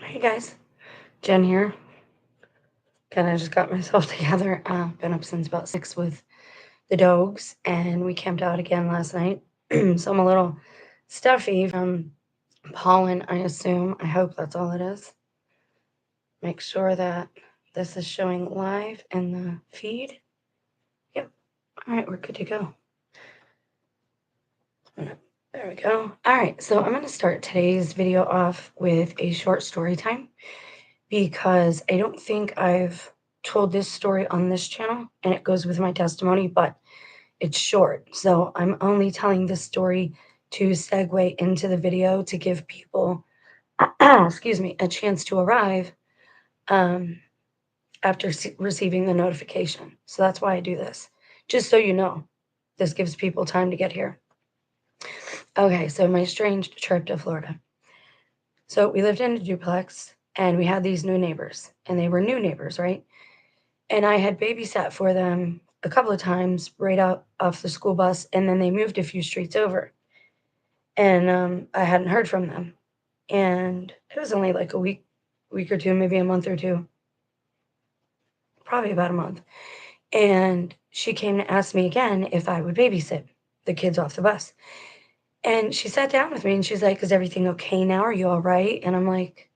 Hey guys, Jen here. Kind of just got myself together. Been up since about 6 with the dogs, and we camped out again last night. So I'm a little stuffy from pollen, I assume. I hope that's all it is. Make sure that this is showing live in the feed. Yep. All right, we're good to go. There we go. All right, so I'm going to start today's video off with a short story time because I don't think I've told this story on this channel, and it goes with my testimony, but it's short. So I'm only telling this story to segue into the video to give people, excuse me, a chance to arrive um, after receiving the notification. So that's why I do this. Just so you know, this gives people time to get here. Okay, so my strange trip to Florida. So we lived in a duplex and we had these new neighbors, and they were new neighbors, right? And I had babysat for them a couple of times right out off the school bus, and then they moved a few streets over. And I hadn't heard from them. And it was only like a week or two, maybe a month or two, probably about a month. And she came to ask me again if I would babysit the kids off the bus. And she sat down with me and she's like, "Is everything okay now? Are you all right?" And I'm like,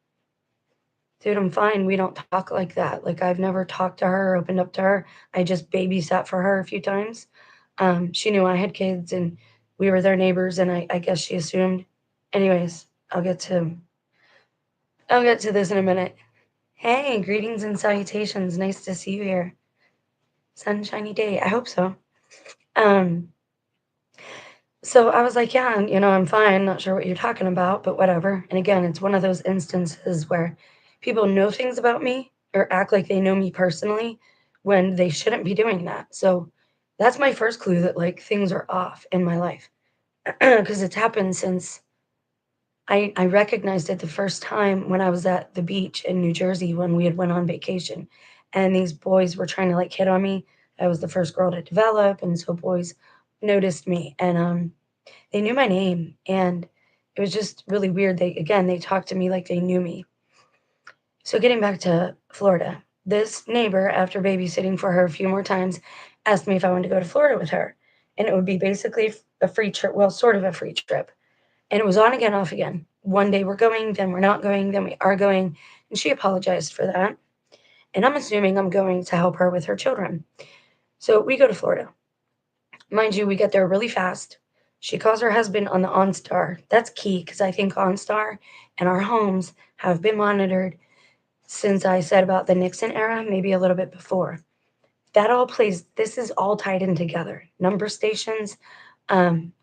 "Dude, I'm fine. We don't talk like that. Like, I've never talked to her or opened up to her. I just babysat for her a few times." She knew I had kids and we were their neighbors, and I guess she assumed. Anyways, I'll get to this in a minute. Hey, greetings and salutations. Nice to see you here. Sunshiny day. I hope so. Um, so I was like, yeah, I'm fine. Not sure what you're talking about, but whatever. And again, it's one of those instances where people know things about me or act like they know me personally when they shouldn't be doing that. So that's my first clue that like things are off in my life because it's happened since I recognized it the first time when I was at the beach in New Jersey when we had went on vacation, and these boys were trying to like hit on me. I was the first girl to develop, and so boys noticed me, and they knew my name, and it was just really weird. They talked to me like they knew me. So getting back to Florida, this neighbor, after babysitting for her a few more times, asked me if I wanted to go to Florida with her, and it would be basically a free trip. Well, sort of a free trip, and it was on again, off again. One day we're going, then we're not going, then we are going. And she apologized for that. And I'm assuming I'm going to help her with her children. So we go to Florida. Mind you, we get there really fast. She calls her husband on the OnStar. That's key because I think OnStar and our homes have been monitored since I said about the Nixon era, maybe a little bit before. That all plays, this is all tied in together. Number stations, um,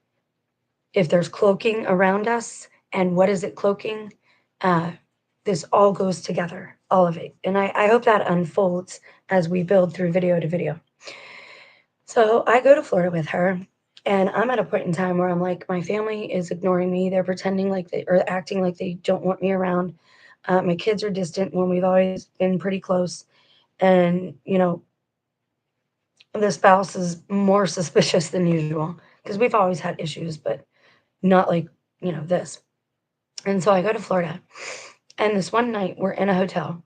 if there's cloaking around us, and what is it cloaking? Uh, this all goes together, all of it. And I hope that unfolds as we build through video to video. So I go to Florida with her, and I'm at a point in time where I'm like, my family is ignoring me. They're pretending like they or acting like they don't want me around. My kids are distant when we've always been pretty close. And, the spouse is more suspicious than usual because we've always had issues, but not like, this. And so I go to Florida. And this one night we're in a hotel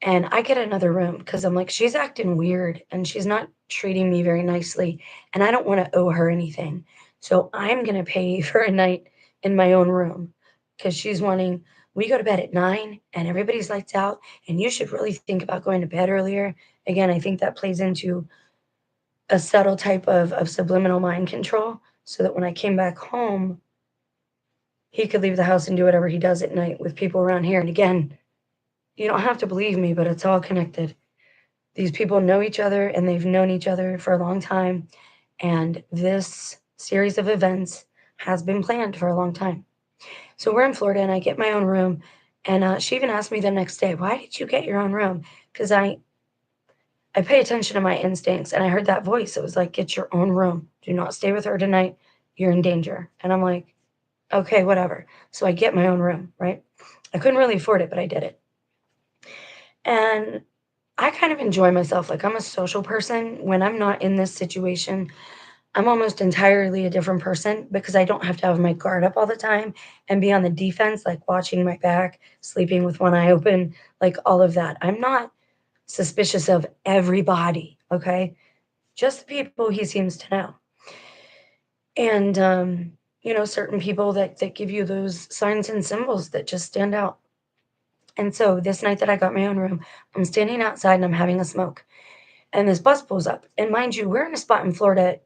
and I get another room because I'm like, she's acting weird and she's not treating me very nicely. And I don't want to owe her anything. So I'm going to pay for a night in my own room because she's wanting, we go to bed at 9 and everybody's lights out. And you should really think about going to bed earlier. Again, I think that plays into a subtle type of subliminal mind control so that when I came back home, he could leave the house and do whatever he does at night with people around here. And again, you don't have to believe me, but it's all connected. These people know each other and they've known each other for a long time. And this series of events has been planned for a long time. So we're in Florida and I get my own room. And she even asked me the next day, "Why did you get your own room?" Because I pay attention to my instincts, and I heard that voice. It was like, "Get your own room. Do not stay with her tonight. You're in danger." And I'm like, okay, whatever. So I get my own room, right? I couldn't really afford it, but I did it. And I kind of enjoy myself. Like, I'm a social person. When I'm not in this situation, I'm almost entirely a different person because I don't have to have my guard up all the time and be on the defense, like watching my back, sleeping with one eye open, like all of that. I'm not suspicious of everybody, okay? Just the people he seems to know. And certain people that give you those signs and symbols that just stand out. And so this night that I got my own room, I'm standing outside and I'm having a smoke. And this bus pulls up. And mind you, we're in a spot in Florida.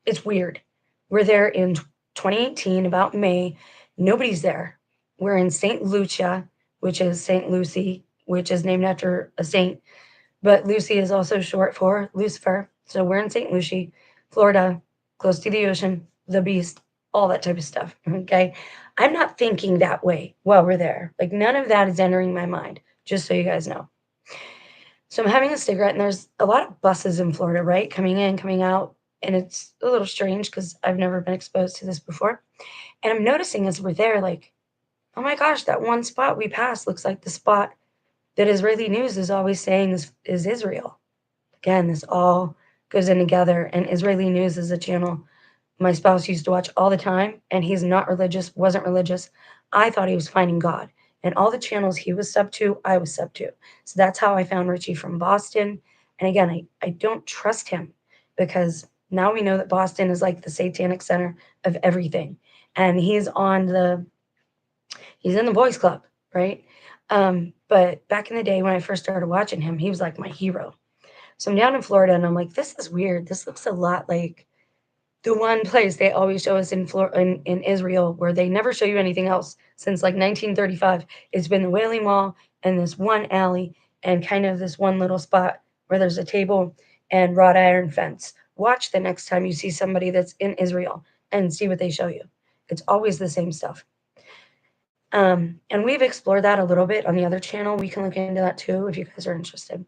It's weird. We're there in 2018, about May. Nobody's there. We're in St. Lucia, which is St. Lucy, which is named after a saint. But Lucy is also short for Lucifer. So we're in St. Lucie, Florida, close to the ocean, the beast, all that type of stuff. Okay. I'm not thinking that way while we're there. Like none of that is entering my mind, just so you guys know. So I'm having a cigarette, and there's a lot of buses in Florida, right? Coming in, coming out. And it's a little strange because I've never been exposed to this before. And I'm noticing as we're there, like, oh my gosh, that one spot we passed looks like the spot that Israeli news is always saying is Israel. Again, this all goes in together. And Israeli news is a channel my spouse used to watch all the time, and he's not religious, wasn't religious. I thought he was finding God. And all the channels he was sub to, I was sub to. So that's how I found Richie from Boston. And again, I don't trust him because now we know that Boston is like the satanic center of everything. And he's in the boys club, right? But back in the day when I first started watching him, he was like my hero. So I'm down in Florida and I'm like, this is weird. This looks a lot like the one place they always show us in Israel where they never show you anything else since like 1935. It's been the Wailing Wall and this one alley and kind of this one little spot where there's a table and wrought iron fence. Watch the next time you see somebody that's in Israel and see what they show you. It's always the same stuff. And we've explored that a little bit on the other channel. We can look into that too if you guys are interested.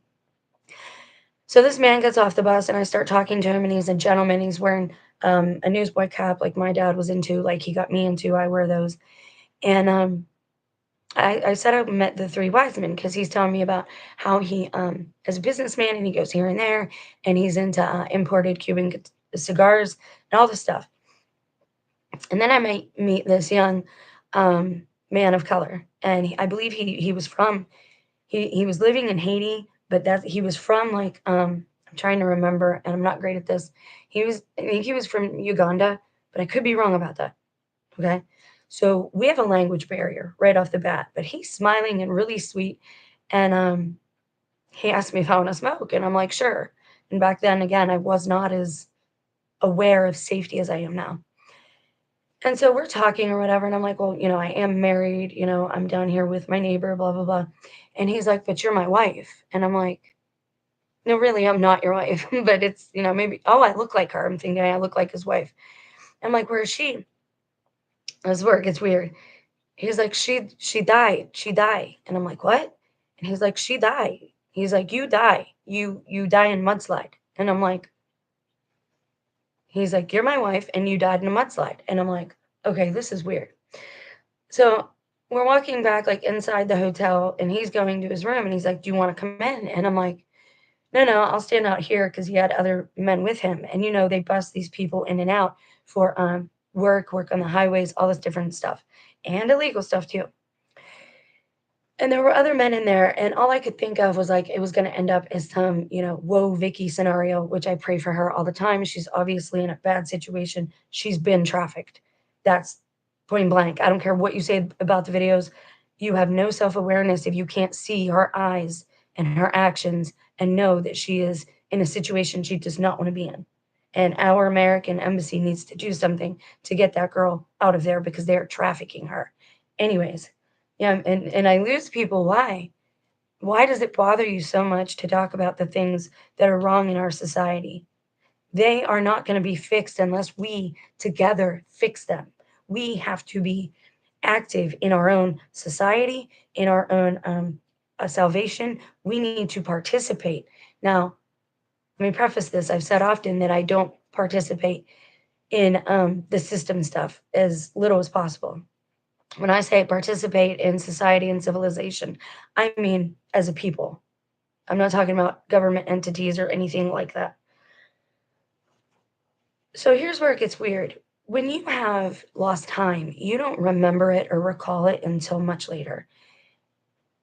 So this man gets off the bus and I start talking to him, and he's a gentleman. He's wearing a newsboy cap like my dad was into, like he got me into. I wear those. And I said I met the three wise men because he's telling me about how he is a businessman and he goes here and there and he's into imported Cuban cigars and all this stuff. And then I might meet this young man of color, and I believe he was from he was living in Haiti, but that he was from like I'm trying to remember, and I'm not great at this. I think he was from Uganda, but I could be wrong about that. Okay. So we have a language barrier right off the bat, but he's smiling and really sweet. And he asked me if I want to smoke, and I'm like, sure. And back then, again, I was not as aware of safety as I am now. And so we're talking or whatever, and I'm like, well, I am married, I'm down here with my neighbor, blah, blah, blah. And he's like, but you're my wife. And I'm like, no, really, I'm not your wife. But it's, maybe, oh, I look like her. I'm thinking I look like his wife. I'm like, where is she? This work, it's weird. He's like, she died. She died. And I'm like, what? And he's like, she died. He's like, you die. You die in mudslide. And I'm like, he's like, you're my wife and you died in a mudslide. And I'm like, okay, this is weird. So we're walking back like inside the hotel, and he's going to his room and he's like, do you want to come in? And I'm like, no, I'll stand out here because he had other men with him. And they bust these people in and out for work on the highways, all this different stuff, and illegal stuff too. And there were other men in there, and all I could think of was like it was going to end up as some, whoa, Vicky scenario, which I pray for her all the time. She's obviously in a bad situation. She's been trafficked. That's point blank. I don't care what you say about the videos. You have no self-awareness if you can't see her eyes and her actions and know that she is in a situation she does not want to be in. And our American embassy needs to do something to get that girl out of there because they are trafficking her. Anyways, yeah, and I lose people. Why? Why does it bother you so much to talk about the things that are wrong in our society? They are not going to be fixed unless we together fix them. We have to be active in our own society, in our own salvation. We need to participate. Now, let me preface this. I've said often that I don't participate in the system stuff as little as possible. When I say participate in society and civilization, I mean as a people. I'm not talking about government entities or anything like that. So here's where it gets weird. When you have lost time, you don't remember it or recall it until much later.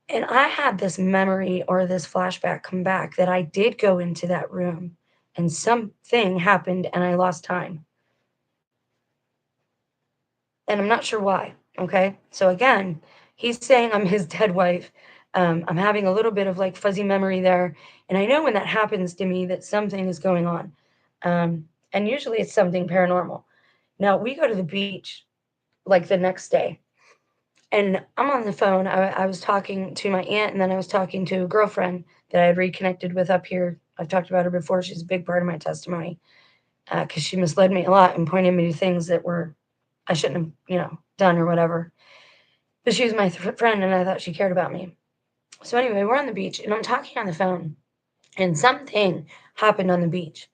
And I had this memory or this flashback come back that I did go into that room and something happened and I lost time. And I'm not sure why. Okay. So again, he's saying I'm his dead wife. I'm having a little bit of like fuzzy memory there. And I know when that happens to me that something is going on. And usually it's something paranormal. Now we go to the beach like the next day. And I'm on the phone. I was talking to my aunt, and then I was talking to a girlfriend that I had reconnected with up here. I've talked about her before. She's a big part of my testimony because she misled me a lot and pointed me to things that were I shouldn't have, done or whatever. But she was my friend, and I thought she cared about me. So anyway, we're on the beach, and I'm talking on the phone, and something happened on the beach,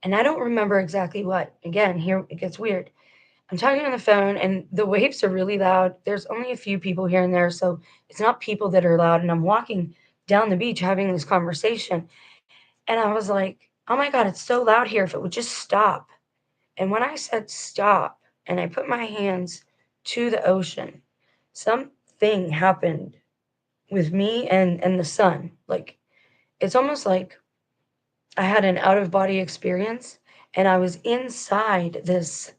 and I don't remember exactly what. Again, here it gets weird. I'm talking on the phone and the waves are really loud. There's only a few people here and there, so it's not people that are loud. And I'm walking down the beach having this conversation. And I was like, oh my God, it's so loud here. If it would just stop. And when I said stop and I put my hands to the ocean, something happened with me and the sun. Like, it's almost like I had an out of body experience and I was inside this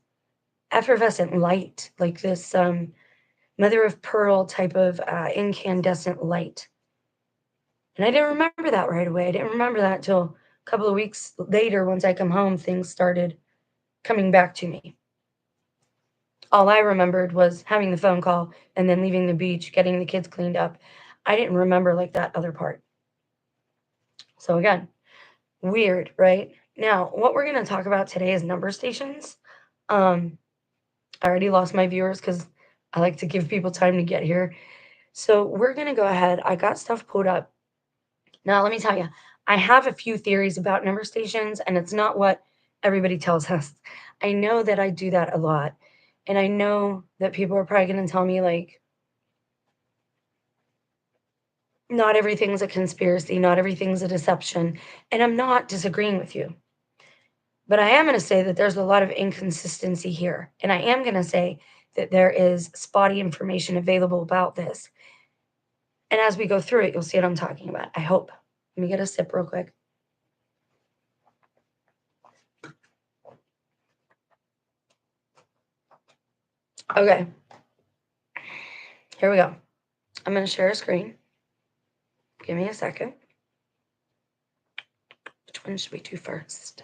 effervescent light, like this mother of pearl type of incandescent light. And I didn't remember that right away. I didn't remember that till a couple of weeks later. Once I come home, things started coming back to me. All I remembered was having the phone call and then leaving the beach, getting the kids cleaned up. I didn't remember like that other part. So again, weird, right? Now, what we're going to talk about today is number stations. Um, I already lost my viewers because I like to give people time to get here. So we're going to go ahead. I got stuff pulled up. Now, let me tell you, I have a few theories about number stations, and it's not what everybody tells us. I know that I do that a lot. And I know that people are probably going to tell me, like, not everything's a conspiracy, not everything's a deception. And I'm not disagreeing with you. But I am going to say that there's a lot of inconsistency here. And I am going to say that there is spotty information available about this. And as we go through it, you'll see what I'm talking about. I hope. Let me get a sip real quick. Okay. Here we go. I'm going to share a screen. Give me a second. Which one should we do first?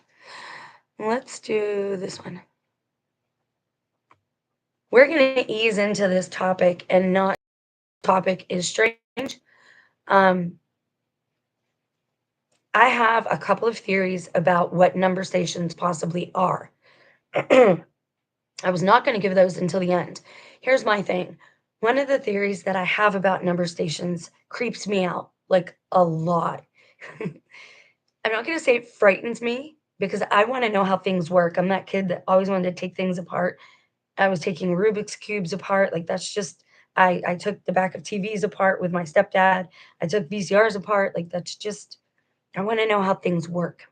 Let's do this one. We're going to ease into this topic and not topic is strange. Um, I have a couple of theories about what number stations possibly are. I was not going to give those until the end. Here's my thing. One of the theories that I have about number stations creeps me out like a lot. I'm not going to say it frightens me because I want to know how things work. I'm that kid that always wanted to take things apart. I was taking Rubik's cubes apart. Like that's just I took the back of TVs apart with my stepdad. I took VCRs apart. Like that's just I want to know how things work.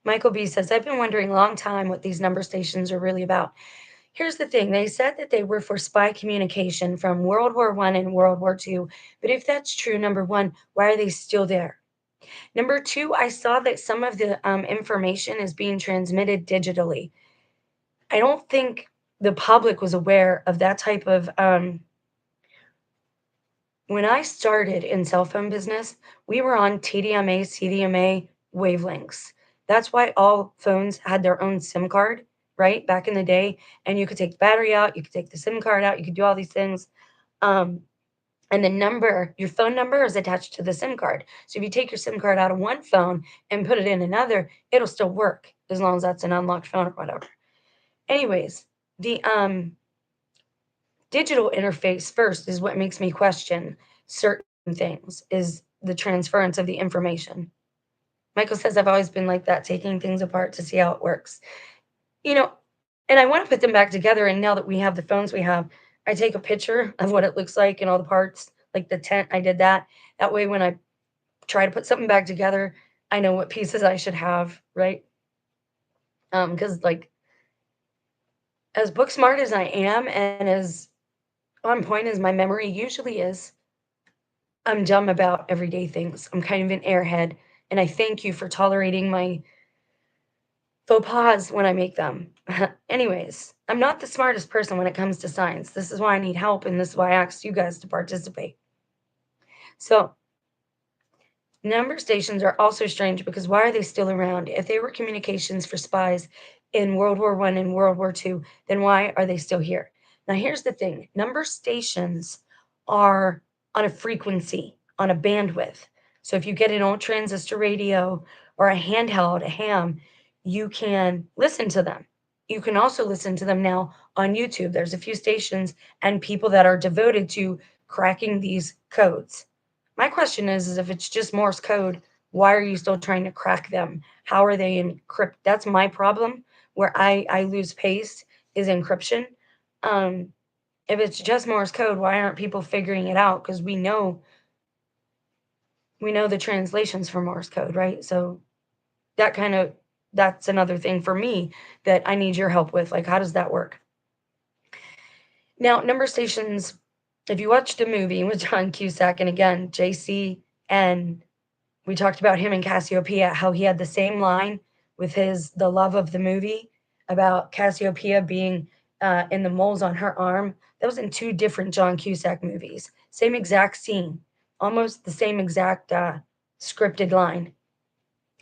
Michael B says, I've been wondering a long time what these number stations are really about. Here's the thing. They said that they were for spy communication from World War I and World War II. But if that's true, number one, why are they still there? Number two, I saw that some of the information is being transmitted digitally. I don't think the public was aware of that type of. When I started in cell phone business, we were on TDMA, CDMA wavelengths. That's why all phones had their own SIM card, right? Back in the day. And you could take the battery out, you could take the SIM card out, you could do all these things. Um, and the number, your phone number is attached to the SIM card. So if you take your SIM card out of one phone and put it in another, it'll still work as long as that's an unlocked phone or whatever. Anyways, the digital interface first is what makes me question certain things, is the transference of the information. Michael says, I've always been like that, taking things apart to see how it works. You know, and I want to put them back together. And now that we have the phones we have, I take a picture of what it looks like and all the parts, like the tent, I did that. That way, when I try to put something back together, I know what pieces I should have, right? Because like As book smart as I am and as on point as my memory usually is, I'm dumb about everyday things. I'm kind of an airhead, and I thank you for tolerating my faux pas when I make them. Anyways, I'm not the smartest person when it comes to science. This is why I need help, and this is why I asked you guys to participate. So, number stations are also strange because why are they still around? If they were communications for spies in World War I and World War II, then why are they still here? Now, here's the thing number stations are on a frequency, on a bandwidth. So if you get an old transistor radio or a handheld, a ham, you can listen to them. You can also listen to them now on YouTube. There's a few stations and people that are devoted to cracking these codes. My question is if it's just Morse code, why are you still trying to crack them? How are they encrypt? That's my problem where I lose pace is encryption. Um, if it's just Morse code, why aren't people figuring it out? Because we know the translations for Morse code, right? So that kind of that's another thing for me that I need your help with. Like, how does that work? Now, number stations, if you watch the movie with John Cusack and again, JC and we talked about him and Cassiopeia, how he had the same line with his the love of the movie about Cassiopeia being in the moles on her arm. That was in two different John Cusack movies. Same exact scene, almost the same exact scripted line.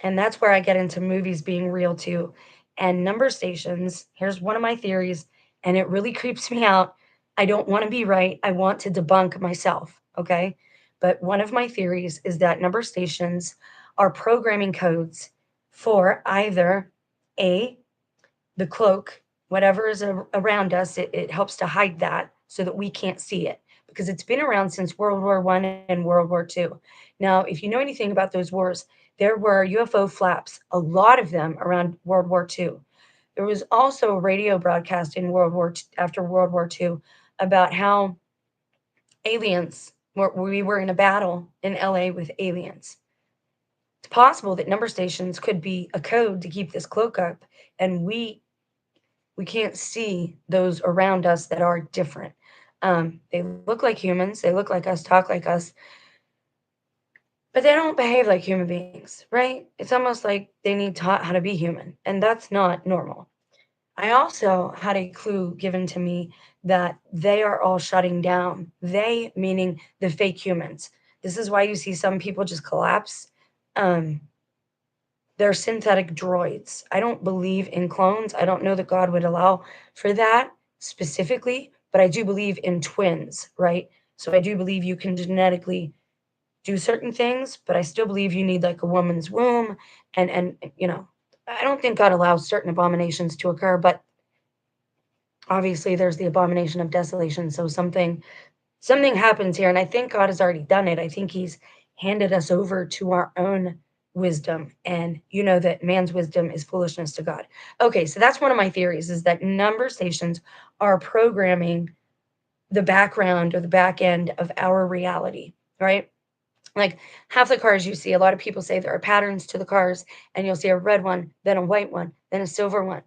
And that's where I get into movies being real too. And number stations, here's one of my theories, and it really creeps me out. I don't want to be right. I want to debunk myself. Okay. But one of my theories is that number stations are programming codes for either A, the cloak, whatever is around us, it helps to hide that so that we can't see it because it's been around since World War I and World War II. Now, if you know anything about those wars, there were UFO flaps, a lot of them around World War II. There was also a radio broadcast in after World War II about how aliens we were in a battle in LA with aliens. It's possible that number stations could be a code to keep this cloak up, and we can't see those around us that are different. They look like humans, they look like us, talk like us, but they don't behave like human beings, right? It's almost like they need taught how to be human, and that's not normal. I also had a clue given to me that they are all shutting down. They, meaning the fake humans. This is why you see some people just collapse. Um, they're synthetic droids. I don't believe in clones. I don't know that God would allow for that specifically, but I do believe in twins, right? So I do believe you can genetically do certain things, but I still believe you need like a woman's womb and I don't think God allows certain abominations to occur, but obviously there's the abomination of desolation. So something happens here and I think God has already done it. I think he's handed us over to our own wisdom and you know that man's wisdom is foolishness to God. Okay, so that's one of my theories is that number stations are programming the background or the back end of our reality, right? Like half the cars you see, a lot of people say there are patterns to the cars, and you'll see a red one, then a white one, then a silver one,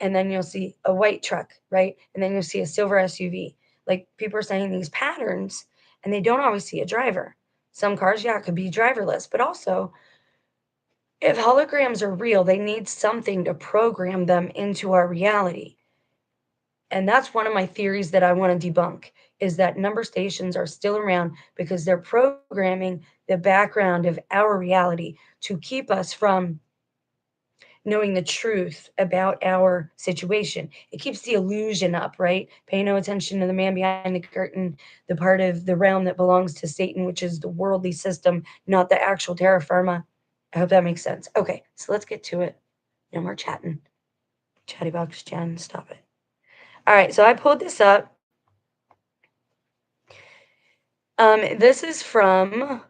and then you'll see a white truck, right? And then you'll see a silver SUV. Like people are saying these patterns, and they don't always see a driver. Some cars, yeah, could be driverless, but also if holograms are real, they need something to program them into our reality. And that's one of my theories that I want to debunk is that number stations are still around because they're programming the background of our reality to keep us from knowing the truth about our situation. It keeps the illusion up, right? Pay no attention to the man behind the curtain, the part of the realm that belongs to Satan, which is the worldly system, not the actual terra firma. I hope that makes sense. Okay, so let's get to it. No more chatting. Chatty box, Jen, stop it. All right, so I pulled this up. This is from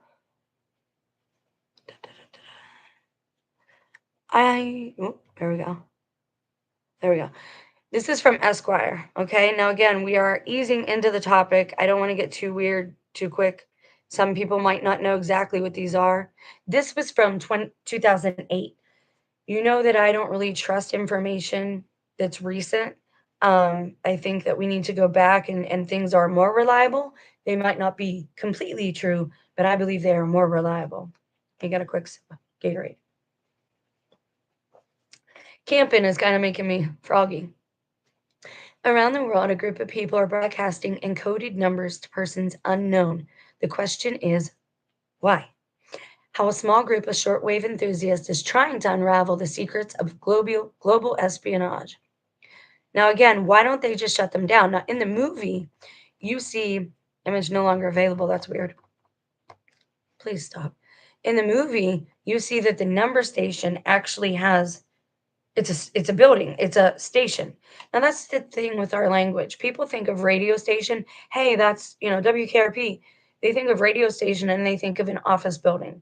there we go. There we go. This is from Esquire. Okay, now again, we are easing into the topic. I don't want to get too weird too quick. Some people might not know exactly what these are. This was from 2008. You know that I don't really trust information that's recent. I think that we need to go back and things are more reliable. They might not be completely true, but I believe they are more reliable. I got a quick sip of Gatorade. Camping is kind of making me froggy. Around the world, a group of people are broadcasting encoded numbers to persons unknown. The question is, why? How a small group of shortwave enthusiasts is trying to unravel the secrets of global espionage. Now, again, why don't they just shut them down? Now, in the movie, you see image no longer available. That's weird. Please stop. In the movie, you see that the number station actually has it's a building, it's a station. Now that's the thing with our language. People think of radio station, hey, that's WKRP. They think of radio station and they think of an office building.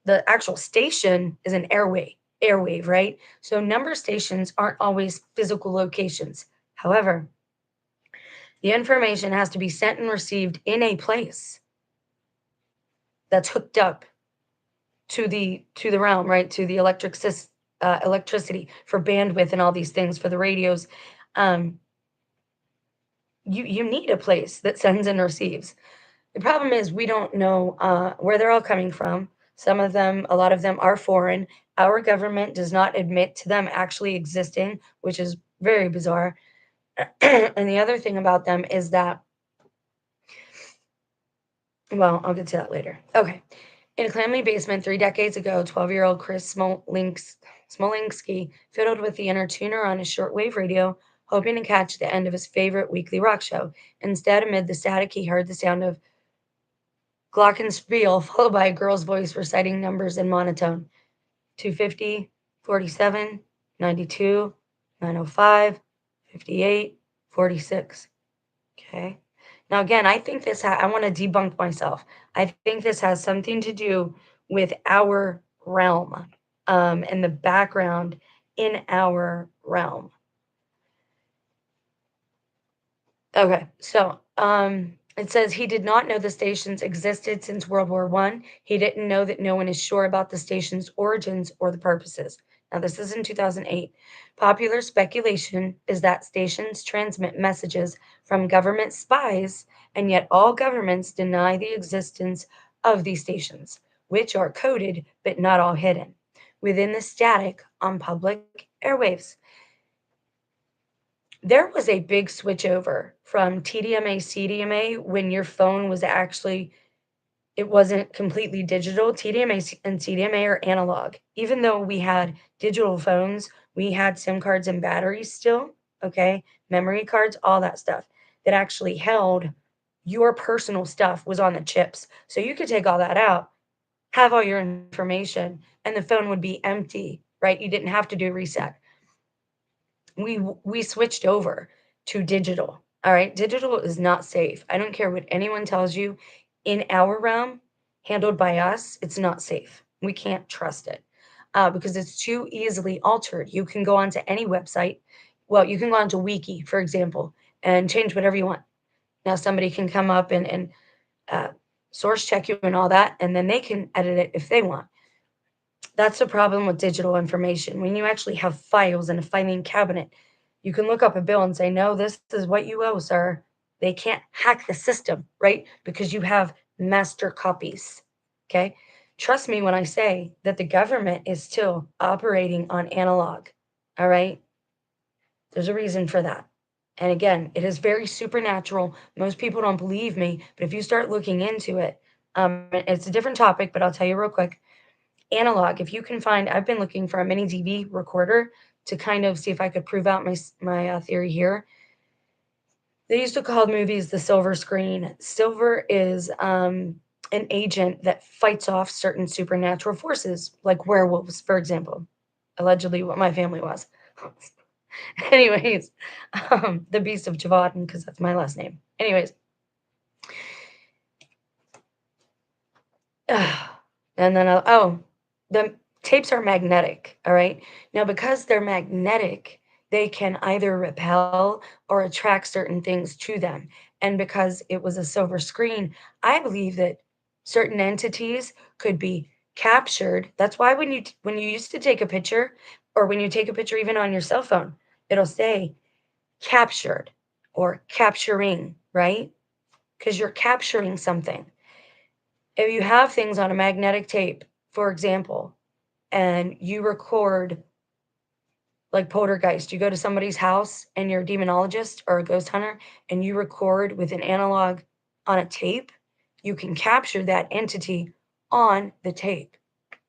The actual station is an airwave, right? So number stations aren't always physical locations. However, the information has to be sent and received in a place that's hooked up to the realm, right? To the electricity for bandwidth and all these things for the radios. Um, you need a place that sends and receives. The problem is we don't know where they're all coming from. Some of them, a lot of them are foreign. Our government does not admit to them actually existing, which is very bizarre. And the other thing about them is that, well, I'll get to that later. Okay. In a clammy basement 3 decades ago, 12-year-old Chris Smolinski fiddled with the inner tuner on his shortwave radio, hoping to catch the end of his favorite weekly rock show. Instead, amid the static, he heard the sound of glockenspiel, followed by a girl's voice reciting numbers in monotone. 250, 47, 92, 905, 58, 46. Okay. Now, again, I think I want to debunk myself. I think this has something to do with our realm and the background in our realm. Okay, so it says he did not know the stations existed since World War One. He didn't know that no one is sure about the station's origins or the purposes. Now, this is in 2008. Popular speculation is that stations transmit messages from government spies, and yet all governments deny the existence of these stations, which are coded but not all hidden within the static on public airwaves. There was a big switch over from TDMA, CDMA when your phone was actually it wasn't completely digital. TDMA and CDMA are analog. Even though we had digital phones, we had SIM cards and batteries still, okay? Memory cards, all that stuff that actually held your personal stuff was on the chips. So you could take all that out, have all your information, and the phone would be empty, right? You didn't have to do a reset. We switched over to digital. All right, digital is not safe. I don't care what anyone tells you. In our realm, handled by us, it's not safe. We can't trust it because it's too easily altered. You can go onto any website. Well, you can go onto Wiki, for example, and change whatever you want. Now, somebody can come up and uh, source check you and all that, and then they can edit it if they want. That's the problem with digital information. When you actually have files in a filing cabinet, you can look up a bill and say, no, this is what you owe, sir. They can't hack the system, right? Because you have master copies. Okay. Trust me when I say that the government is still operating on analog. All right. There's a reason for that. And again, it is very supernatural. Most people don't believe me, but if you start looking into it, it's a different topic, but I'll tell you real quick. Analog, if you can find, I've been looking for a mini DV recorder to kind of see if I could prove out my theory here. They used to call movies the silver screen. Silver is an agent that fights off certain supernatural forces, like werewolves, for example. Allegedly, what my family was. Anyways, the Beast of Javadan, because that's my last name. Anyways, and then the tapes are magnetic. All right. Now, because they're magnetic, they can either repel or attract certain things to them. And because it was a silver screen, I believe that certain entities could be captured. That's why when you used to take a picture, or when you take a picture even on your cell phone, it'll say captured or capturing, right? Because you're capturing something. If you have things on a magnetic tape, for example, and you record like poltergeist, you go to somebody's house and you're a demonologist or a ghost hunter and you record with an analog on a tape, you can capture that entity on the tape.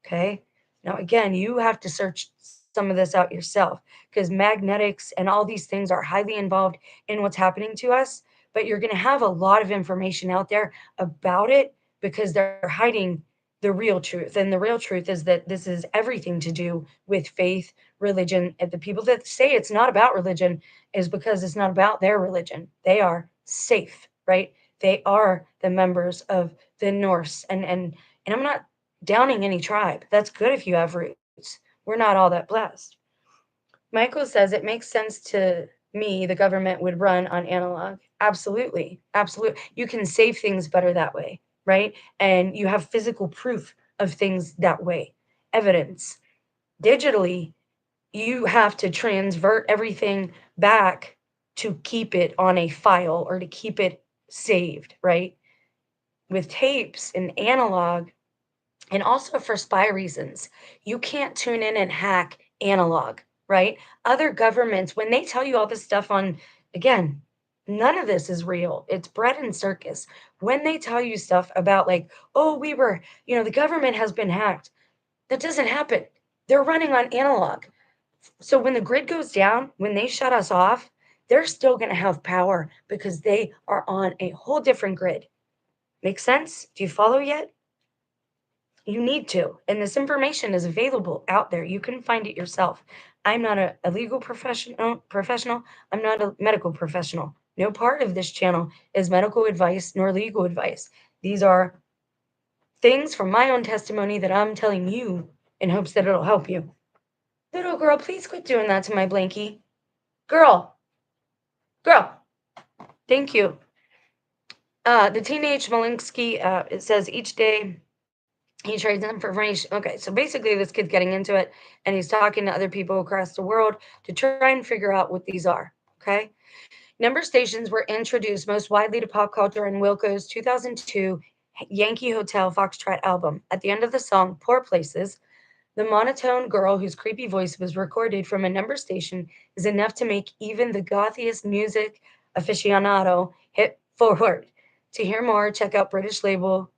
Okay. Now, again, you have to search some of this out yourself because magnetics and all these things are highly involved in what's happening to us. But you're going to have a lot of information out there about it because they're hiding the real truth. And the real truth is that this is everything to do with faith, religion. And the people that say it's not about religion is because it's not about their religion. They are safe, right? They are the members of the Norse. And I'm not downing any tribe. That's good if you have roots. We're not all that blessed. Michael says it makes sense to me the government would run on analog. Absolutely. Absolutely. You can save things better that way, right? And you have physical proof of things that way, evidence. Digitally, you have to transvert everything back to keep it on a file or to keep it saved, right? With tapes and analog, and also for spy reasons. You can't tune in and hack analog, right? Other governments, when they tell you all this stuff on, again, none of this is real. It's bread and circus. When they tell you stuff about, like, oh, the government has been hacked, that doesn't happen. They're running on analog. So when the grid goes down, when they shut us off, they're still going to have power because they are on a whole different grid. Make sense? Do you follow yet? You need to. And this information is available out there. You can find it yourself. I'm not a legal professional. I'm not a medical professional. No part of this channel is medical advice nor legal advice. These are things from my own testimony that I'm telling you in hopes that it'll help you. Little girl, please quit doing that to my blankie. Girl, girl, thank you. The teenage Malinsky, it says each day he trades information. Okay, so basically, this kid's getting into it, and he's talking to other people across the world to try and figure out what these are. Okay, number stations were introduced most widely to pop culture in Wilco's 2002 Yankee Hotel Foxtrot album. At the end of the song, "Poor Places," the monotone girl whose creepy voice was recorded from a number station is enough to make even the gothiest music aficionado hit forward. To hear more, check out British label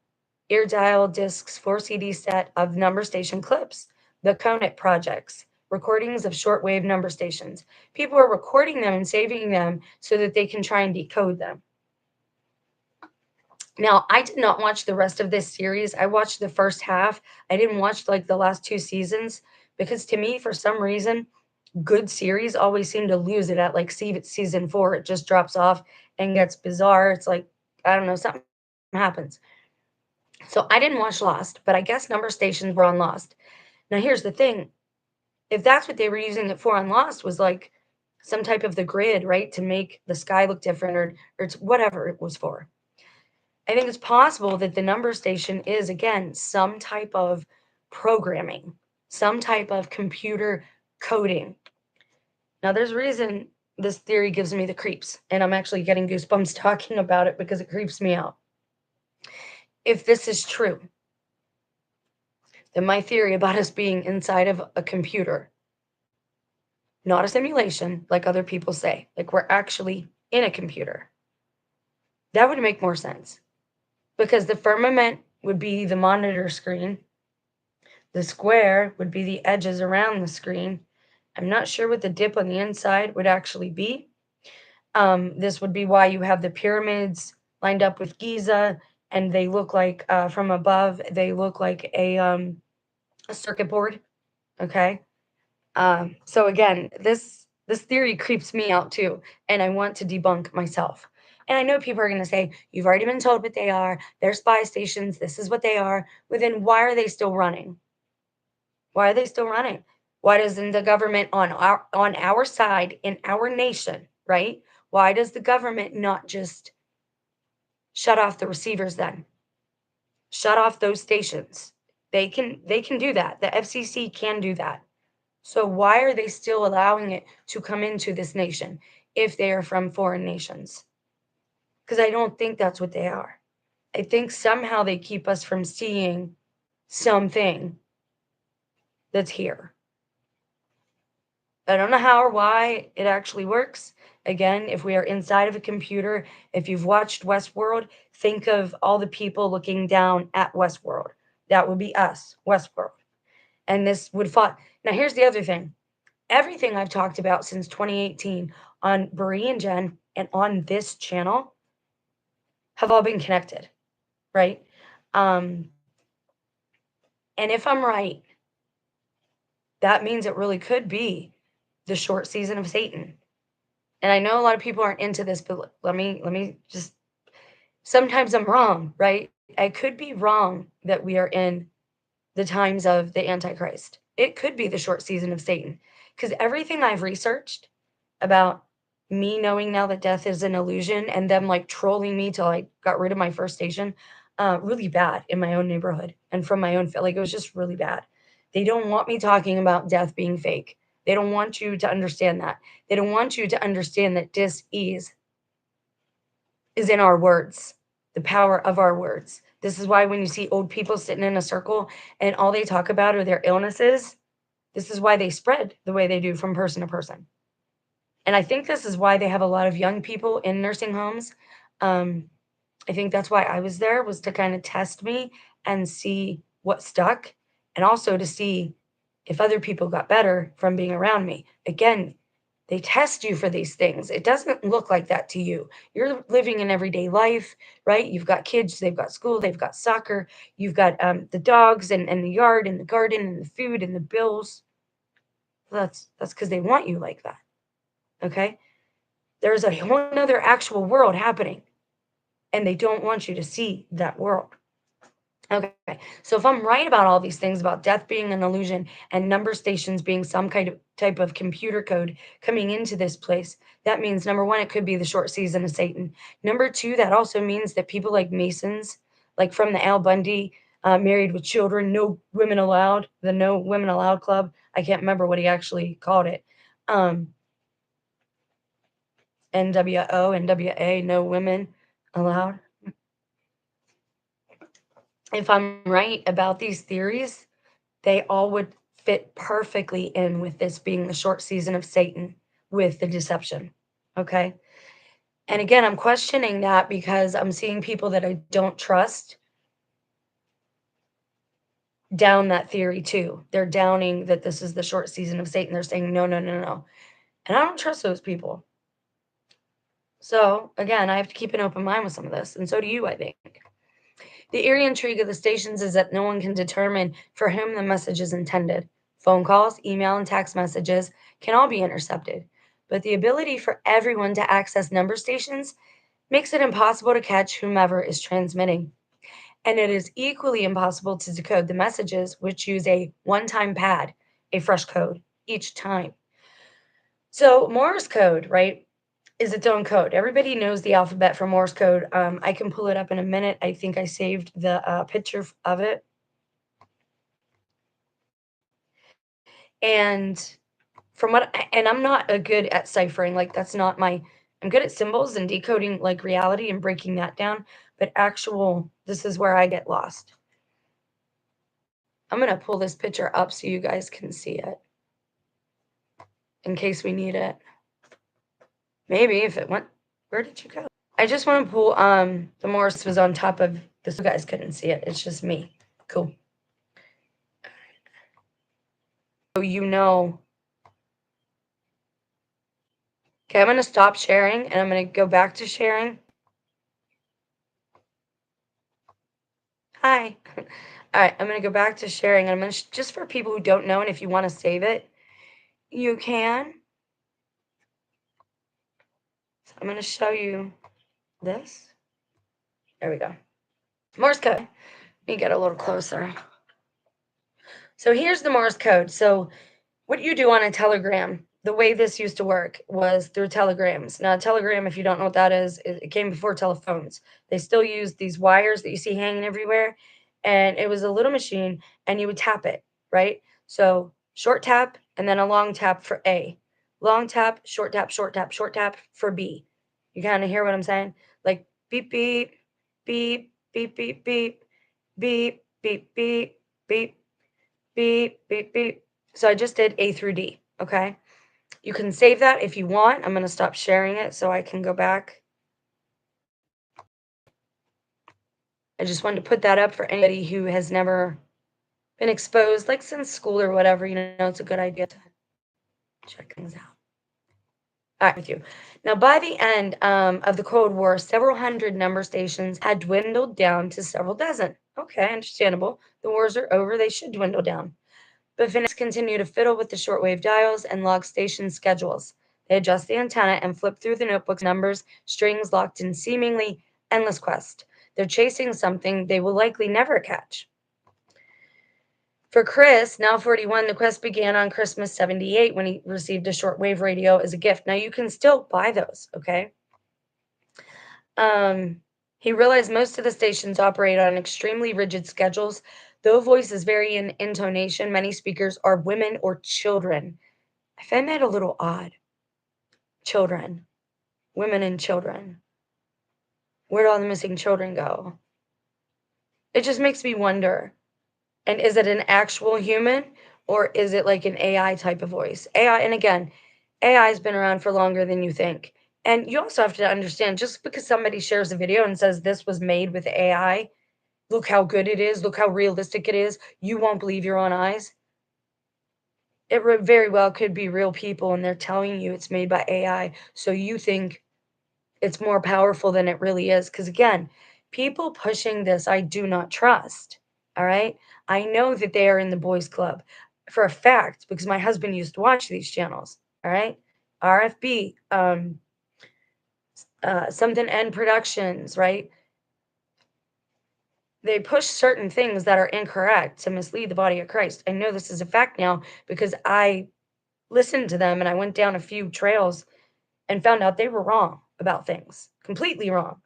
Ear Dial Discs 4 CD set of number station clips, the Conant Projects, recordings of shortwave number stations. People are recording them and saving them so that they can try and decode them. Now, I did not watch the rest of this series. I watched the first half. I didn't watch like the last 2 seasons because to me, for some reason, good series always seem to lose it at like season 4. It just drops off and gets bizarre. It's like, I don't know, something happens. So I didn't watch Lost, but I guess number stations were on Lost. Now here's the thing. If that's what they were using it for on Lost was like some type of the grid, right? To make the sky look different or it's whatever it was for. I think it's possible that the number station is again some type of programming, some type of computer coding. Now there's a reason this theory gives me the creeps, and I'm actually getting goosebumps talking about it because it creeps me out. If this is true, then my theory about us being inside of a computer, not a simulation like other people say, like we're actually in a computer, that would make more sense because the firmament would be the monitor screen, the square would be the edges around the screen. I'm not sure what the dip on the inside would actually be. This would be why you have the pyramids lined up with Giza, and they look like from above, they look like a circuit board. Okay. So again, this theory creeps me out too, and I want to debunk myself. And I know people are going to say, "You've already been told what they are. They're spy stations. This is what they are." Well, then why are they still running? Why are they still running? Why doesn't the government on our side in our nation, right? Why does the government not just shut off the receivers then? Shut off those stations. They can do that. The FCC can do that. So why are they still allowing it to come into this nation? if they are from foreign nations. Because I don't think that's what they are. I think somehow they keep us from seeing something that's here. I don't know how or why it actually works. Again, if we are inside of a computer, if you've watched Westworld, think of all the people looking down at Westworld. That would be us, Westworld. And this would fall. Now, here's the other thing. Everything I've talked about since 2018 on Brie and Jen and on this channel have all been connected, right? And if I'm right, that means it really could be the short season of Satan. And I know a lot of people aren't into this, but let me just, sometimes I'm wrong, right? I could be wrong that we are in the times of the Antichrist. It could be the short season of Satan. Because everything I've researched about me knowing now that death is an illusion and them like trolling me till I got rid of my first station, really bad in my own neighborhood and from my own, like it was just really bad. They don't want me talking about death being fake. They don't want you to understand that. They don't want you to understand that dis-ease is in our words, the power of our words. This is why when you see old people sitting in a circle and all they talk about are their illnesses, this is why they spread the way they do from person to person. And I think this is why they have a lot of young people in nursing homes. I think that's why I was there, was to kind of test me and see what stuck, and also to see if other people got better from being around me. Again, they test you for these things. It doesn't look like that to you. You're living an everyday life, right? You've got kids, they've got school, they've got soccer, you've got the dogs and the yard and the garden and the food and the bills. That's because they want you like that. Okay? There's a whole other actual world happening, and they don't want you to see that world. Okay, so if I'm right about all these things about death being an illusion and number stations being some kind of type of computer code coming into this place, that means number one, it could be the short season of Satan. Number two, that also means that people like Masons, like from the Al Bundy, married with children, no women allowed, the No Women Allowed Club. I can't remember what he actually called it. NWO, NWA, no women allowed. If I'm right about these theories, they all would fit perfectly in with this being the short season of Satan with the deception. Okay. And again, I'm questioning that because I'm seeing people that I don't trust down that theory too. They're downing that this is the short season of Satan. They're saying, no, no, no, no. And I don't trust those people. So again, I have to keep an open mind with some of this. And so do you, I think. The eerie intrigue of the stations is that no one can determine for whom the message is intended. Phone calls, email, and text messages can all be intercepted, but the ability for everyone to access number stations makes it impossible to catch whomever is transmitting. And it is equally impossible to decode the messages, which use a one-time pad, a fresh code, each time. So Morse code, right, is its own code. Everybody knows the alphabet for Morse code. I can pull it up in a minute. I think I saved the picture of it. And and I'm not a good at ciphering. Like that's not my, I'm good at symbols and decoding like reality and breaking that down. But this is where I get lost. I'm going to pull this picture up so you guys can see it in case we need it. Maybe if it went, where did you go? I just want to pull, the Morse was on top of this. You guys couldn't see it. It's just me. Cool. So you know. Okay, I'm going to stop sharing and I'm going to go back to sharing. Hi. All right, I'm going to go back to sharing. And I'm going to, just for people who don't know, and if you want to save it, you can. So I'm going to show you this. There we go. Morse code. Let me get a little closer. So here's the Morse code. So what you do on a telegram, the way this used to work was through telegrams. Now, a telegram, if you don't know what that is, it came before telephones. They still use these wires that you see hanging everywhere. And it was a little machine, and you would tap it, right? So short tap and then a long tap for A. long tap, short tap, short tap, short tap for B. You kind of hear what I'm saying? Like beep, beep, beep, beep, beep, beep, beep, beep, beep, beep, beep, beep, beep. So I just did A through D, okay? You can save that if you want. I'm going to stop sharing it so I can go back. I just wanted to put that up for anybody who has never been exposed, like since school or whatever. It's a good idea to check things out. All right, with you. Now, by the end of the Cold War, several hundred number stations had dwindled down to several dozen. Okay, understandable. The wars are over, they should dwindle down. But fanatics continue to fiddle with the shortwave dials and log station schedules. They adjust the antenna and flip through the notebook's numbers, strings locked in seemingly endless quest. They're chasing something they will likely never catch. For Chris, now 41, the quest began on Christmas 78 when he received a shortwave radio as a gift. Now you can still buy those, okay? He realized most of the stations operate on extremely rigid schedules. Though voices vary in intonation, many speakers are women or children. I find that a little odd. Children. Women and children. Where'd all the missing children go? It just makes me wonder. And is it an actual human or is it like an AI type of voice? AI, and again, AI has been around for longer than you think. And you also have to understand just because somebody shares a video and says this was made with AI, look how good it is, look how realistic it is, you won't believe your own eyes. It very well could be real people and they're telling you it's made by AI. So you think it's more powerful than it really is. Because again, people pushing this, I do not trust. All right. I know that they are in the boys' club for a fact because my husband used to watch these channels. All right. RFB, something N Productions, right? They push certain things that are incorrect to mislead the body of Christ. I know this is a fact now because I listened to them and I went down a few trails and found out they were wrong about things, completely wrong.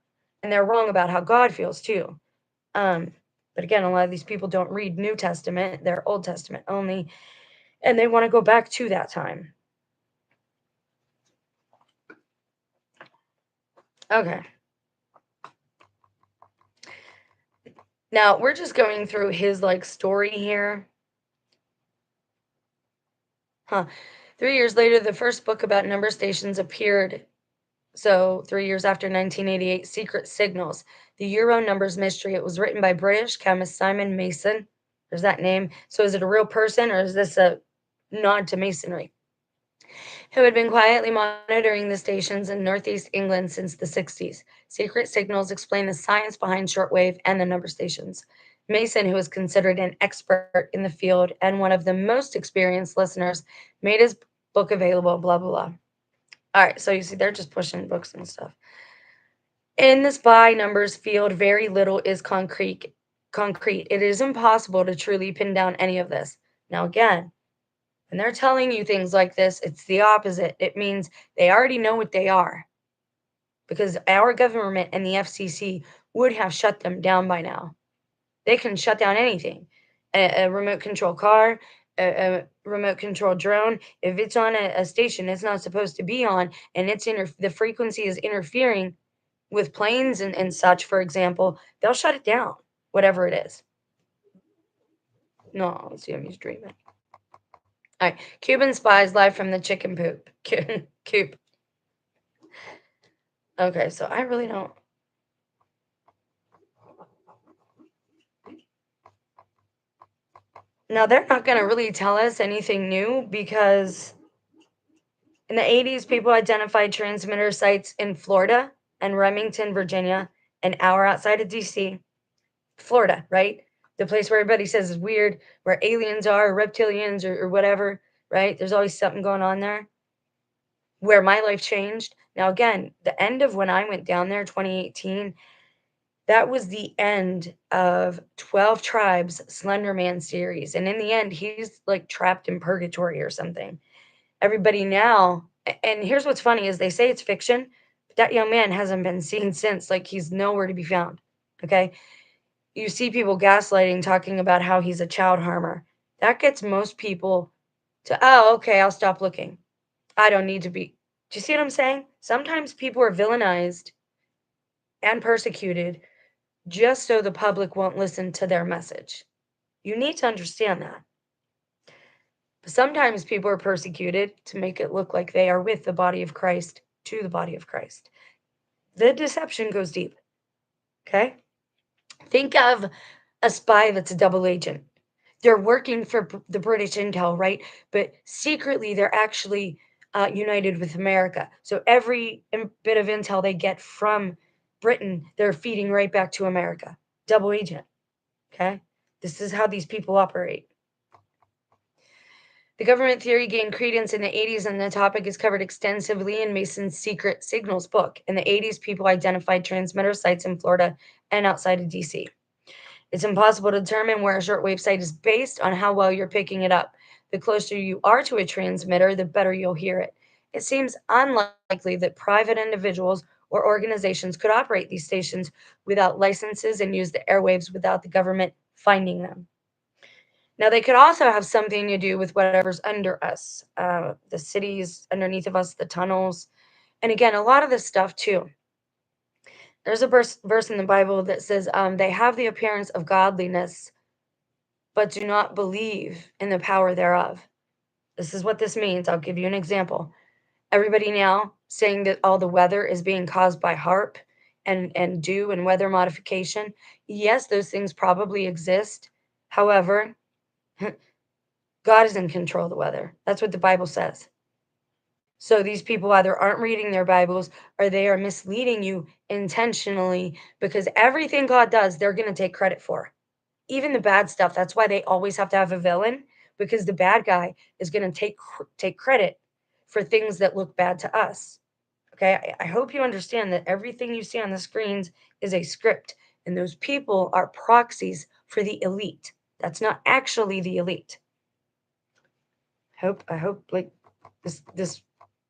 And they're wrong about how God feels too. But again, a lot of these people don't read New Testament, they're Old Testament only, and they want to go back to that time. Okay. Now, we're just going through his like story here. 3 years later, the first book about number stations appeared. So 3 years after 1988, Secret Signals, the Euro Numbers Mystery. It was written by British chemist Simon Mason. There's that name. So is it a real person or is this a nod to masonry? Who had been quietly monitoring the stations in Northeast England since the 60s. Secret Signals explain the science behind shortwave and the number stations. Mason, who is considered an expert in the field and one of the most experienced listeners, made his book available, blah, blah, blah. All right, so you see, they're just pushing books and stuff. In this by numbers field, very little is concrete. It is impossible to truly pin down any of this. Now, again, when they're telling you things like this, it's the opposite. It means they already know what they are because our government and the FCC would have shut them down by now. They can shut down anything. A remote control car, a remote control drone. If it's on a station it's not supposed to be on and the frequency is interfering with planes and such, for example, they'll shut it down, whatever it is. No, let's see him, he's dreaming. All right, Cuban spies live from the chicken poop. Coop. Okay, so I really don't. Now, they're not going to really tell us anything new because in the 80s, people identified transmitter sites in Florida and Remington, Virginia, an hour outside of DC. Florida, right? The place where everybody says is weird, where aliens are, or reptilians, or whatever, right? There's always something going on there. Where my life changed. Now, again, the end of when I went down there, 2018, that was the end of 12 Tribes Slender Man series. And in the end, he's like trapped in purgatory or something. Everybody now, and here's what's funny is they say it's fiction, but that young man hasn't been seen since. Like he's nowhere to be found. Okay. You see people gaslighting, talking about how he's a child harmer. That gets most people to, oh, okay, I'll stop looking. I don't need to be. Do you see what I'm saying? Sometimes people are villainized and persecuted just so the public won't listen to their message. You need to understand that. But sometimes people are persecuted to make it look like they are with the body of Christ to the body of Christ. The deception goes deep. Okay? Think of a spy that's a double agent. They're working for the British intel, right? But secretly, they're actually united with America. So every bit of intel they get from Britain, they're feeding right back to America. Double agent. Okay? This is how these people operate. The government theory gained credence in the 80s, and the topic is covered extensively in Mason's Secret Signals book. In the 80s, people identified transmitter sites in Florida and outside of DC. It's impossible to determine where a shortwave site is based on how well you're picking it up. The closer you are to a transmitter, the better you'll hear it. It seems unlikely that private individuals or organizations could operate these stations without licenses and use the airwaves without the government finding them. Now, they could also have something to do with whatever's under us, the cities underneath of us, the tunnels. And again, a lot of this stuff too. There's a verse in the Bible that says, they have the appearance of godliness, but do not believe in the power thereof. This is what this means. I'll give you an example. Everybody now saying that all the weather is being caused by HARP and dew and weather modification. Yes, those things probably exist. However, God is in control of the weather. That's what the Bible says. So these people either aren't reading their Bibles or they are misleading you intentionally, because everything God does, they're going to take credit for. Even the bad stuff. That's why they always have to have a villain, because the bad guy is going to take credit for things that look bad to us. Okay? I hope you understand that everything you see on the screens is a script, and those people are proxies for the elite. That's not actually the elite. I hope like this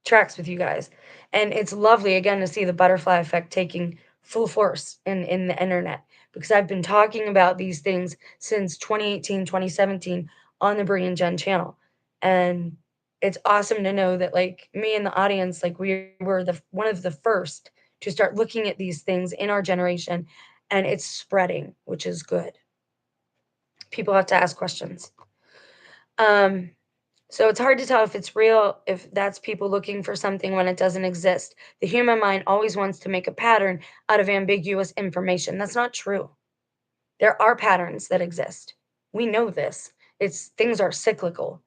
tracks with you guys. And it's lovely again to see the butterfly effect taking full force in the internet, because I've been talking about these things since 2018, 2017 on the Brie and Jen channel. And it's awesome to know that like me and the audience, like we were the one of the first to start looking at these things in our generation, and it's spreading, which is good. People have to ask questions. So it's hard to tell if it's real, if that's people looking for something when it doesn't exist. The human mind always wants to make a pattern out of ambiguous information. That's not true. There are patterns that exist. We know this. It's things are cyclical.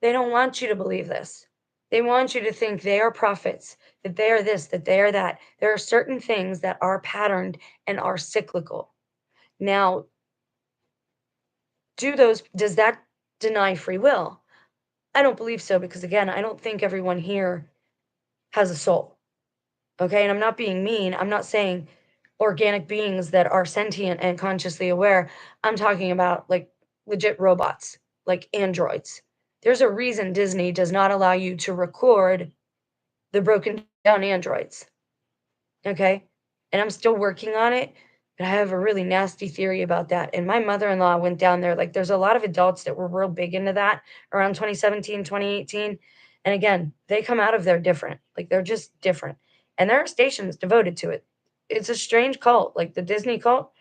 They don't want you to believe this. They want you to think they are prophets, that they are this, that they are that. There are certain things that are patterned and are cyclical. Now, does that deny free will? I don't believe so, because again, I don't think everyone here has a soul. Okay? And I'm not being mean. I'm not saying organic beings that are sentient and consciously aware. I'm talking about like legit robots, like androids. There's a reason Disney does not allow you to record the broken down androids. Okay? And I'm still working on it, but I have a really nasty theory about that. And my mother-in-law went down there. Like there's a lot of adults that were real big into that around 2017, 2018. And again, they come out of there different. Like they're just different. And there are stations devoted to it. It's a strange cult, like the Disney cult.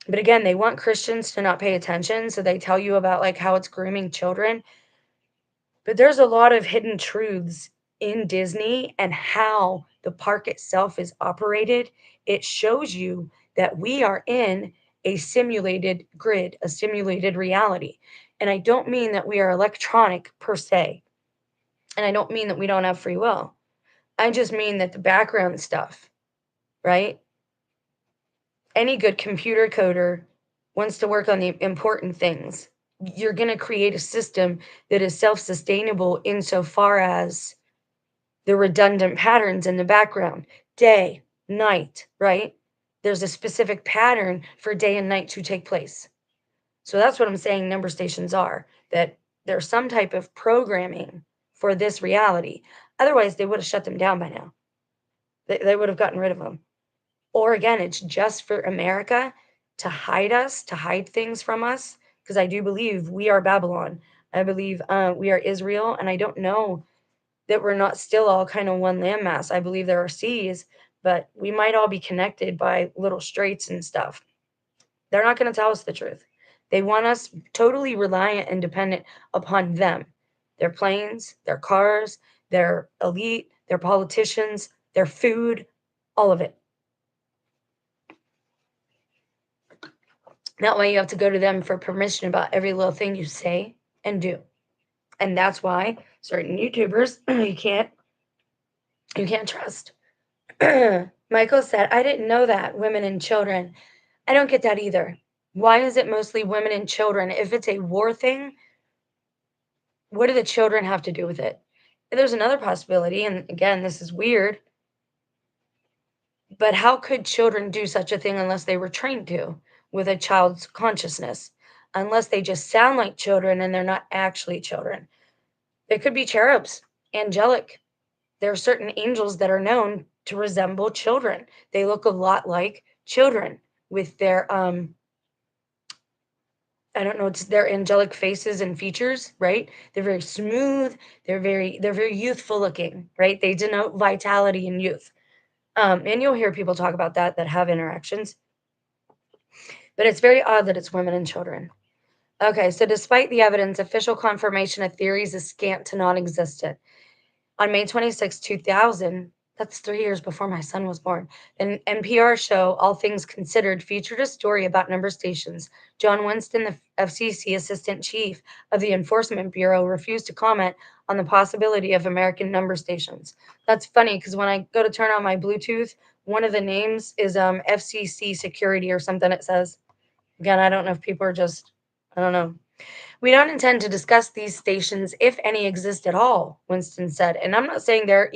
But again, they want Christians to not pay attention. So they tell you about like how it's grooming children. But there's a lot of hidden truths in Disney and how the park itself is operated. It shows you that we are in a simulated grid, a simulated reality. And I don't mean that we are electronic per se. And I don't mean that we don't have free will. I just mean that the background stuff, right? Any good computer coder wants to work on the important things. You're going to create a system that is self-sustainable insofar as the redundant patterns in the background, day, night, right? There's a specific pattern for day and night to take place. So that's what I'm saying number stations are, that there's some type of programming for this reality. Otherwise, they would have shut them down by now. They would have gotten rid of them. Or again, it's just for America to hide us, to hide things from us, because I do believe we are Babylon. I believe we are Israel, and I don't know that we're not still all kind of one landmass. I believe there are seas, but we might all be connected by little straits and stuff. They're not going to tell us the truth. They want us totally reliant and dependent upon them, their planes, their cars, their elite, their politicians, their food, all of it. That way you have to go to them for permission about every little thing you say and do. And that's why certain YouTubers you can't trust. Michael said, I didn't know that, women and children. I don't get that either. Why is it mostly women and children? If it's a war thing, what do the children have to do with it? There's another possibility, and again, this is weird, but how could children do such a thing unless they were trained to with a child's consciousness? Unless they just sound like children and they're not actually children. They could be cherubs, angelic. There are certain angels that are known to resemble children. They look a lot like children with their I don't know, it's their angelic faces and features, right? They're very smooth, they're very youthful looking, right? They denote vitality and youth. And you'll hear people talk about that have interactions. But it's very odd that it's women and children. Okay, so despite the evidence, official confirmation of theories is scant to non-existent. On May 26, 2000, that's 3 years before my son was born, an NPR show, All Things Considered, featured a story about number stations. John Winston, the FCC Assistant Chief of the Enforcement Bureau, refused to comment on the possibility of American number stations. That's funny because when I go to turn on my Bluetooth, one of the names is FCC Security or something it says. Again, I don't know if people are just, I don't know. We don't intend to discuss these stations, if any exist at all, Winston said. And I'm not saying there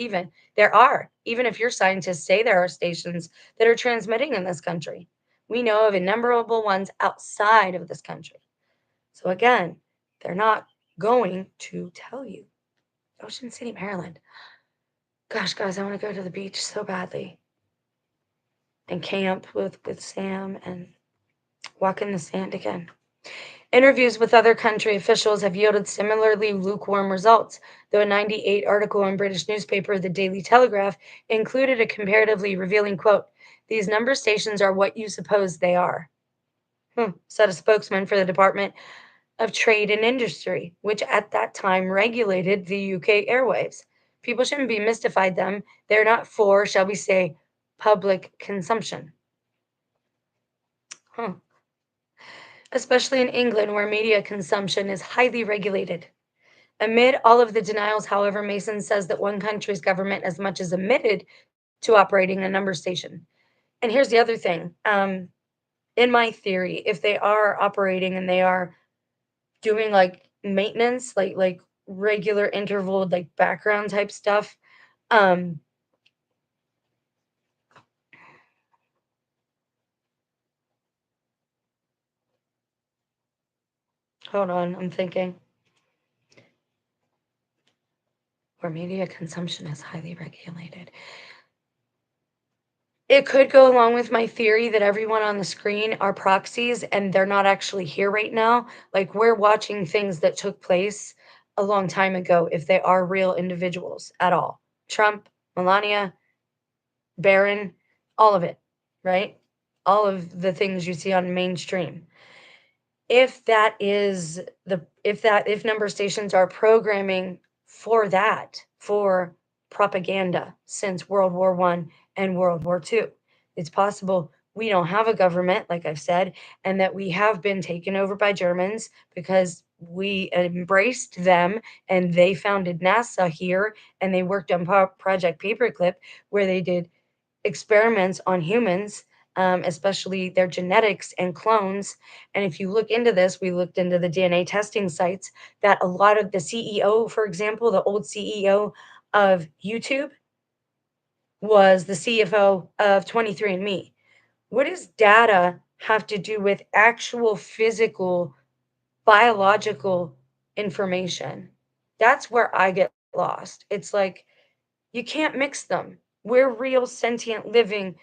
are, even if your scientists say there are stations that are transmitting in this country. We know of innumerable ones outside of this country. So again, they're not going to tell you. Ocean City, Maryland. Gosh, guys, I want to go to the beach so badly and camp with Sam and walk in the sand again. Interviews with other country officials have yielded similarly lukewarm results, though a 98 article in British newspaper The Daily Telegraph included a comparatively revealing quote, "These number stations are what you suppose they are," said a spokesman for the Department of Trade and Industry, which at that time regulated the UK airwaves. People shouldn't be mystified them. They're not for, shall we say, public consumption. Huh. Especially in England, where media consumption is highly regulated. Amid all of the denials, however, Mason says that one country's government as much as admitted to operating a number station. And here's the other thing. In my theory, if they are operating and they are doing like maintenance, like regular interval, like background type stuff, hold on, I'm thinking. Where media consumption is highly regulated. It could go along with my theory that everyone on the screen are proxies and they're not actually here right now. Like we're watching things that took place a long time ago if they are real individuals at all. Trump, Melania, Barron, all of it, right? All of the things you see on mainstream. If that is if number stations are programming for that, for propaganda since World War One and World War Two, it's possible we don't have a government, like I've said, and that we have been taken over by Germans because we embraced them and they founded NASA here and they worked on Project Paperclip, where they did experiments on humans, especially their genetics and clones. And if you look into this, we looked into the DNA testing sites that a lot of the CEO, for example, the old CEO of YouTube was the CFO of 23andMe. What does data have to do with actual physical, biological information? That's where I get lost. It's like you can't mix them. We're real sentient living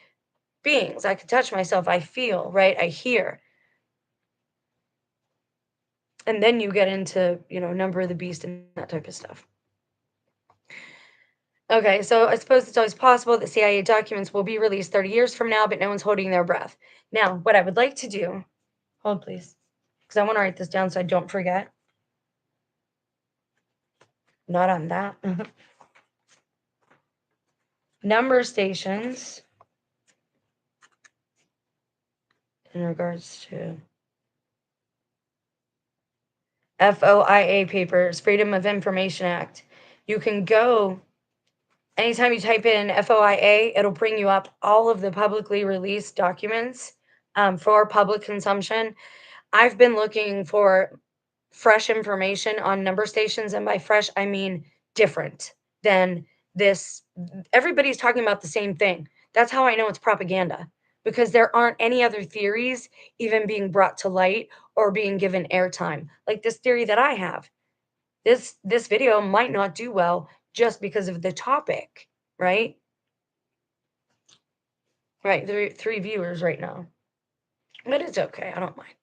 beings. I can touch myself, I feel, right? I hear. And then you get into, number of the beast and that type of stuff. Okay, so I suppose it's always possible that CIA documents will be released 30 years from now, but no one's holding their breath. Now, what I would like to do, hold please, because I want to write this down so I don't forget. Not on that. Number stations in regards to FOIA papers, Freedom of Information Act. You can go, anytime you type in FOIA, it'll bring you up all of the publicly released documents for public consumption. I've been looking for fresh information on number stations, and by fresh, I mean different than this. Everybody's talking about the same thing. That's how I know it's propaganda, because there aren't any other theories even being brought to light or being given airtime. Like this theory that I have. This video might not do well just because of the topic, right? Right, three viewers right now. But it's okay, I don't mind.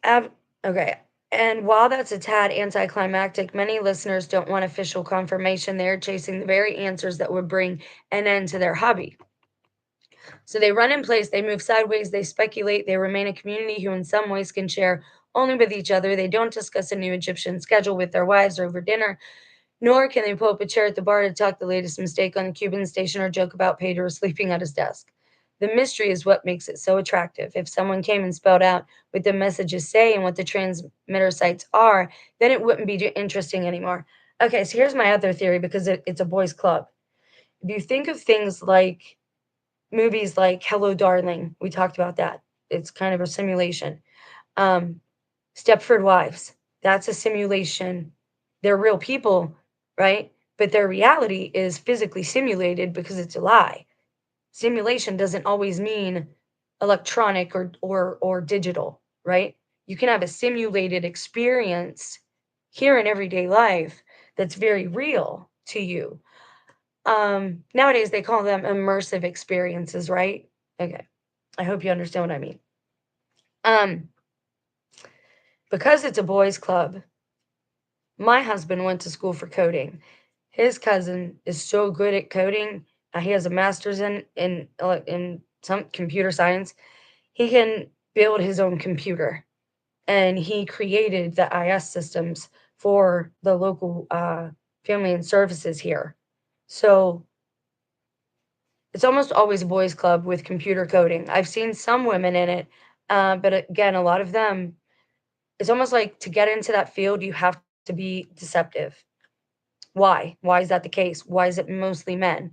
Ab Okay, and while that's a tad anticlimactic, many listeners don't want official confirmation. They're chasing the very answers that would bring an end to their hobby. So they run in place, they move sideways, they speculate, they remain a community who in some ways can share only with each other. They don't discuss a new Egyptian schedule with their wives or over dinner, nor can they pull up a chair at the bar to talk the latest mistake on the Cuban station or joke about Pedro sleeping at his desk. The mystery is what makes it so attractive. If someone came and spelled out what the messages say and what the transmitter sites are, then it wouldn't be interesting anymore. Okay, so here's my other theory, because it's a boys' club. If you think of things like movies like Hello, Darling, we talked about that. It's kind of a simulation. Um, Stepford Wives, that's a simulation. They're real people, right? But their reality is physically simulated because it's a lie. Simulation doesn't always mean electronic or digital, right? You can have a simulated experience here in everyday life that's very real to you. Nowadays they call them immersive experiences, right? Okay. I hope you understand what I mean. Um, because it's a boys' club, my husband went to school for coding. His cousin is so good at coding. He has a master's in some computer science. He can build his own computer, and he created the IS systems for the local family and services here. So it's almost always a boys' club with computer coding. I've seen some women in it, but again, a lot of them, it's almost like to get into that field, you have to be deceptive. Why? Why is that the case? Why is it mostly men?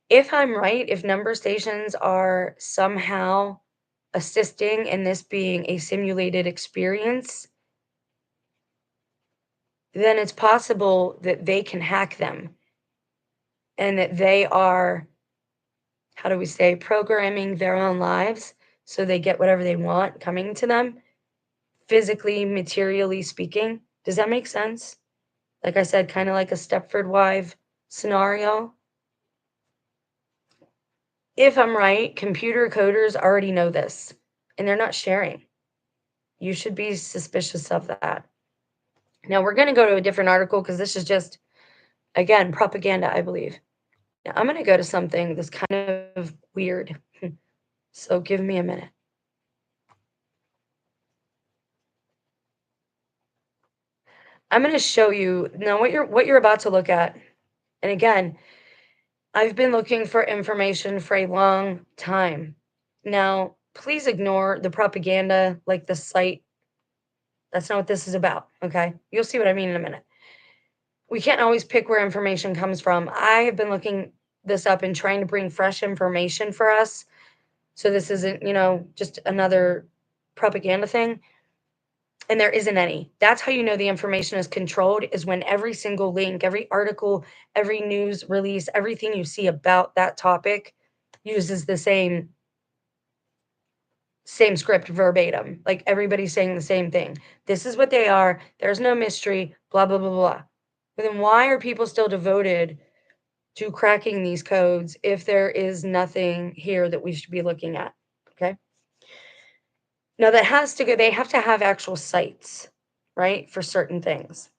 If I'm right, if number stations are somehow assisting in this being a simulated experience, then it's possible that they can hack them and that they are, how do we say, programming their own lives so they get whatever they want coming to them, physically, materially speaking. Does that make sense? Like I said, kind of like a Stepford wife scenario. If I'm right, computer coders already know this and they're not sharing. You should be suspicious of that. Now we're going to go to a different article because this is just, again, propaganda, I believe. Now I'm going to go to something that's kind of weird. So give me a minute. I'm going to show you now what you're about to look at. And again, I've been looking for information for a long time. Now, please ignore the propaganda, like the site. That's not what this is about, okay? You'll see what I mean in a minute. We can't always pick where information comes from. I have been looking this up and trying to bring fresh information for us. So this isn't, just another propaganda thing. And there isn't any. That's how you know the information is controlled, is when every single link, every article, every news release, everything you see about that topic uses the same script verbatim. Like everybody's saying the same thing. This is what they are. There's no mystery, blah, blah, blah, blah. But then why are people still devoted to cracking these codes if there is nothing here that we should be looking at? Okay. Now that has to go, they have to have actual sites. right, for certain things.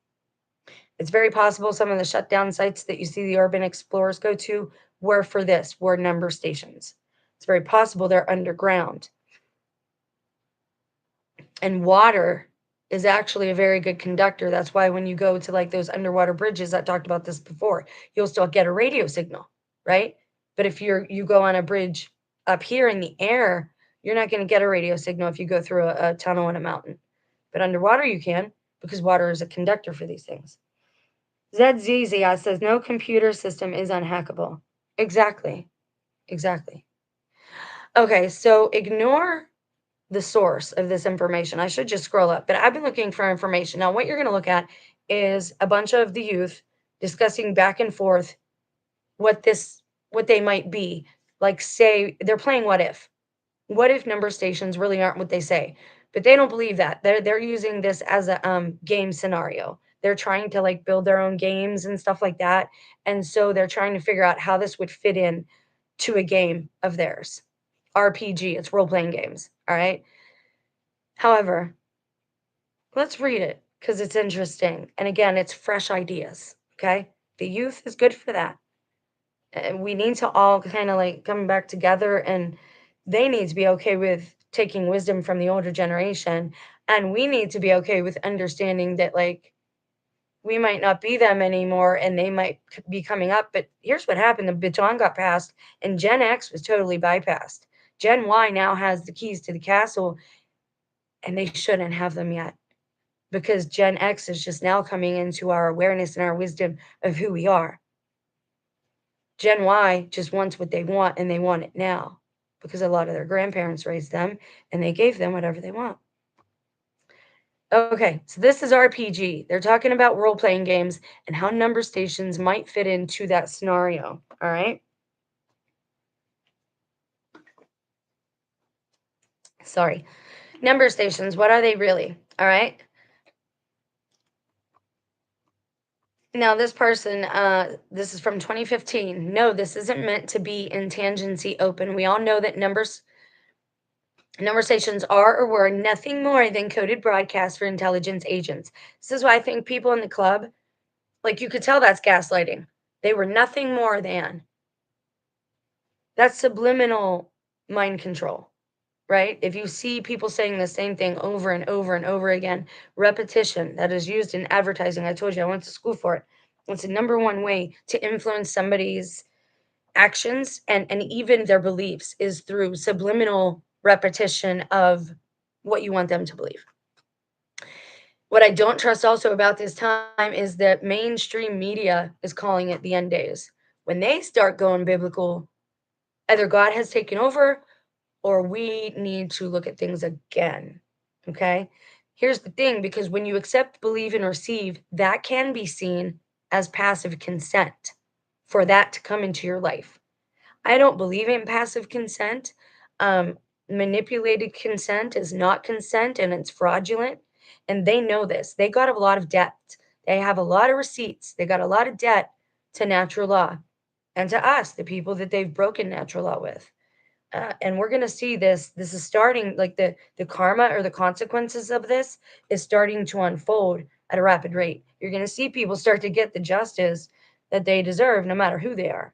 It's very possible some of the shutdown sites that you see the urban explorers go to were number stations. It's very possible they're underground. And water is actually a very good conductor. That's why when you go to like those underwater bridges, I talked about this before, you'll still get a radio signal, right? But if you go on a bridge up here in the air, you're not going to get a radio signal if you go through a tunnel in a mountain. But underwater you can, because water is a conductor for these things. ZZZI says no computer system is unhackable. Exactly. Exactly. Okay, so ignore the source of this information. I should just scroll up, but I've been looking for information. Now, what you're going to look at is a bunch of the youth discussing back and forth what they might be. Like, say they're playing what if. What if number stations really aren't what they say? But they don't believe that. They're using this as a game scenario. They're trying to like build their own games and stuff like that. And so they're trying to figure out how this would fit in to a game of theirs. RPG, it's role-playing games. All right. However, let's read it because it's interesting. And again, it's fresh ideas. Okay. The youth is good for that. And we need to all kind of like come back together, and they need to be okay with taking wisdom from the older generation. And we need to be okay with understanding that, like, we might not be them anymore and they might be coming up. But here's what happened: the baton got passed, and Gen X was totally bypassed. Gen Y now has the keys to the castle, and they shouldn't have them yet, because Gen X is just now coming into our awareness and our wisdom of who we are. Gen Y just wants what they want, and they want it now because a lot of their grandparents raised them and they gave them whatever they want. Okay, so this is RPG. They're talking about role-playing games and how number stations might fit into that scenario. All right. Sorry. Number stations, what are they really? All right. Now, this person, this is from 2015. No, this isn't meant to be in tangency open. We all know that number stations are or were nothing more than coded broadcasts for intelligence agents. This is why I think people in the club, like, you could tell that's gaslighting. They were nothing more than. That's subliminal mind control, right? If you see people saying the same thing over and over and over again, repetition that is used in advertising. I told you I went to school for it. It's the number one way to influence somebody's actions and even their beliefs is through subliminal repetition of what you want them to believe. What I don't trust also about this time is that mainstream media is calling it the end days. When they start going biblical, either God has taken over or we need to look at things again. Okay? Here's the thing, because when you accept, believe, and receive, that can be seen as passive consent for that to come into your life. I don't believe in passive consent. Manipulated consent is not consent, and it's fraudulent. And they know this. They got a lot of debt. They have a lot of receipts. They got a lot of debt to natural law and to us, the people that they've broken natural law with. And we're going to see this. This is starting, like the karma or the consequences of this is starting to unfold at a rapid rate. You're going to see people start to get the justice that they deserve, no matter who they are.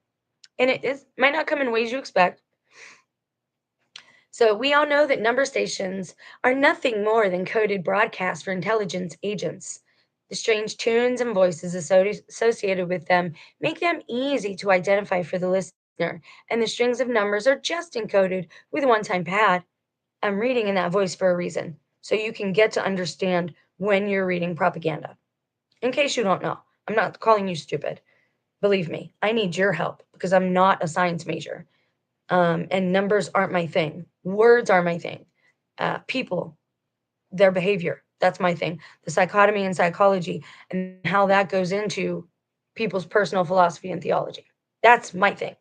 And might not come in ways you expect. So we all know that number stations are nothing more than coded broadcasts for intelligence agents. The strange tunes and voices associated with them make them easy to identify for the listener, and the strings of numbers are just encoded with a one-time pad. I'm reading in that voice for a reason, so you can get to understand when you're reading propaganda. In case you don't know, I'm not calling you stupid. Believe me, I need your help because I'm not a science major. And numbers aren't my thing. Words are my thing. People, their behavior, that's my thing. The psychotomy and psychology and how that goes into people's personal philosophy and theology. That's my thing.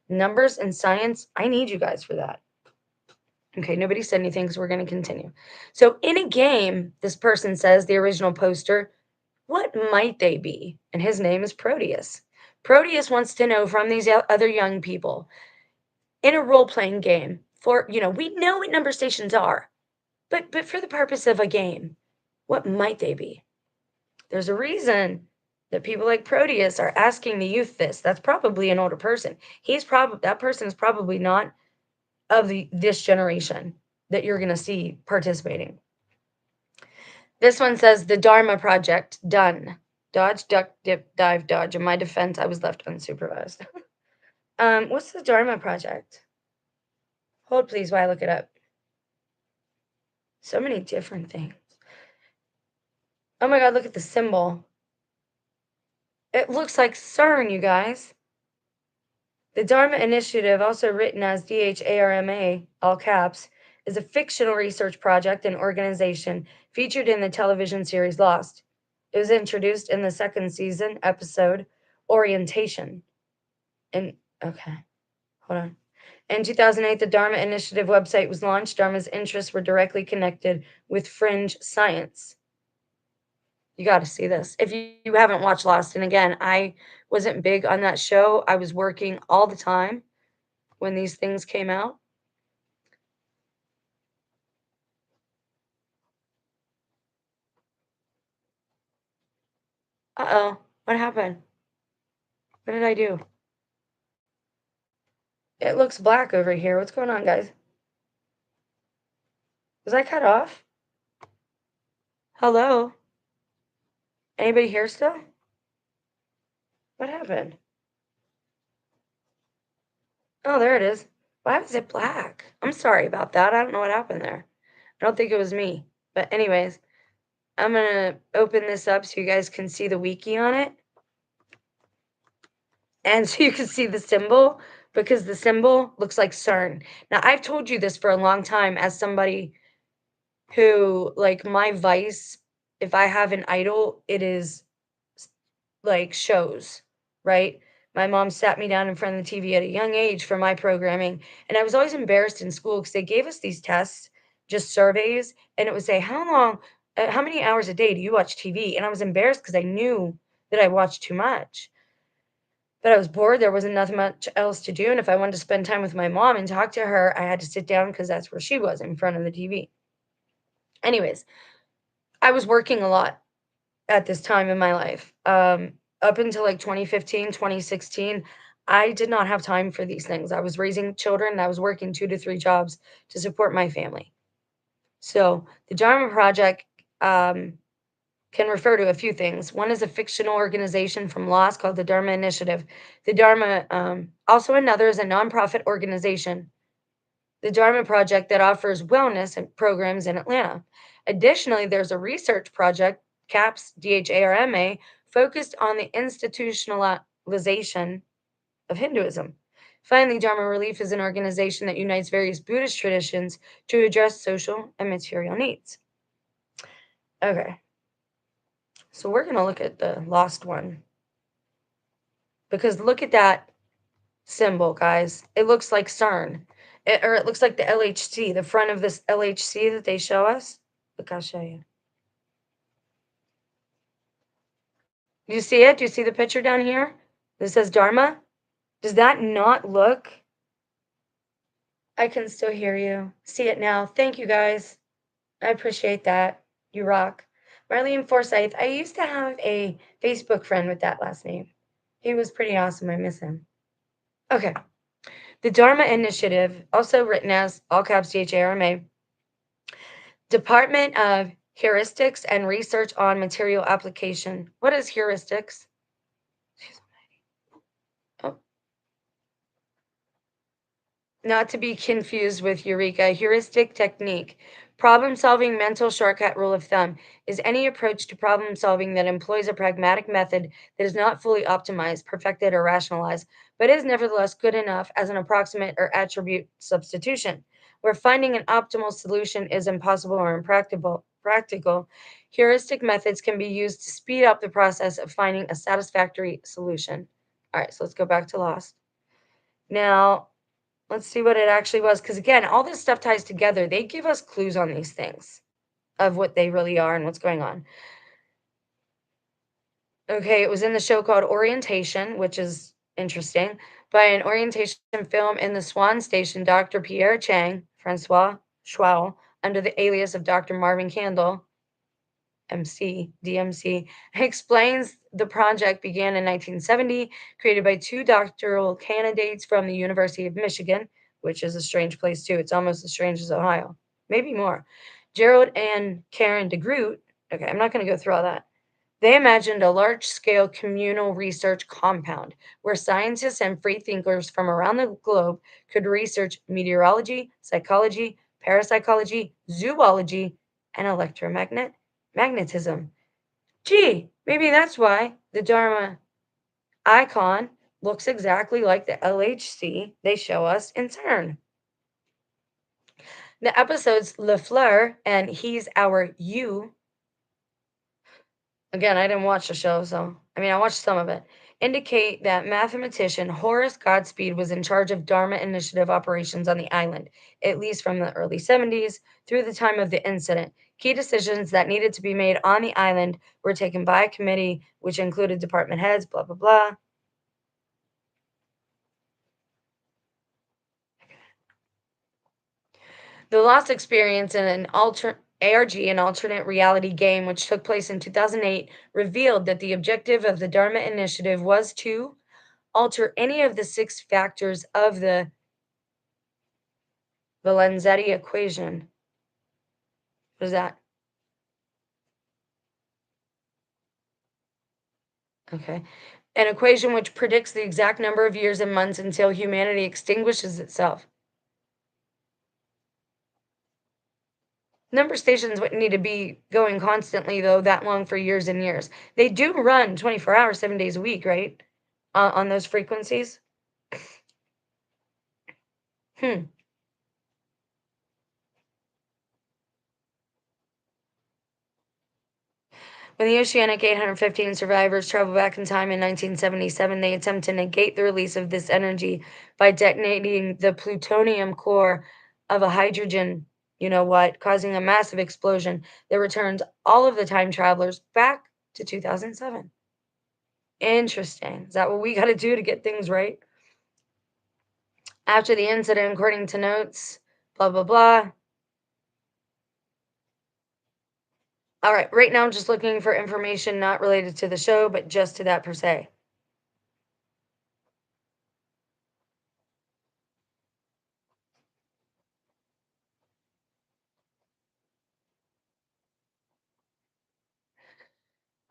Numbers and science, I need you guys for that. Okay, nobody said anything, so we're going to continue. So in a game, this person says, the original poster, what might they be? And his name is Proteus. Proteus wants to know from these other young people, in a role-playing game, we know what number stations are, but for the purpose of a game, What might they be? There's a reason that people like Proteus are asking the youth this. That's probably an older person. That person is probably not of this generation that you're going to see participating. This one says the Dharma Project, done. Dodge, duck, dip, dive, dodge. In my defense, I was left unsupervised. What's the Dharma Project? Hold, please, while I look it up. So many different things. Oh my God, look at the symbol. It looks like CERN, you guys. The Dharma Initiative, also written as DHARMA, all caps, is a fictional research project and organization featured in the television series Lost. It was introduced in the second season episode Orientation. Okay, hold on. In 2008, the Dharma Initiative website was launched. Dharma's interests were directly connected with fringe science. You got to see this. If you haven't watched Lost, and again, I wasn't big on that show. I was working all the time when these things came out. Uh-oh. What happened? What did I do? It looks black over here. What's going on, guys? Was I cut off? Hello? Anybody here still? What happened? Oh, there it is. Why was it black? I'm sorry about that. I don't know what happened there. I don't think it was me. But anyways, I'm going to open this up so you guys can see the wiki on it. And so you can see the symbol, because the symbol looks like CERN. Now, I've told you this for a long time as somebody who, like, my vice, if I have an idol, it is like shows, right? My mom sat me down in front of the TV at a young age for my programming, and I was always embarrassed in school because they gave us these tests, just surveys, and it would say, how many hours a day do you watch TV? And I was embarrassed because I knew that I watched too much. But I was bored, there wasn't nothing much else to do, and if I wanted to spend time with my mom and talk to her, I had to sit down because that's where she was, in front of the TV. Anyways, I was working a lot at this time in my life. Up until like 2015, 2016, I did not have time for these things. I was raising children and I was working 2 to 3 jobs to support my family. So the Dharma Project can refer to a few things. One is a fictional organization from Lost called the Dharma Initiative. The Dharma, also another is a nonprofit organization, the Dharma Project, that offers wellness and programs in Atlanta. Additionally, there's a research project, CAPS, DHARMA, focused on the institutionalization of Hinduism. Finally, Dharma Relief is an organization that unites various Buddhist traditions to address social and material needs. Okay. So we're going to look at the lost one. Because look at that symbol, guys. It looks like CERN. It looks like the LHC, the front of this LHC that they show us. Look, I'll show you. Do you see it? Do you see the picture down here? This says Dharma. Does that not look? I can still hear you. See it now. Thank you, guys. I appreciate that. You rock. Marlene Forsyth. I used to have a Facebook friend with that last name. He was pretty awesome. I miss him. Okay. The Dharma Initiative, also written as all caps DHARMA, Department of Heuristics and Research on Material Application. What is heuristics? Oh. Not to be confused with Eureka. Heuristic technique. Problem-solving mental shortcut rule of thumb is any approach to problem solving that employs a pragmatic method that is not fully optimized, perfected, or rationalized, but is nevertheless good enough as an approximate or attribute substitution. Where finding an optimal solution is impossible or practical, heuristic methods can be used to speed up the process of finding a satisfactory solution. All right, so let's go back to Lost. Now, let's see what it actually was. Because again, all this stuff ties together. They give us clues on these things of what they really are and what's going on. Okay, it was in the show called Orientation, which is interesting, by an orientation film in the Swan Station, Dr. Pierre Chang, Francois Schwal, under the alias of Dr. Marvin Candle, DMC, explains the project began in 1970, created by two doctoral candidates from the University of Michigan, which is a strange place too. It's almost as strange as Ohio, maybe more. Gerald and Karen DeGroot. Okay, I'm not going to go through all that. They imagined a large scale communal research compound where scientists and free thinkers from around the globe could research meteorology, psychology, parapsychology, zoology, and magnetism. Gee, maybe that's why the Dharma icon looks exactly like the LHC they show us in CERN. The episodes Le Fleur and He's Our You. Again, I didn't watch the show, so I watched some of it. Indicate that mathematician Horace Godspeed was in charge of Dharma Initiative operations on the island, at least from the early 70s through the time of the incident. Key decisions that needed to be made on the island were taken by a committee, which included department heads, blah, blah, blah. The Lost Experience in an ARG, an alternate reality game, which took place in 2008, revealed that the objective of the Dharma Initiative was to alter any of the six factors of the Valenzetti equation. What is that? Okay. An equation which predicts the exact number of years and months until humanity extinguishes itself. Number stations wouldn't need to be going constantly, though, that long for years and years. They do run 24 hours, 7 days a week, right? On those frequencies. Hmm. When the Oceanic 815 survivors traveled back in time in 1977, they attempt to negate the release of this energy by detonating the plutonium core of a hydrogen, you know what, causing a massive explosion that returns all of the time travelers back to 2007. Interesting. Is that what we got to do to get things right? After the incident, according to notes, blah, blah, blah. All right, right now I'm just looking for information not related to the show, but just to that per se.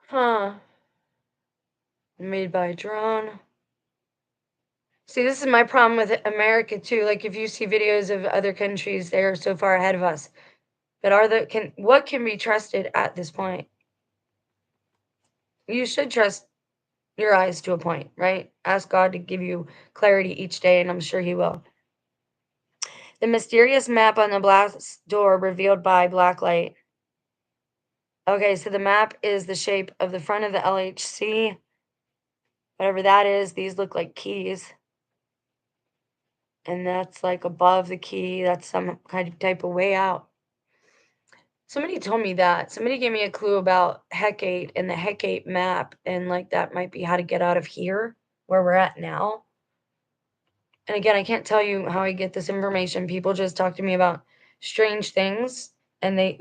Huh. Made by a drone. See, this is my problem with America too. Like if you see videos of other countries, they are so far ahead of us. But what can be trusted at this point? You should trust your eyes to a point, right? Ask God to give you clarity each day, and I'm sure He will. The mysterious map on the glass door revealed by blacklight. Okay, so the map is the shape of the front of the LHC. Whatever that is, these look like keys. And that's like above the key. That's some kind of type of way out. Somebody told me that. Somebody gave me a clue about Hecate and the Hecate map, and like that might be how to get out of here where we're at now. And again, I can't tell you how I get this information. People just talk to me about strange things, and they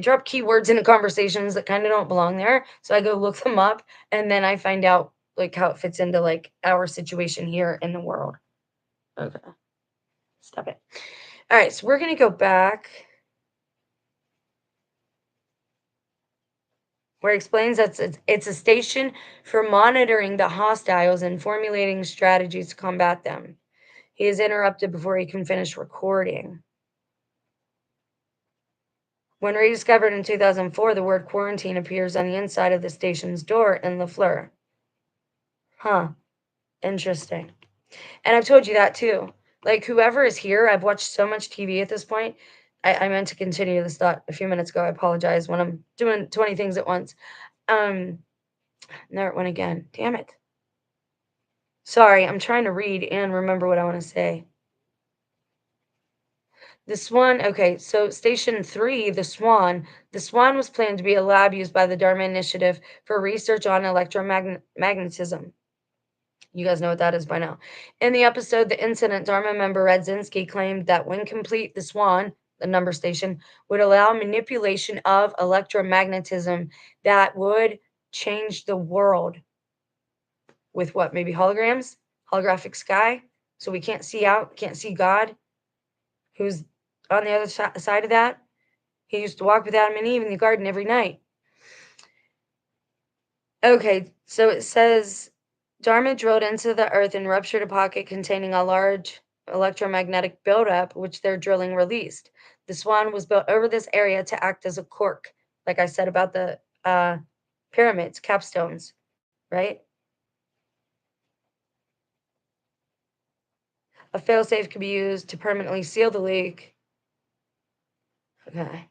drop keywords into conversations that kind of don't belong there. So I go look them up, and then I find out like how it fits into like our situation here in the world. Okay. Stop it. All right, so we're going to go back where it explains that it's a station for monitoring the hostiles and formulating strategies to combat them. He is interrupted before he can finish recording. When rediscovered in 2004, the word quarantine appears on the inside of the station's door in Le Fleur. Huh. Interesting. And I've told you that too. Like whoever is here, I've watched so much TV at this point. I meant to continue this thought a few minutes ago. I apologize when I'm doing 20 things at once. There it went again. Damn it. Sorry, I'm trying to read and remember what I want to say. The Swan, okay, so Station 3, the Swan. The Swan was planned to be a lab used by the Dharma Initiative for research on electromagnetism. You guys know what that is by now. In the episode The Incident, Dharma member Radzinski claimed that when complete, the Swan, the number station, would allow manipulation of electromagnetism that would change the world with what? Maybe holograms, holographic sky, so we can't see out, can't see God, who's on the other side of that. He used to walk with Adam and Eve in the garden every night. Okay, so it says Dharma drilled into the earth and ruptured a pocket containing a large electromagnetic buildup, which their drilling released. The swan was built over this area to act as a cork, like I said about the pyramids, capstones, right? A failsafe could be used to permanently seal the leak. Okay.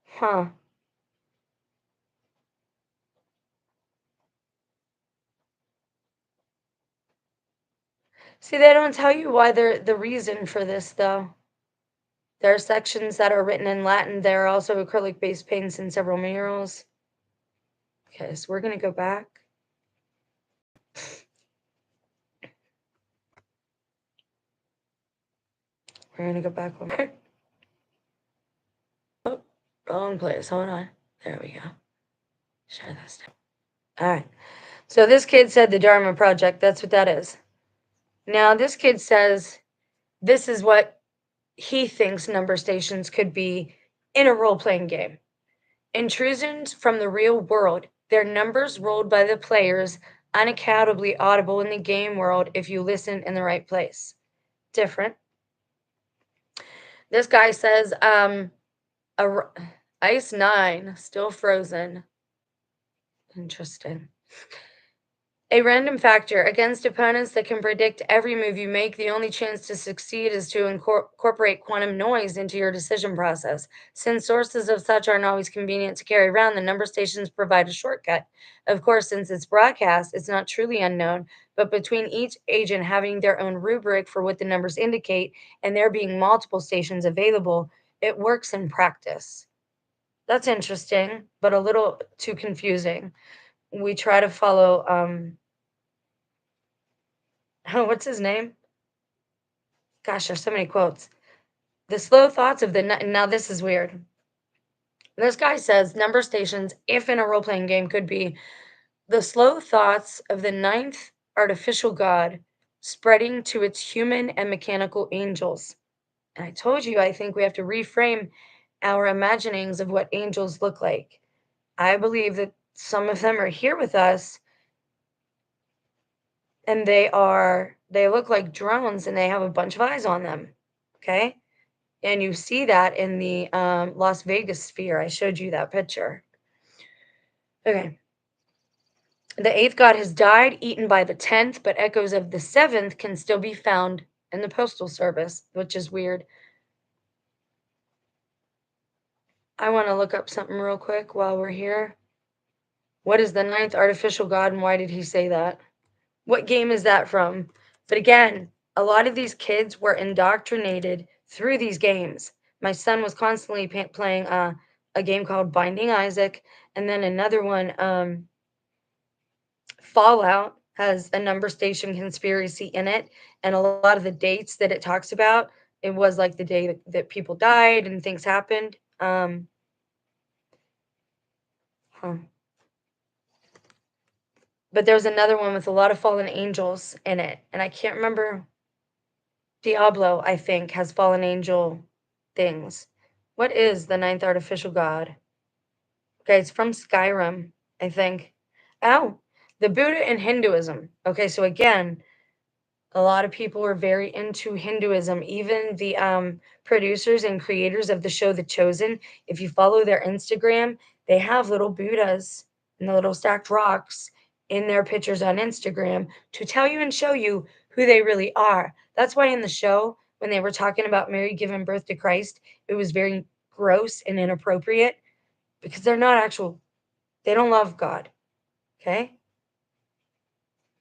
Huh. See, they don't tell you why they're the reason for this, though. There are sections that are written in Latin. There are also acrylic-based paints and several murals. Okay, so we're going to go back. We're going to go back over. Oh, wrong place. Hold on. There we go. Share this down. All right. So this kid said the Dharma Project. That's what that is. Now, this kid says this is what he thinks number stations could be in a role-playing game. Intrusions from the real world. Their numbers rolled by the players, unaccountably audible in the game world if you listen in the right place. Different. This guy says, Ice 9, still frozen. Interesting. A random factor. Against opponents that can predict every move you make, the only chance to succeed is to incorporate quantum noise into your decision process. Since sources of such aren't always convenient to carry around, the number stations provide a shortcut. Of course, since it's broadcast, it's not truly unknown, but between each agent having their own rubric for what the numbers indicate and there being multiple stations available, it works in practice. That's interesting, but a little too confusing. We try to follow, what's his name? Gosh, there's so many quotes. The slow thoughts of the now this is weird. This guy says number stations, if in a role-playing game, could be the slow thoughts of the ninth artificial god spreading to its human and mechanical angels. And I told you, I think we have to reframe our imaginings of what angels look like. I believe that some of them are here with us and they look like drones and they have a bunch of eyes on them. Okay? And you see that in the Las Vegas sphere. I showed you that picture. Okay. The eighth god has died, eaten by the 10th, but echoes of the 7th can still be found in the Postal Service, which is weird. I want to look up something real quick while we're here. What is the ninth artificial god and why did he say that? What game is that from? But again, a lot of these kids were indoctrinated through these games. My son was constantly playing a game called Binding Isaac, and then another one, Fallout, has a number station conspiracy in it, and a lot of the dates that it talks about, it was like the day that people died and things happened. Huh. But there was another one with a lot of fallen angels in it, and I can't remember. Diablo, I think, has fallen angel things. What is the ninth artificial god? Okay, it's from Skyrim, I think. Oh, the Buddha in Hinduism. Okay, so again, a lot of people are very into Hinduism. Even the producers and creators of the show The Chosen, if you follow their Instagram, they have little Buddhas and the little stacked rocks in their pictures on Instagram to tell you and show you who they really are. That's why in the show, when they were talking about Mary giving birth to Christ, it was very gross and inappropriate because they're not actual, they don't love God. Okay?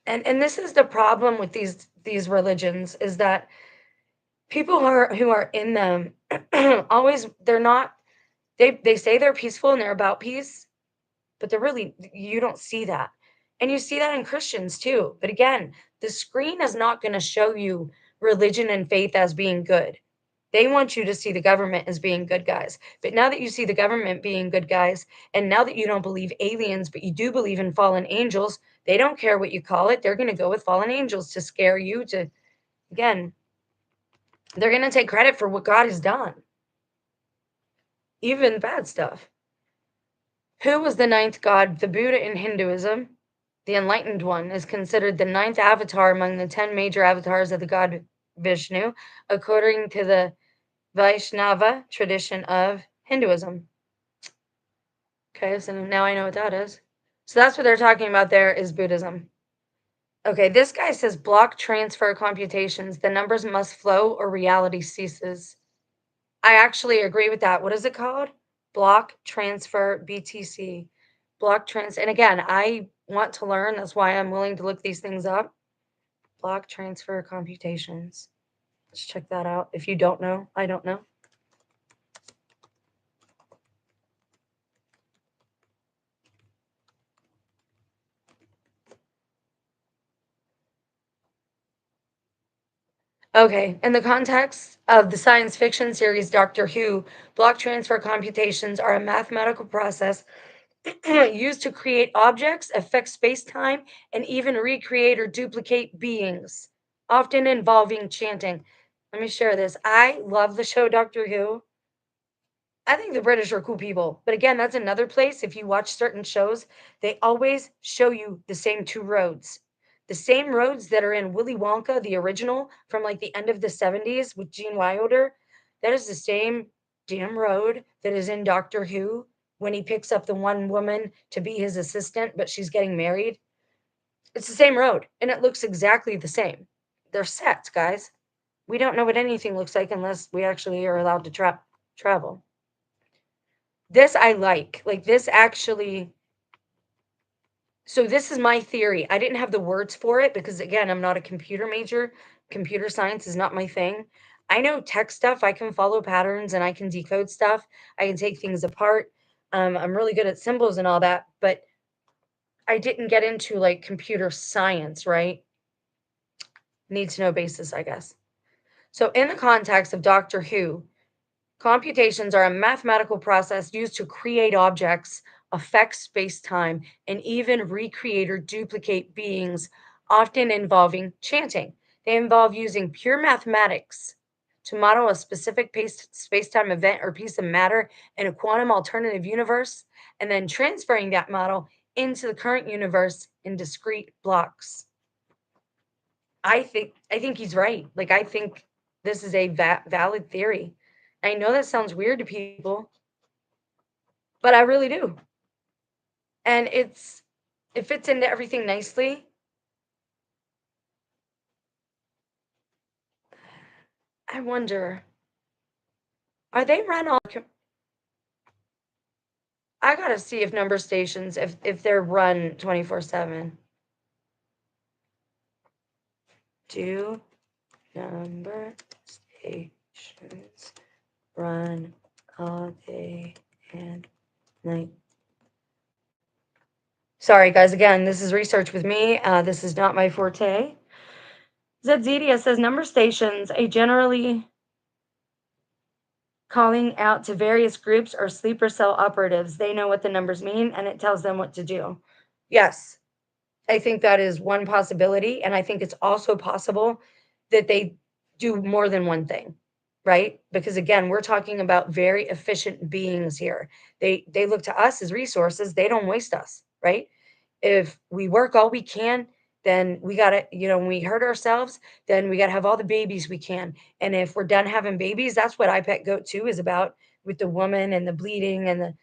And this is the problem with these religions is that people who are in them always they're not they say they're peaceful and they're about peace, but they're really you don't see that. And you see that in Christians too. But again, The screen is not going to show you religion and faith as being good. They want you to see the government as being good guys. But now that you see the government being good guys, and now that you don't believe aliens, but you do believe in fallen angels, they don't care what you call it. They're going to go with fallen angels to scare you to, again, they're going to take credit for what God has done, even bad stuff. Who was the ninth god? The Buddha in Hinduism, the enlightened one, is considered the ninth avatar among the 10 major avatars of the god Vishnu, according to the Vaishnava tradition of Hinduism. Okay, so now I know what that is. So that's what they're talking about there is Buddhism. Okay, this guy says block transfer computations. The numbers must flow or reality ceases. I actually agree with that. What is it called? Block transfer BTC. Block trans. And again, I want to learn. That's why I'm willing to look these things up. Block transfer computations. Let's check that out. If you don't know, I don't know. Okay, in the context of the science fiction series Doctor Who, block transfer computations are a mathematical process used to create objects, affect space-time, and even recreate or duplicate beings, often involving chanting. Let me share this. I love the show Doctor Who. I think the British are cool people. But again, that's another place. If you watch certain shows, they always show you the same two roads. The same roads that are in Willy Wonka, the original from like the end of the 70s with Gene Wilder. That is the same damn road that is in Doctor Who when he picks up the one woman to be his assistant, but she's getting married. It's the same road and it looks exactly the same. They're sets, guys. We don't know what anything looks like unless we actually are allowed to travel. This I like. Like this actually. So this is my theory. I didn't have the words for it because again, I'm not a computer major. Computer science is not my thing. I know tech stuff. I can follow patterns and I can decode stuff. I can take things apart. I'm really good at symbols and all that, but I didn't get into like computer science, right? Need to know basis, I guess. So in the context of Doctor Who, computations are a mathematical process used to create objects, affect space-time, and even recreate or duplicate beings, often involving chanting. They involve using pure mathematics to model a specific space-time event or piece of matter in a quantum alternative universe, and then transferring that model into the current universe in discrete blocks. I think he's right. Like I think this is a valid theory. I know that sounds weird to people, but I really do. And it fits into everything nicely. I wonder, are they run on I gotta see if number stations if they're run 24/7. Do number stations run all day and night? Sorry, guys. Again, this is research with me. This is not my forte. Zedzedia says number stations, a generally calling out to various groups or sleeper cell operatives. They know what the numbers mean and it tells them what to do. Yes, I think that is one possibility. And I think it's also possible that they do more than one thing, right? Because again, we're talking about very efficient beings here. They look to us as resources. They don't waste us, right? If we work all we can, then we got to, when we hurt ourselves, then we got to have all the babies we can. And if we're done having babies, that's what I Pet Goat 2 is about with the woman and the bleeding and the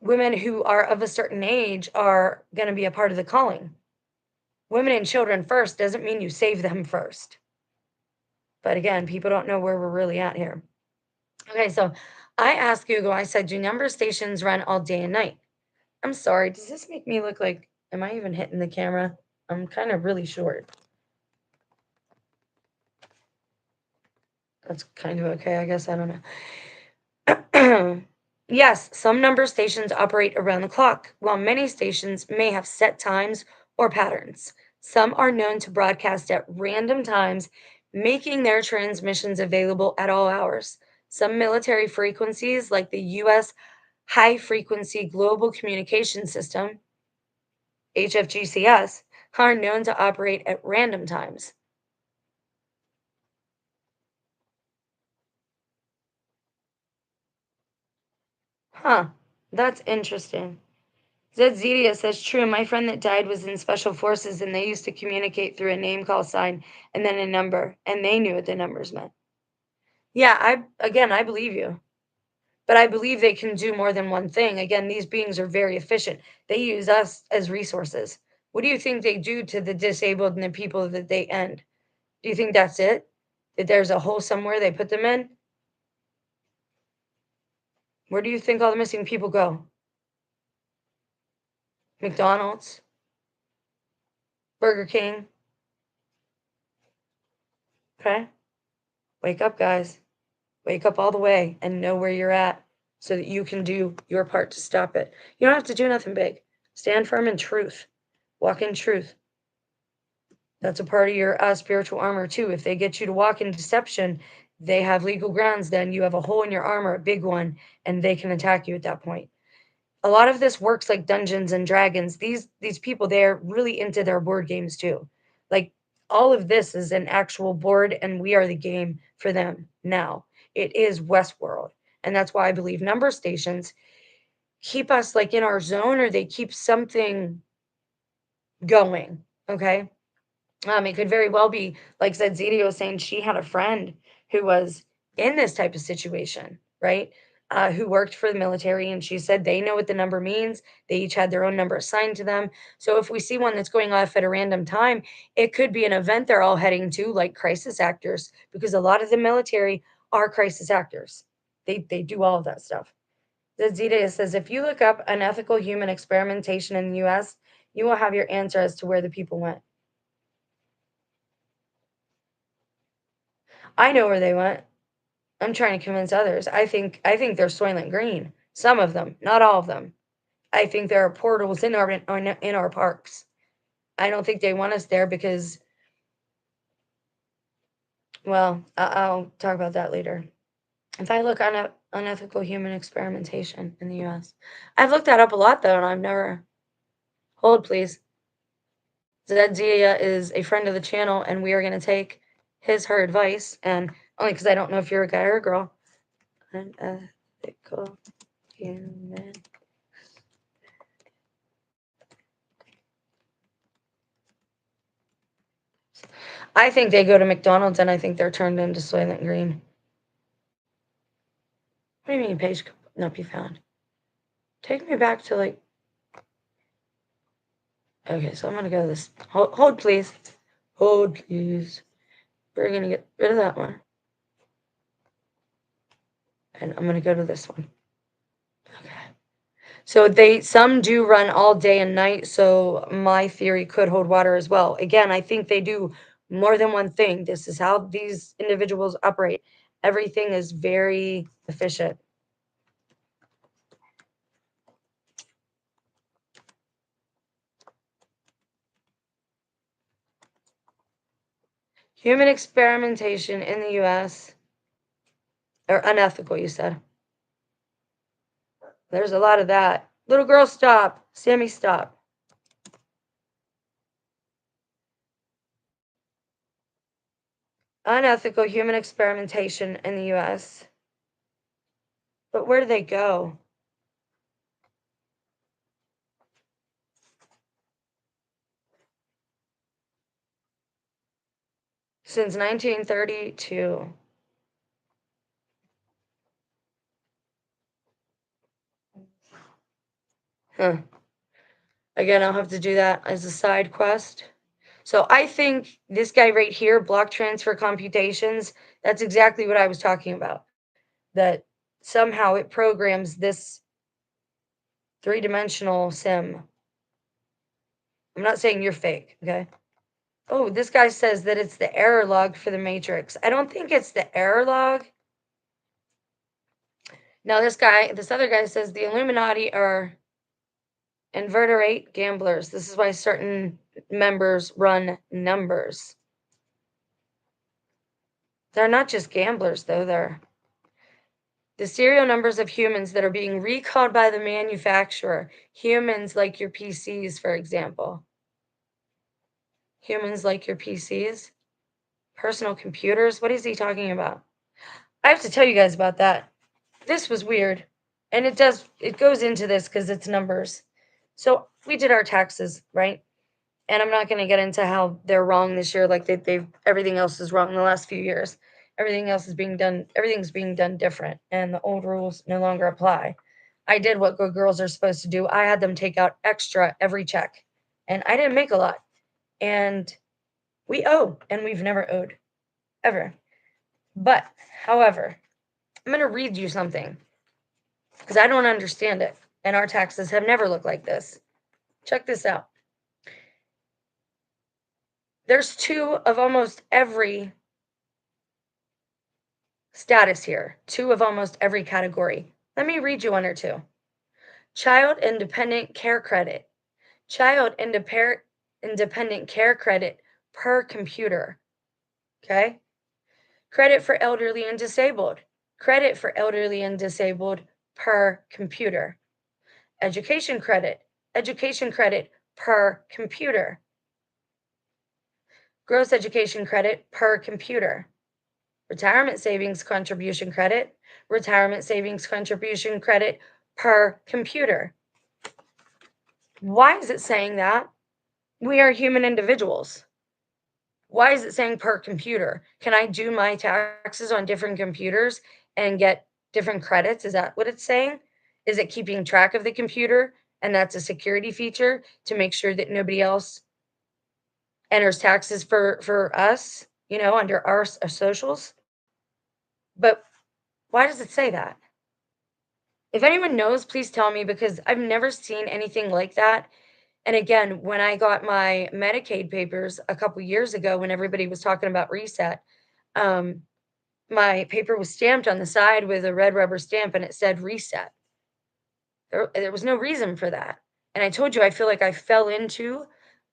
women who are of a certain age are going to be a part of the calling. Women and children first doesn't mean you save them first. But again, people don't know where we're really at here. Okay, so I asked Google, I said, do number stations run all day and night? I'm sorry, does this make me look like, am I even hitting the camera? I'm kind of really short. That's kind of okay, I guess. I don't know. Yes, some number stations operate around the clock, while many stations may have set times or patterns. Some are known to broadcast at random times, making their transmissions available at all hours. Some military frequencies, like the US High Frequency Global Communication System, HFGCS, are known to operate at random times. Huh, that's interesting. Zedia says, true. My friend that died was in special forces and they used to communicate through a name call sign and then a number, and they knew what the numbers meant. Yeah, I believe you. But I believe they can do more than one thing. Again, these beings are very efficient. They use us as resources. What do you think they do to the disabled and the people that they end? Do you think that's it? That there's a hole somewhere they put them in? Where do you think all the missing people go? McDonald's, Burger King. Okay. Wake up, guys. Wake up all the way and know where you're at so that you can do your part to stop it. You don't have to do nothing big. Stand firm in truth. Walk in truth. That's a part of your spiritual armor too. If they get you to walk in deception, they have legal grounds. Then you have a hole in your armor, a big one, and they can attack you at that point. A lot of this works like Dungeons and Dragons. These people, they're really into their board games too. Like all of this is an actual board, and we are the game for them now. It is Westworld, and that's why I believe number stations keep us like in our zone, or they keep something going. Okay. It could very well be, like said Zito was saying, she had a friend who was in this type of situation, right? Who worked for the military, and she said they know what the number means. They each had their own number assigned to them. So if we see one that's going off at a random time, it could be an event they're all heading to, like crisis actors, because a lot of the military are crisis actors. They do all of that stuff. The Zita says if you look up unethical human experimentation in the US, you will have your answer as to where the people went. I know where they went. I'm trying to convince others. I think they're Soylent Green. Some of them, not all of them. I think there are portals in our parks. I don't think they want us there because, well, I'll talk about that later. If I look on unethical human experimentation in the U.S., I've looked that up a lot though, and I've never. Hold, please. Zedzia is a friend of the channel, and we are going to take her advice, and only because I don't know if you're a guy or a girl. Unethical human. I think they go to McDonald's and I think they're turned into Soylent Green. What do you mean page could not be found? Take me back to like. Okay, so I'm gonna go to this. Hold please. Hold please. We're gonna get rid of that one. And I'm gonna go to this one. Okay. So some do run all day and night, so my theory could hold water as well. Again, I think they do more than one thing. This is how these individuals operate. Everything is very efficient. Human experimentation in the US, or unethical, you said. There's a lot of that. Little girl, stop. Sammy, stop. Unethical human experimentation in the US. But where do they go? Since 1932. Huh. Again, I'll have to do that as a side quest. So I think this guy right here, block transfer computations, that's exactly what I was talking about. That somehow it programs this three-dimensional sim. I'm not saying you're fake, okay? Oh, this guy says that it's the error log for the Matrix. I don't think it's the error log. Now, this other guy says the Illuminati are invertebrate gamblers. This is why certain members run numbers. They're not just gamblers, though. They're the serial numbers of humans that are being recalled by the manufacturer. Humans like your PCs, for example. Humans like your PCs? Personal computers? What is he talking about? I have to tell you guys about that. This was weird. And it goes into this because it's numbers. So we did our taxes, right? And I'm not going to get into how they're wrong this year. Like they've everything else is wrong in the last few years. Everything's being done different, and the old rules no longer apply. I did what good girls are supposed to do. I had them take out extra every check, and I didn't make a lot. And we owe, and we've never owed, ever. But, however, I'm going to read you something because I don't understand it, and our taxes have never looked like this. Check this out. There's two of almost every status here, two of almost every category. Let me read you one or two. Child Independent Care Credit. Child Independent Care Credit per computer. Okay? Credit for elderly and disabled. Credit for elderly and disabled per computer. Education credit. Education credit per computer. Gross education credit per computer. Retirement savings contribution credit. Retirement savings contribution credit per computer. Why is it saying that? We are human individuals. Why is it saying per computer? Can I do my taxes on different computers and get different credits? Is that what it's saying? Is it keeping track of the computer? And that's a security feature to make sure that nobody else enters taxes for us, under our socials. But why does it say that? If anyone knows, please tell me because I've never seen anything like that. And again, when I got my Medicaid papers a couple years ago, when everybody was talking about reset, um, my paper was stamped on the side with a red rubber stamp and it said reset. There was no reason for that. And I told you, I feel like I fell into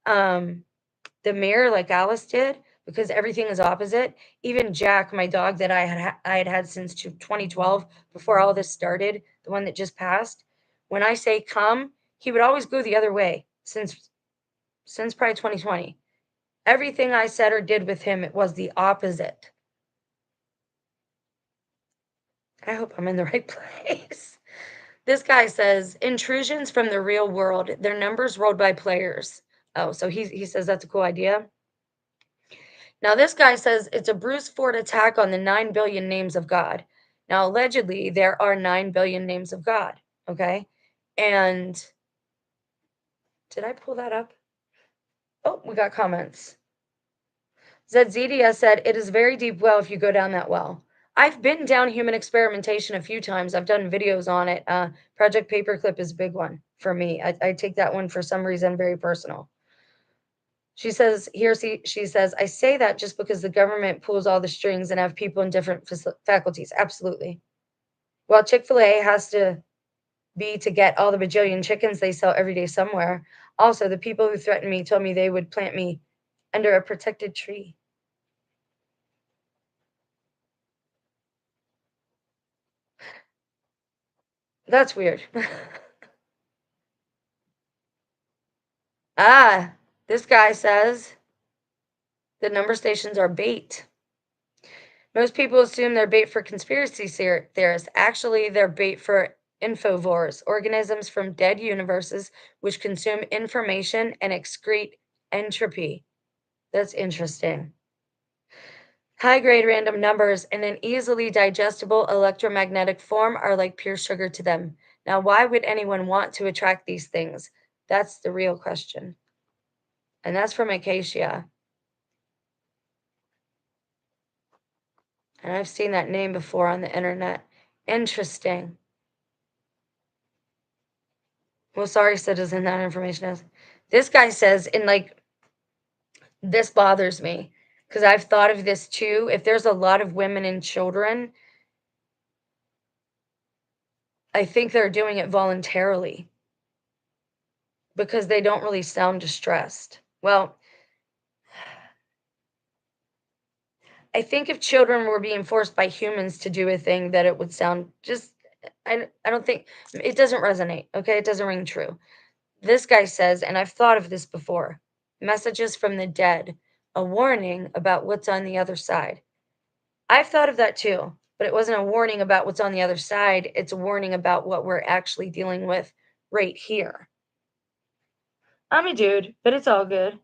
the mirror like Alice did because everything is opposite. Even Jack, my dog that I had had since 2012, before all this started, the one that just passed, when I say come, he would always go the other way since probably 2020. Everything I said or did with him, it was the opposite. I hope I'm in the right place. This guy says intrusions from the real world. Their numbers rolled by players. Oh, so he says that's a cool idea. Now, this guy says it's a Bruce Ford attack on the 9 billion names of God. Now, allegedly, there are 9 billion names of God, okay? And did I pull that up? Oh, we got comments. Zedia said, it is very deep well if you go down that well. I've been down human experimentation a few times. I've done videos on it. Project Paperclip is a big one for me. I take that one for some reason very personal. She says, she says, I say that just because the government pulls all the strings and have people in different faculties. Absolutely. Well, Chick-fil-A has to be to get all the bajillion chickens they sell every day somewhere. Also, the people who threatened me told me they would plant me under a protected tree. That's weird. This guy says the number stations are bait. Most people assume they're bait for conspiracy theorists. Actually, they're bait for infovores, organisms from dead universes which consume information and excrete entropy. That's interesting. High-grade random numbers in an easily digestible electromagnetic form are like pure sugar to them. Now, why would anyone want to attract these things? That's the real question. And that's from Acacia. And I've seen that name before on the internet. Interesting. Well, sorry, citizen, that information is. This guy says, this bothers me because I've thought of this too. If there's a lot of women and children, I think they're doing it voluntarily because they don't really sound distressed, Well, I think if children were being forced by humans to do a thing that it would sound just I don't think it doesn't resonate, okay? It doesn't ring true. This guy says, and I've thought of this before, messages from the dead, a warning about what's on the other side. I've thought of that too, but it wasn't a warning about what's on the other side. It's a warning about what we're actually dealing with right here. I'm a dude, but it's all good.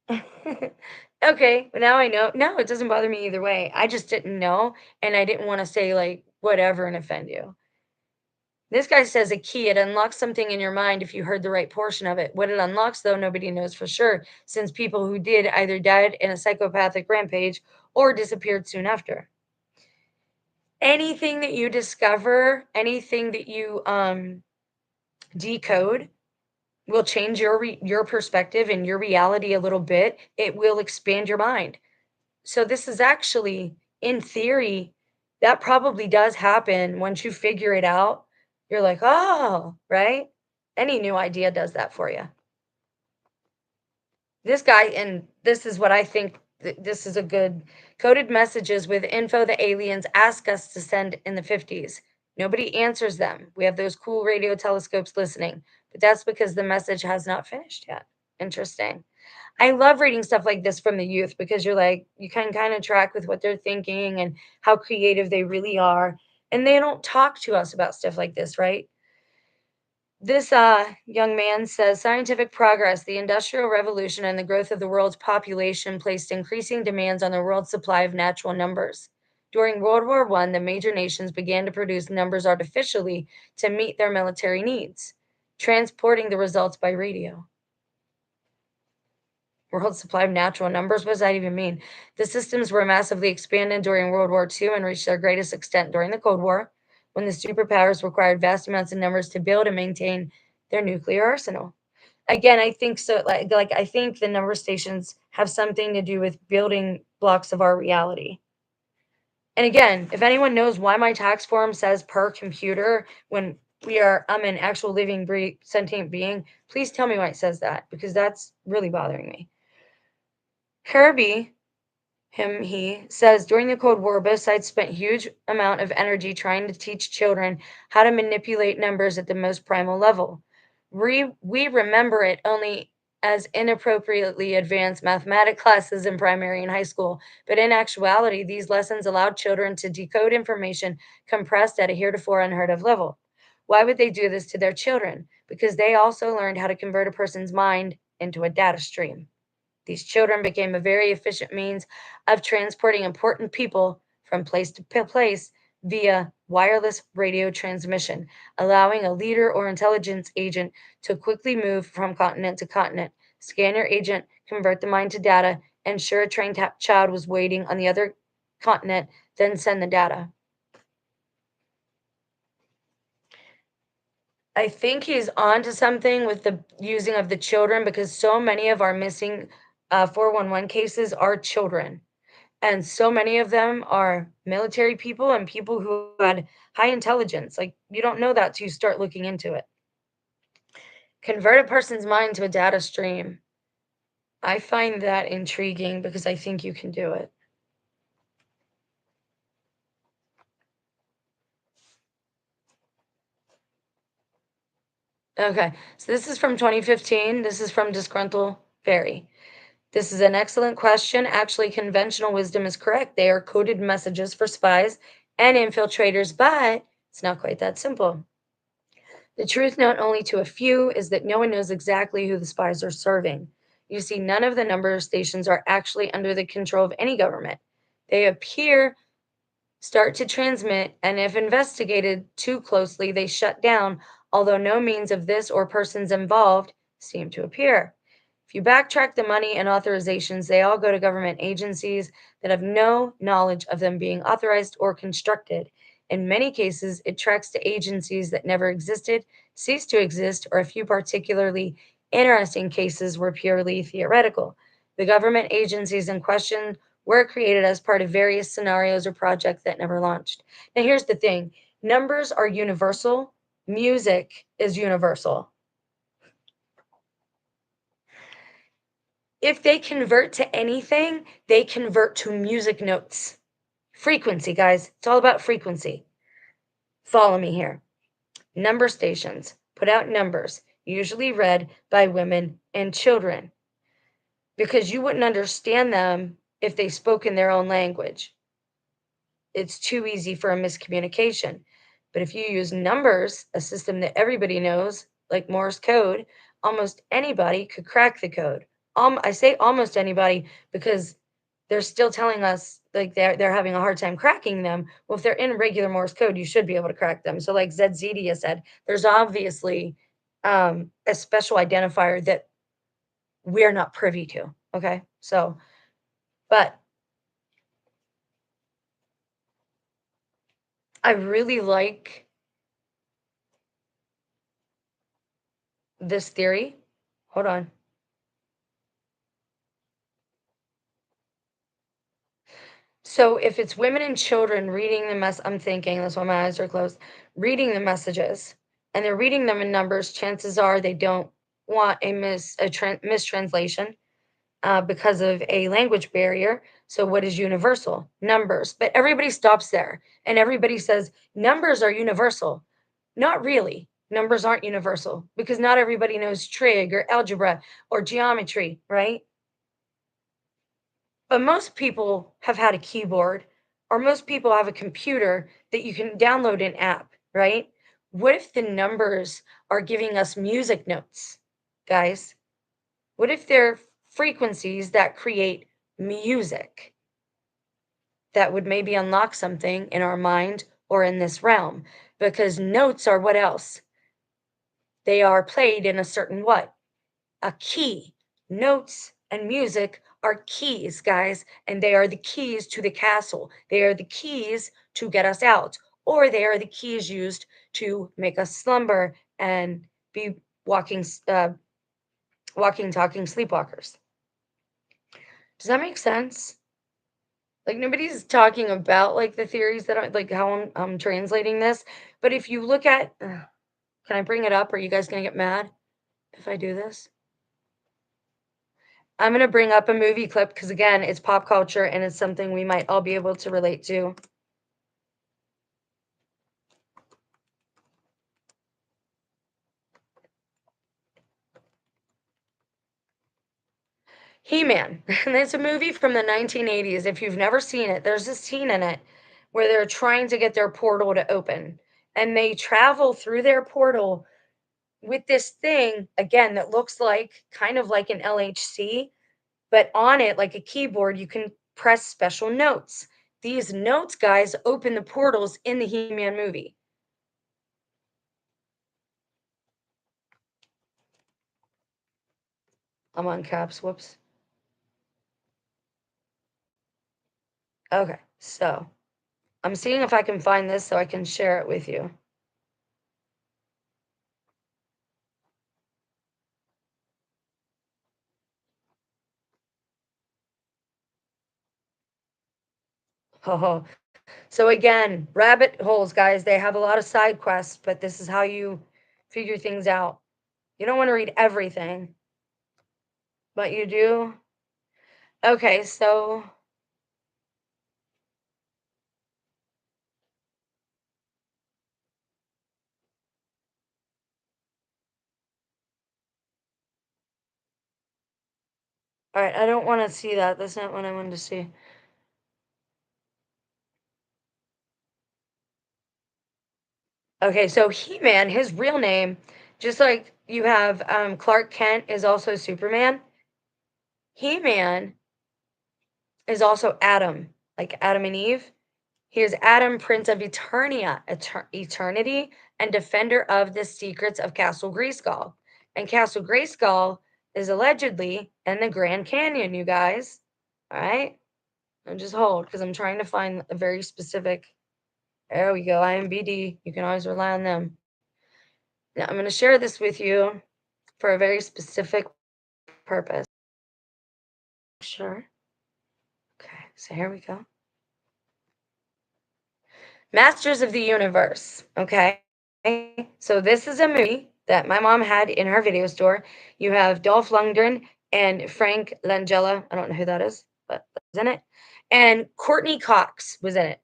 Okay, well, now I know. No, it doesn't bother me either way. I just didn't know, and I didn't want to say like whatever and offend you. This guy says a key, it unlocks something in your mind if you heard the right portion of it. What it unlocks, though, nobody knows for sure, since people who did either died in a psychopathic rampage or disappeared soon after. Anything that you discover, anything that you decode will change your perspective and your reality a little bit. It will expand your mind. So this is actually, in theory, that probably does happen once you figure it out. You're like, "Oh," right? Any new idea does that for you. This guy and this is what I think this is a good coded messages with info the aliens ask us to send in the 50s. Nobody answers them. We have those cool radio telescopes listening, but that's because the message has not finished yet. Interesting. I love reading stuff like this from the youth because you're like, you can kind of track with what they're thinking and how creative they really are. And they don't talk to us about stuff like this, right? This young man says scientific progress, the Industrial Revolution, and the growth of the world's population placed increasing demands on the world's supply of natural numbers. During World War I, the major nations began to produce numbers artificially to meet their military needs, transporting the results by radio. World supply of natural numbers. What does that even mean? The systems were massively expanded during World War II and reached their greatest extent during the Cold War, when the superpowers required vast amounts of numbers to build and maintain their nuclear arsenal. Again, I think so. Like I think the number stations have something to do with building blocks of our reality. And again, if anyone knows why my tax form says per computer when I'm an actual living, sentient being, please tell me why it says that because that's really bothering me. Kirby, he says during the Cold War, both sides spent huge amount of energy trying to teach children how to manipulate numbers at the most primal level. We remember it only as inappropriately advanced mathematics classes in primary and high school, but in actuality, these lessons allowed children to decode information compressed at a heretofore unheard of level. Why would they do this to their children? Because they also learned how to convert a person's mind into a data stream. These children became a very efficient means of transporting important people from place to place via wireless radio transmission, allowing a leader or intelligence agent to quickly move from continent to continent, scan your agent, convert the mind to data, ensure a trained child was waiting on the other continent, then send the data. I think he's on to something with the using of the children because so many of our missing 411 cases are children. And so many of them are military people and people who had high intelligence. Like, you don't know that till you start looking into it. Convert a person's mind to a data stream. I find that intriguing because I think you can do it. Okay, so this is from 2015. This is from Disgruntled Fairy. This is an excellent question. Actually, conventional wisdom is correct. They are coded messages for spies and infiltrators, but it's not quite that simple. The truth, known only to a few, is that no one knows exactly who the spies are serving. You see, none of the number stations are actually under the control of any government. They appear start to transmit, and if investigated too closely, they shut down, although no means of this or persons involved seem to appear. If you backtrack the money and authorizations, they all go to government agencies that have no knowledge of them being authorized or constructed. In many cases, it tracks to agencies that never existed, ceased to exist, or a few particularly interesting cases were purely theoretical. The government agencies in question were created as part of various scenarios or projects that never launched. Now, here's the thing: numbers are universal, music is universal. If they convert to anything, they convert to music notes. Frequency, guys. It's all about frequency. Follow me here. Number stations put out numbers, usually read by women and children, because you wouldn't understand them if they spoke in their own language. It's too easy for a miscommunication. But if you use numbers, a system that everybody knows, like Morse code, almost anybody could crack the code. I say almost anybody because they're still telling us like they're having a hard time cracking them. Well, if they're in regular Morse code, you should be able to crack them. So, like ZZDia said, there's obviously a special identifier that we're not privy to. Okay, so but I really like this theory. Hold on. So if it's women and children reading the I'm thinking, that's why my eyes are closed, reading the messages, and they're reading them in numbers, chances are they don't want a mistranslation because of a language barrier. So what is universal? Numbers. But everybody stops there, and everybody says numbers are universal. Not really. Numbers aren't universal because not everybody knows trig or algebra or geometry, right? But most people have had a keyboard, or most people have a computer that you can download an app, right? What if the numbers are giving us music notes, guys? What if they're frequencies that create music that would maybe unlock something in our mind or in this realm? Because notes are what else? They are played in a certain what? A key. Notes and music are keys, guys, and they are the keys to the castle. They are the keys to get us out, or they are the keys used to make us slumber and be walking, walking, talking sleepwalkers. Does that make sense? Like nobody's talking about like the theories that I like how I'm translating this, but if you look at, can I bring it up? Are you guys gonna get mad if I do this? I'm gonna bring up a movie clip because again, it's pop culture and it's something we might all be able to relate to. He-Man. And it's a movie from the 1980s. If you've never seen it, there's a scene in it where they're trying to get their portal to open. And they travel through their portal with this thing, again, that looks like kind of like an LHC, but on it, like a keyboard, you can press special notes. These notes, guys, open the portals in the He-Man movie. I'm on caps. Whoops. Okay, so I'm seeing if I can find this so I can share it with you. Oh, so again, rabbit holes, guys, they have a lot of side quests, but this is how you figure things out. You don't want to read everything, but you do. Okay, so all right, I don't want to see that. That's not what I wanted to see. Okay, so He-Man, his real name, just like you have Clark Kent is also Superman. He-Man is also Adam, like Adam and Eve. He is Adam, Prince of Eternia, eternity, and defender of the secrets of Castle Grayskull. And Castle Grayskull is allegedly in the Grand Canyon, you guys. All right? And just hold, because I'm trying to find a very specific. There we go, IMBD. You can always rely on them. Now, I'm going to share this with you for a very specific purpose. Sure. Okay, so here we go. Masters of the Universe. Okay. So this is a movie that my mom had in her video store. You have Dolph Lundgren and Frank Langella. I don't know who that is, but was in it. And Courtney Cox was in it.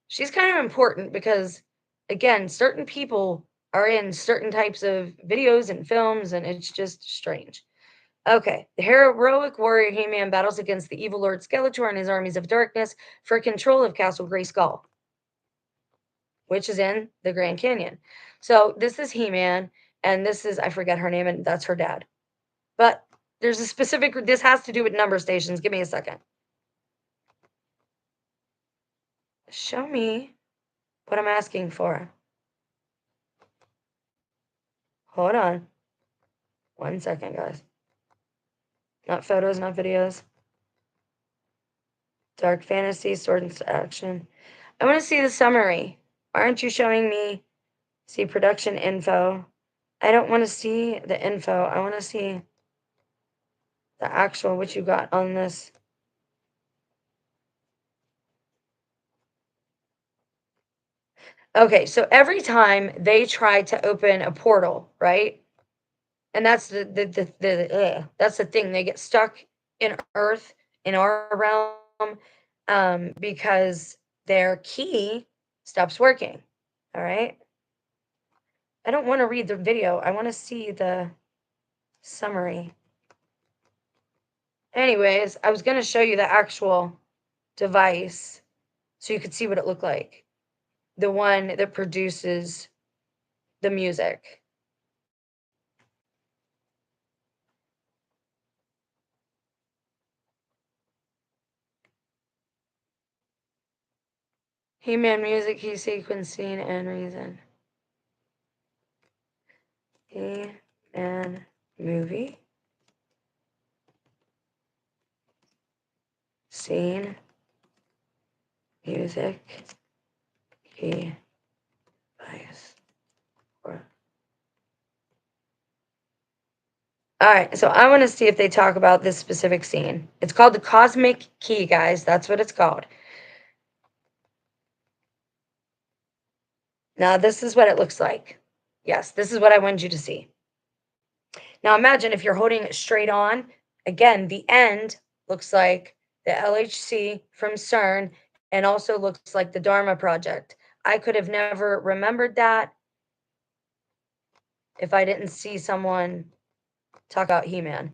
She's kind of important because, again, certain people are in certain types of videos and films, and it's just strange. Okay, the heroic warrior He-Man battles against the evil Lord Skeletor and his armies of darkness for control of Castle Grayskull, which is in the Grand Canyon. So this is He-Man, and this is, I forget her name, and that's her dad. But there's a specific, this has to do with number stations. Give me a second. Show me what I'm asking for. Hold on. 1 second, guys. Not photos, not videos. Dark fantasy, sword and action. I want to see the summary. Why aren't you showing me? See production info. I don't want to see the info. I want to see the actual what you got on this. Okay, so every time they try to open a portal, right? And that's that's the thing. They get stuck in Earth in our realm because their key stops working. All right. I don't want to read the video. I want to see the summary. Anyways, I was going to show you the actual device so you could see what it looked like. The one that produces the music. He-Man music, key sequence, scene, and reason. He-Man movie. Scene. Music. Key. Device. Alright, so I want to see if they talk about this specific scene. It's called the Cosmic Key, guys. That's what it's called. Now, this is what it looks like. Yes, this is what I wanted you to see. Now, imagine if you're holding it straight on. Again, the end looks like the LHC from CERN and also looks like the Dharma Project. I could have never remembered that if I didn't see someone talk about He-Man.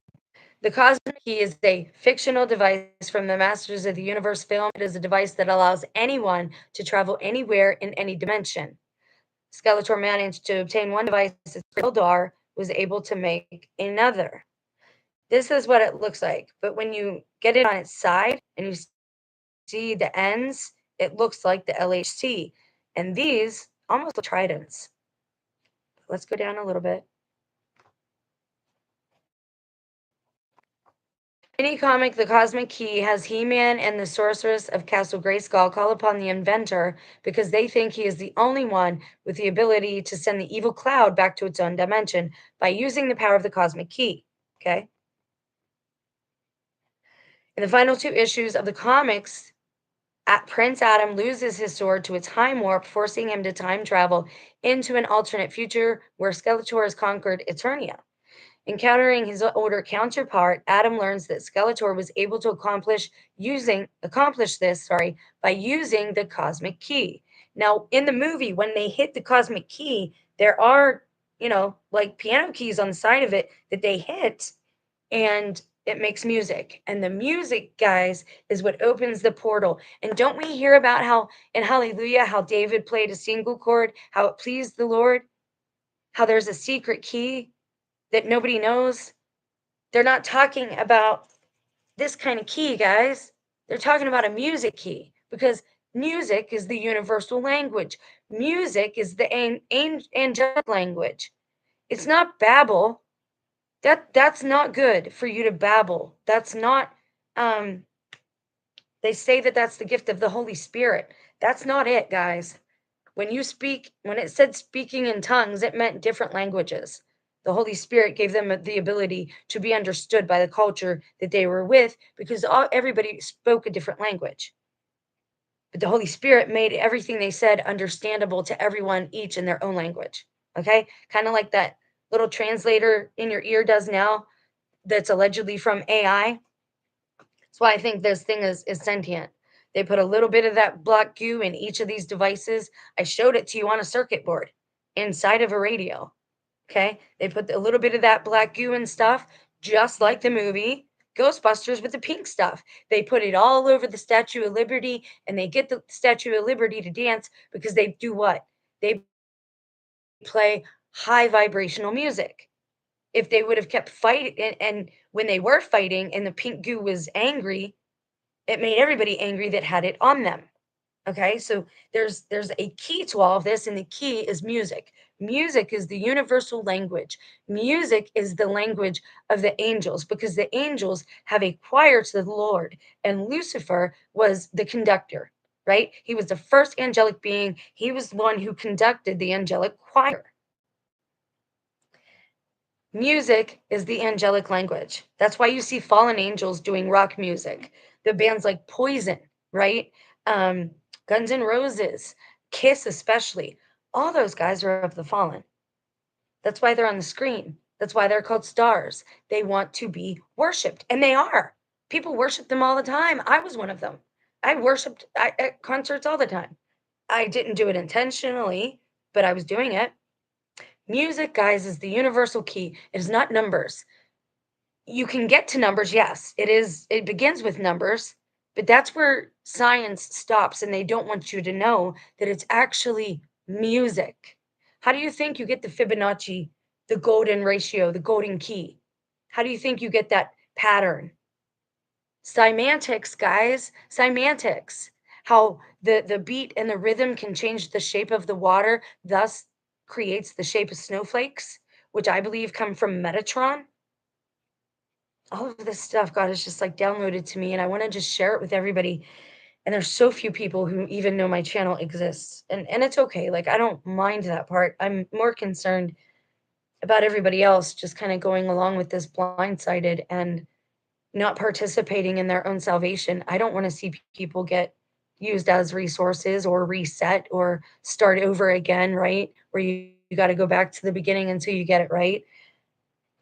The Cosmic Key is a fictional device from the Masters of the Universe film. It is a device that allows anyone to travel anywhere in any dimension. Skeletor managed to obtain one device, Sildar was able to make another. This is what it looks like. But when you get it on its side and you see the ends, it looks like the LHC. And these almost look tridents. Let's go down a little bit. Mini comic The Cosmic Key has He-Man and the Sorceress of Castle Grayskull call upon the inventor because they think he is the only one with the ability to send the evil cloud back to its own dimension by using the power of the Cosmic Key. Okay? In the final 2 issues of the comics, Prince Adam loses his sword to a time warp, forcing him to time travel into an alternate future where Skeletor has conquered Eternia. Encountering his older counterpart, Adam learns that Skeletor was able to accomplish this by using the Cosmic Key. Now, in the movie, when they hit the Cosmic Key, there are, like piano keys on the side of it that they hit, and it makes music. And the music, guys, is what opens the portal. And don't we hear about how in Hallelujah, how David played a single chord, how it pleased the Lord, how there's a secret key that nobody knows? They're not talking about this kind of key, guys. They're talking about a music key because music is the universal language. Music is the angelic language. It's not babble. That's not good for you to babble. That's not they say that that's the gift of the Holy Spirit. That's not it, guys. When it said speaking in tongues, it meant different languages. The Holy Spirit gave them the ability to be understood by the culture that they were with because everybody spoke a different language. But the Holy Spirit made everything they said understandable to everyone, each in their own language. Okay? Kind of like that little translator in your ear does now. that's allegedly from AI. That's why I think this thing is sentient. They put a little bit of that black goo in each of these devices. I showed it to you on a circuit board inside of a radio. Okay. They put a little bit of that black goo and stuff, just like the movie Ghostbusters with the pink stuff. They put it all over the Statue of Liberty and they get the Statue of Liberty to dance because they do what? They play high vibrational music. If they would have kept fighting, and when they were fighting and the pink goo was angry, it made everybody angry that had it on them. Okay, so there's a key to all of this, and the key is music. Music is the universal language. Music is the language of the angels because the angels have a choir to the Lord, and Lucifer was the conductor, right? He was the first angelic being. He was the one who conducted the angelic choir. Music is the angelic language. That's why you see fallen angels doing rock music. The bands like Poison, right? Um, Guns N' Roses, Kiss, especially. All those guys are of the fallen. That's why they're on the screen. That's why they're called stars. They want to be worshiped, and they are. People worship them all the time. I was one of them. I worshiped at concerts all the time. I didn't do it intentionally, but I was doing it. Music, guys, is the universal key. It is not numbers. You can get to numbers, yes. It begins with numbers, but that's where science stops and they don't want you to know that it's actually music. How do you think you get the Fibonacci, the golden ratio, the golden key? How do you think you get that pattern? Semantics, guys, semantics. How the beat and the rhythm can change the shape of the water, thus creates the shape of snowflakes, which I believe come from Metatron. All of this stuff God has just like downloaded to me, and I want to just share it with everybody. And there's so few people who even know my channel exists, and it's okay. Like I don't mind that part. I'm more concerned about everybody else just kind of going along with this blindsided and not participating in their own salvation. I don't want to see people get used as resources or reset or start over again, right? Where you got to go back to the beginning until you get it right.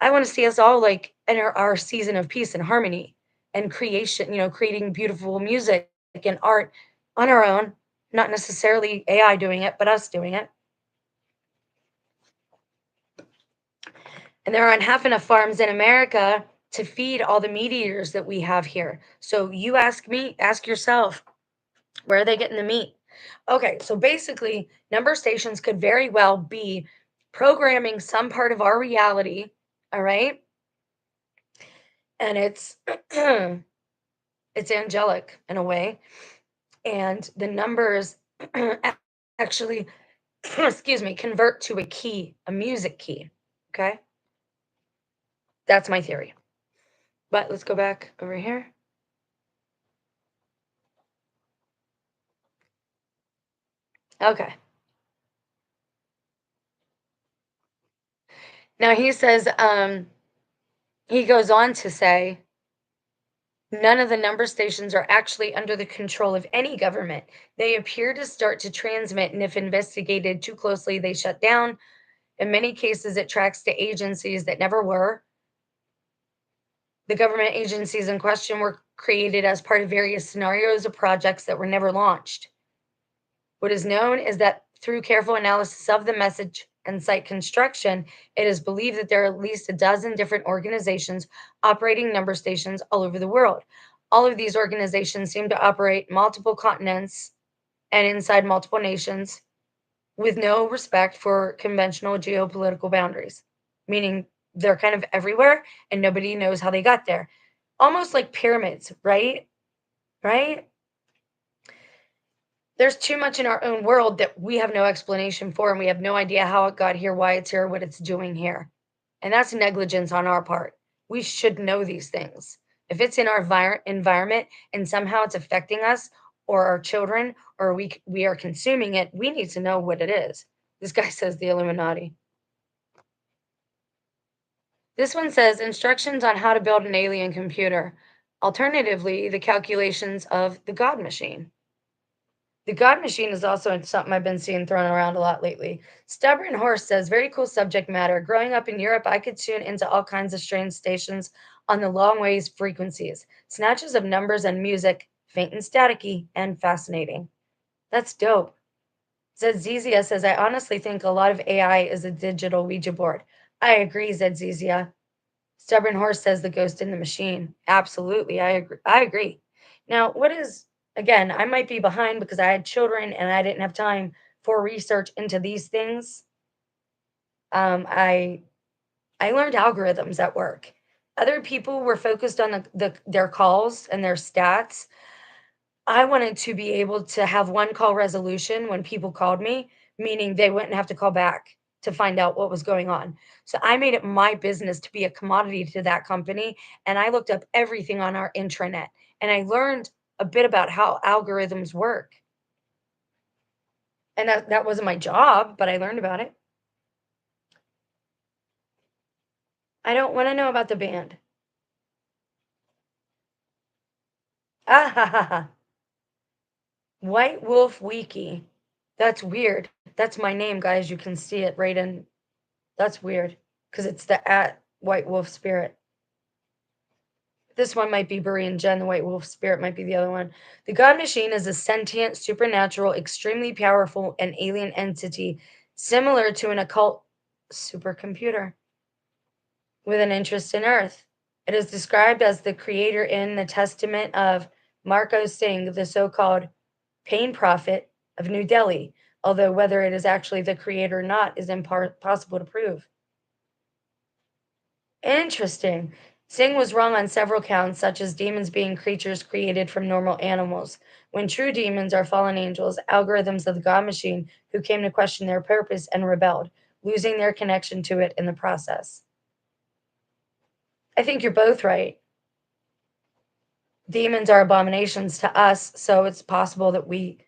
I want to see us all like in our season of peace and harmony and creation, creating beautiful music and art on our own, not necessarily AI doing it, but us doing it. And there aren't half enough farms in America to feed all the meat eaters that we have here. So you ask yourself, where are they getting the meat? Okay, so basically, number stations could very well be programming some part of our reality, all right? And it's it's angelic in a way, and the numbers actually excuse me, convert to a key, a music key, okay? That's my theory. But let's go back over here. Okay. Now he says, he goes on to say, none of the number stations are actually under the control of any government. They appear to start to transmit, and if investigated too closely, they shut down. In many cases, it tracks to agencies that never were. The government agencies in question were created as part of various scenarios of projects that were never launched. What is known is that through careful analysis of the message and site construction, it is believed that there are at least a dozen different organizations operating number stations all over the world. All of these organizations seem to operate multiple continents and inside multiple nations with no respect for conventional geopolitical boundaries, meaning they're kind of everywhere and nobody knows how they got there. Almost like pyramids, right? Right? There's too much in our own world that we have no explanation for, and we have no idea how it got here, why it's here, what it's doing here. And that's negligence on our part. We should know these things. If it's in our environment and somehow it's affecting us or our children, or we are consuming it, we need to know what it is. This guy says the Illuminati. This one says instructions on how to build an alien computer. Alternatively, the calculations of the God machine. The God machine is also something I've been seeing thrown around a lot lately. Stubborn Horse says, very cool subject matter. Growing up in Europe, I could tune into all kinds of strange stations on the long waves frequencies, snatches of numbers and music, faint and staticky, and fascinating. That's dope. Zedzia says, I honestly think a lot of AI is a digital Ouija board. I agree, Zedzia. Stubborn Horse says the ghost in the machine. Absolutely, I agree. I agree. Now, what is again? I might be behind because I had children and I didn't have time for research into these things. I learned algorithms at work. Other people were focused on their calls and their stats. I wanted to be able to have one call resolution when people called me, meaning they wouldn't have to call back to find out what was going on. So I made it my business to be a commodity to that company. And I looked up everything on our intranet and I learned a bit about how algorithms work. And that wasn't my job, but I learned about it. I don't want to know about the band. Ah ha ha ha. White Wolf Wiki. That's weird. That's my name, guys. You can see it right in. That's weird because it's the at White Wolf Spirit. This one might be Buri and Jen. The White Wolf Spirit might be the other one. The God Machine is a sentient, supernatural, extremely powerful, and alien entity similar to an occult supercomputer with an interest in Earth. It is described as the creator in the testament of Marco Singh, the so called Pain Prophet of New Delhi, although whether it is actually the creator or not is impossible to prove. Interesting. Singh was wrong on several counts, such as demons being creatures created from normal animals, when true demons are fallen angels, algorithms of the God Machine, who came to question their purpose and rebelled, losing their connection to it in the process. I think you're both right. Demons are abominations to us, so it's possible that we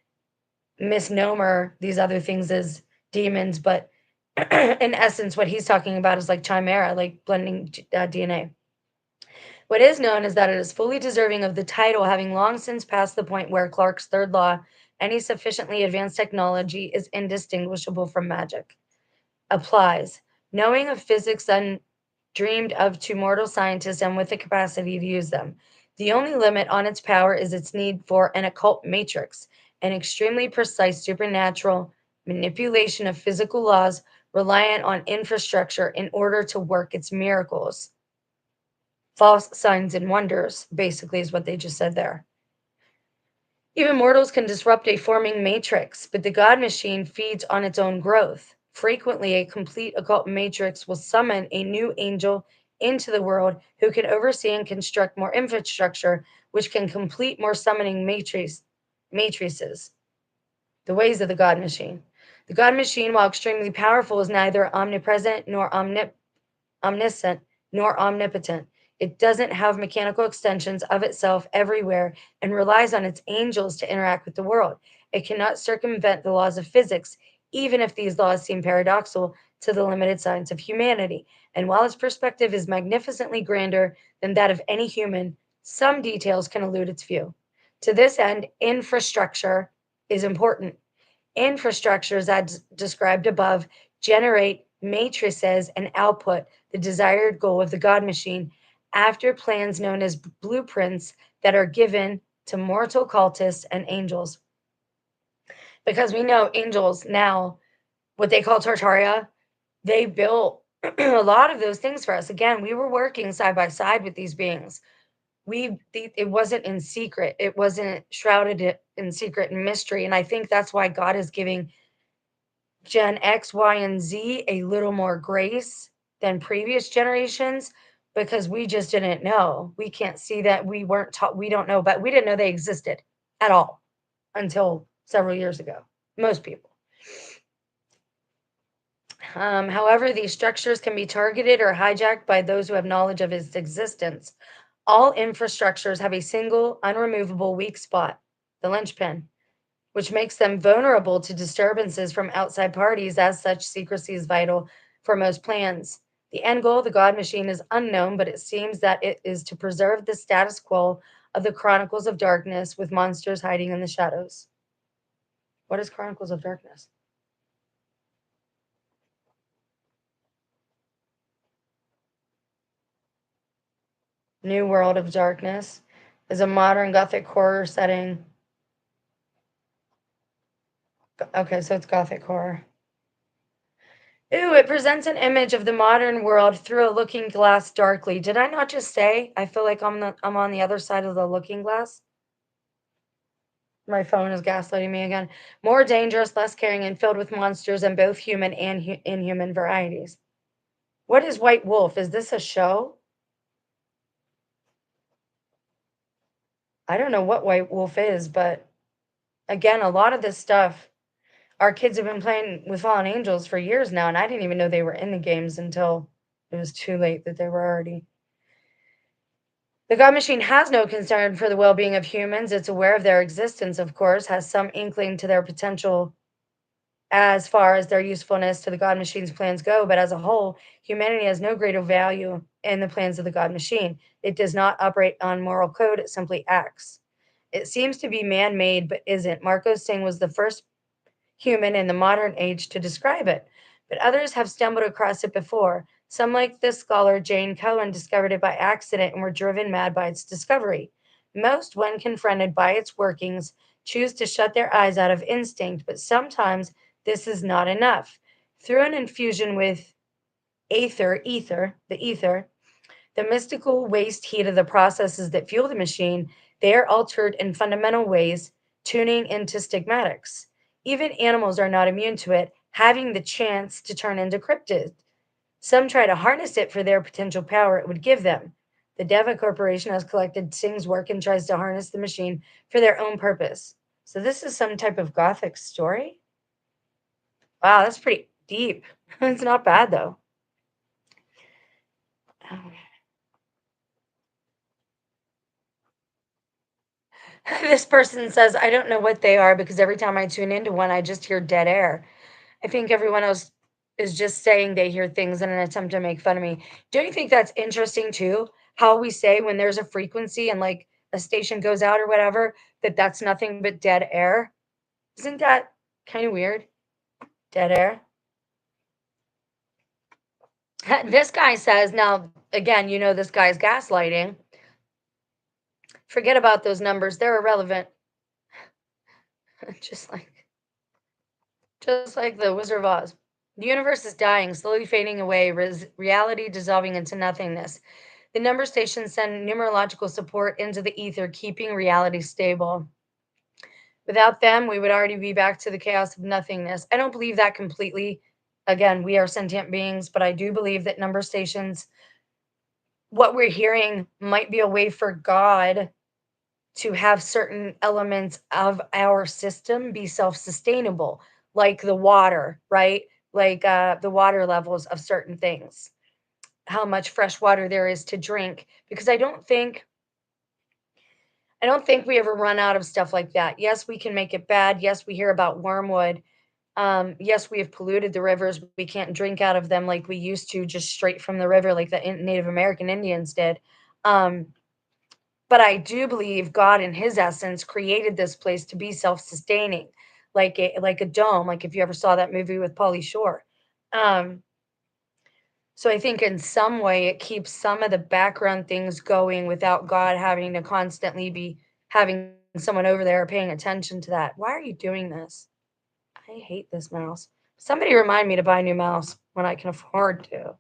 misnomer these other things as demons, but in essence, what he's talking about is like chimera, like blending DNA. What is known is that it is fully deserving of the title, having long since passed the point where Clarke's third law, any sufficiently advanced technology is indistinguishable from magic, applies. Knowing of physics undreamed of to mortal scientists and with the capacity to use them. The only limit on its power is its need for an occult matrix, an extremely precise supernatural manipulation of physical laws reliant on infrastructure in order to work its miracles. False signs and wonders, basically, is what they just said there. Even mortals can disrupt a forming matrix, but the God Machine feeds on its own growth. Frequently, a complete occult matrix will summon a new angel into the world who can oversee and construct more infrastructure, which can complete more summoning matrices. The ways of the God Machine. The God Machine, while extremely powerful, is neither omnipresent nor omniscient nor omnipotent. It doesn't have mechanical extensions of itself everywhere and relies on its angels to interact with the world. It cannot circumvent the laws of physics, even if these laws seem paradoxical to the limited science of humanity. And while its perspective is magnificently grander than that of any human, some details can elude its view. To this end, infrastructure is important. Infrastructures, as described above, generate matrices and output the desired goal of the God Machine after plans known as blueprints that are given to mortal cultists and angels. Because we know angels now, what they call Tartaria, they built a lot of those things for us. Again, we were working side by side with these beings. It wasn't in secret. It wasn't shrouded in secret and mystery. And I think that's why God is giving Gen X, Y, and Z a little more grace than previous generations because we just didn't know. We can't see that. We weren't taught. We don't know, but we didn't know they existed at all until several years ago. Most people. However, these structures can be targeted or hijacked by those who have knowledge of its existence. All infrastructures have a single, unremovable weak spot, the linchpin, which makes them vulnerable to disturbances from outside parties. As such, secrecy is vital for most plans. The end goal of the God Machine is unknown, but it seems that it is to preserve the status quo of the Chronicles of Darkness with monsters hiding in the shadows. What is Chronicles of Darkness? New World of Darkness is a modern gothic horror setting. Okay, so it's gothic horror. Ooh, it presents an image of the modern world through a looking glass darkly. Did I not just say I feel like I'm on the other side of the looking glass? My phone is gaslighting me again. More dangerous, less caring, and filled with monsters and both human and inhuman varieties. What is White Wolf? Is this a show? I don't know what White Wolf is, but again, a lot of this stuff, our kids have been playing with Fallen Angels for years now, and I didn't even know they were in the games until it was too late that they were already. The God Machine has no concern for the well being of humans. It's aware of their existence, of course, has some inkling to their potential as far as their usefulness to the God Machine's plans go, but as a whole, humanity has no greater value in the plans of the God Machine. It does not operate on moral code, it simply acts. It seems to be man made, but isn't. Marco Singh was the first human in the modern age to describe it, but others have stumbled across it before. Some, like this scholar Jane Cohen, discovered it by accident and were driven mad by its discovery. Most, when confronted by its workings, choose to shut their eyes out of instinct, but sometimes this is not enough. Through an infusion with ether, the mystical waste heat of the processes that fuel the machine, they are altered in fundamental ways, tuning into stigmatics. Even animals are not immune to it, having the chance to turn into cryptids. Some try to harness it for their potential power it would give them. The Deva Corporation has collected Singh's work and tries to harness the machine for their own purpose. So this is some type of gothic story? Wow, that's pretty deep. It's not bad though. This person says, I don't know what they are because every time I tune into one, I just hear dead air. I think everyone else is just saying they hear things in an attempt to make fun of me. Don't you think that's interesting too? How we say when there's a frequency and like a station goes out or whatever, that that's nothing but dead air? Isn't that kind of weird? Dead air. This guy says, now, again, you know, this guy's gaslighting. Forget about those numbers. They're irrelevant. just like Just like the Wizard of Oz. The universe is dying, slowly fading away, reality dissolving into nothingness. The number stations send numerological support into the ether, keeping reality stable. Without them, we would already be back to the chaos of nothingness. I don't believe that completely. Again, we are sentient beings, but I do believe that number stations, what we're hearing, might be a way for God to have certain elements of our system be self-sustainable, like the water, right? Like the water levels of certain things, how much fresh water there is to drink. Because I don't think we ever run out of stuff like that. Yes, we can make it bad. Yes, we hear about wormwood. Yes, we have polluted the rivers. We can't drink out of them like we used to, just straight from the river, like the Native American Indians did. Um, but I do believe God in his essence created this place to be self-sustaining, like a dome, like if you ever saw that movie with Pauly Shore. Um, so I think in some way it keeps some of the background things going without God having to constantly be having someone over there paying attention to that. Why are you doing this? I hate this mouse. Somebody remind me to buy a new mouse when I can afford to.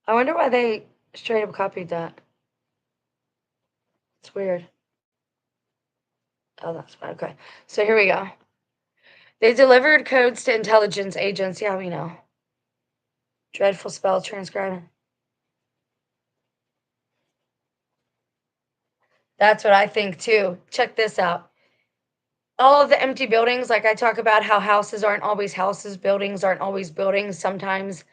I wonder why they straight up copied that. It's weird. Oh, that's fine. Okay. So here we go. They delivered codes to intelligence agents. Yeah, we know. Dreadful spell transcribing. That's what I think too. Check this out. All of the empty buildings, like I talk about how houses aren't always houses, buildings aren't always buildings. Sometimes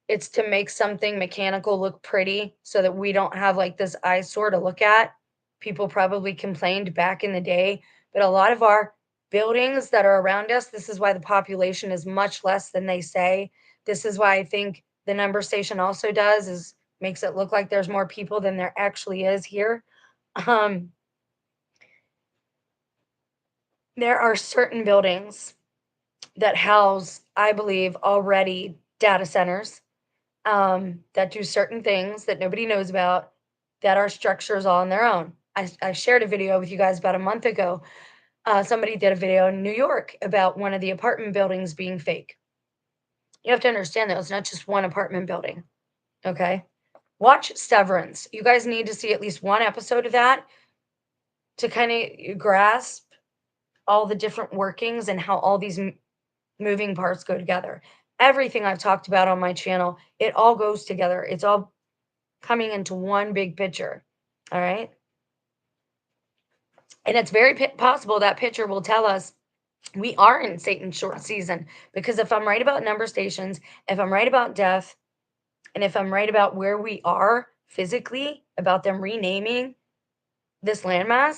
it's to make something mechanical look pretty so that we don't have like this eyesore to look at. People probably complained back in the day, but a lot of our buildings that are around us, this is why the population is much less than they say. This is why I think the number station also does is makes it look like there's more people than there actually is here. Um, There are certain buildings that house, I believe, already data centers that do certain things that nobody knows about that are structures all on their own. I shared a video with you guys about a month ago. Somebody did a video in New York about one of the apartment buildings being fake. You have to understand that it's not just one apartment building. Okay. Watch Severance. You guys need to see at least one episode of that to kind of grasp all the different workings and how all these moving parts go together. Everything I've talked about on my channel, it all goes together. It's all coming into one big picture. All right. And it's very possible that picture will tell us we are in Satan's short season. Because if I'm right about number stations, if I'm right about death, and if I'm right about where we are physically, about them renaming this landmass,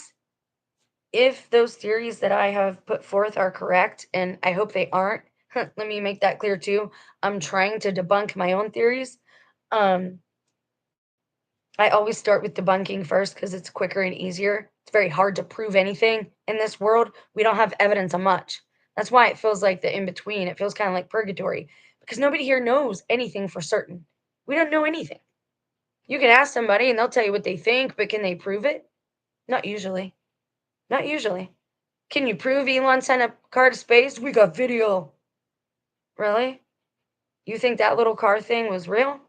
if those theories that I have put forth are correct, and I hope they aren't, let me make that clear too. I'm trying to debunk my own theories. Um, I always start with debunking first because it's quicker and easier. It's very hard to prove anything in this world. We don't have evidence on much. That's why it feels like the in between. It feels kind of like purgatory because nobody here knows anything for certain. We don't know anything. You can ask somebody and they'll tell you what they think, but can they prove it? Not usually. Not usually. Can you prove Elon sent a car to space? We got video. Really? You think that little car thing was real?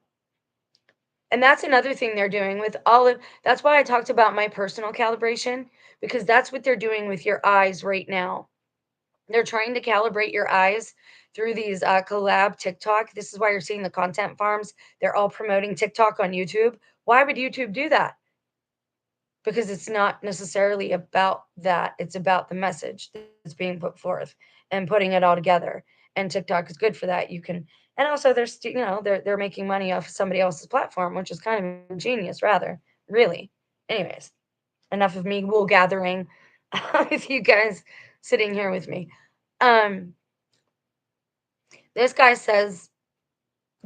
And that's another thing they're doing with all of that's why I talked about my personal calibration because that's what they're doing with your eyes right now. They're trying to calibrate your eyes through these collab TikTok. This is why you're seeing the content farms. They're all promoting TikTok on YouTube. Why would YouTube do that? Because it's not necessarily about that. It's about the message that's being put forth and putting it all together. And TikTok is good for that. You can, and also they're making money off somebody else's platform, which is kind of ingenious, rather, really. Anyways, enough of me wool gathering with you guys sitting here with me. Um, this guy says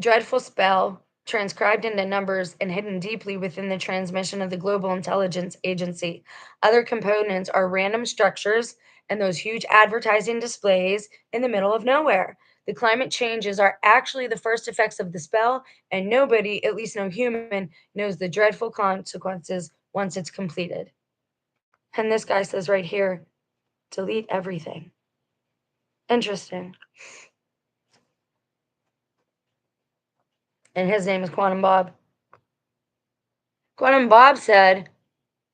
dreadful spell transcribed into numbers and hidden deeply within the transmission of the Global Intelligence Agency. Other components are random structures and those huge advertising displays in the middle of nowhere. The climate changes are actually the first effects of the spell, and nobody, at least no human, knows the dreadful consequences once it's completed. And this guy says right here, delete everything. Interesting. And his name is Quantum Bob. Quantum Bob said,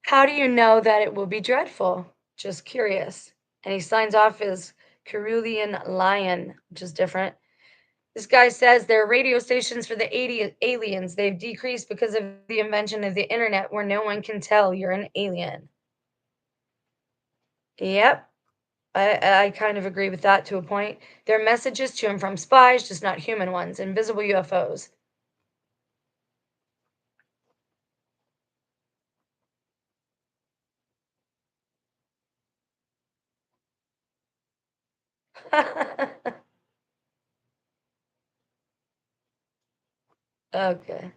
how do you know that it will be dreadful? Just curious. And he signs off as Cerulean Lion, which is different. This guy says there are radio stations for the aliens. They've decreased because of the invention of the internet where no one can tell you're an alien. Yep. I kind of agree with that to a point. There are messages to and from spies, just not human ones, invisible UFOs. Okay.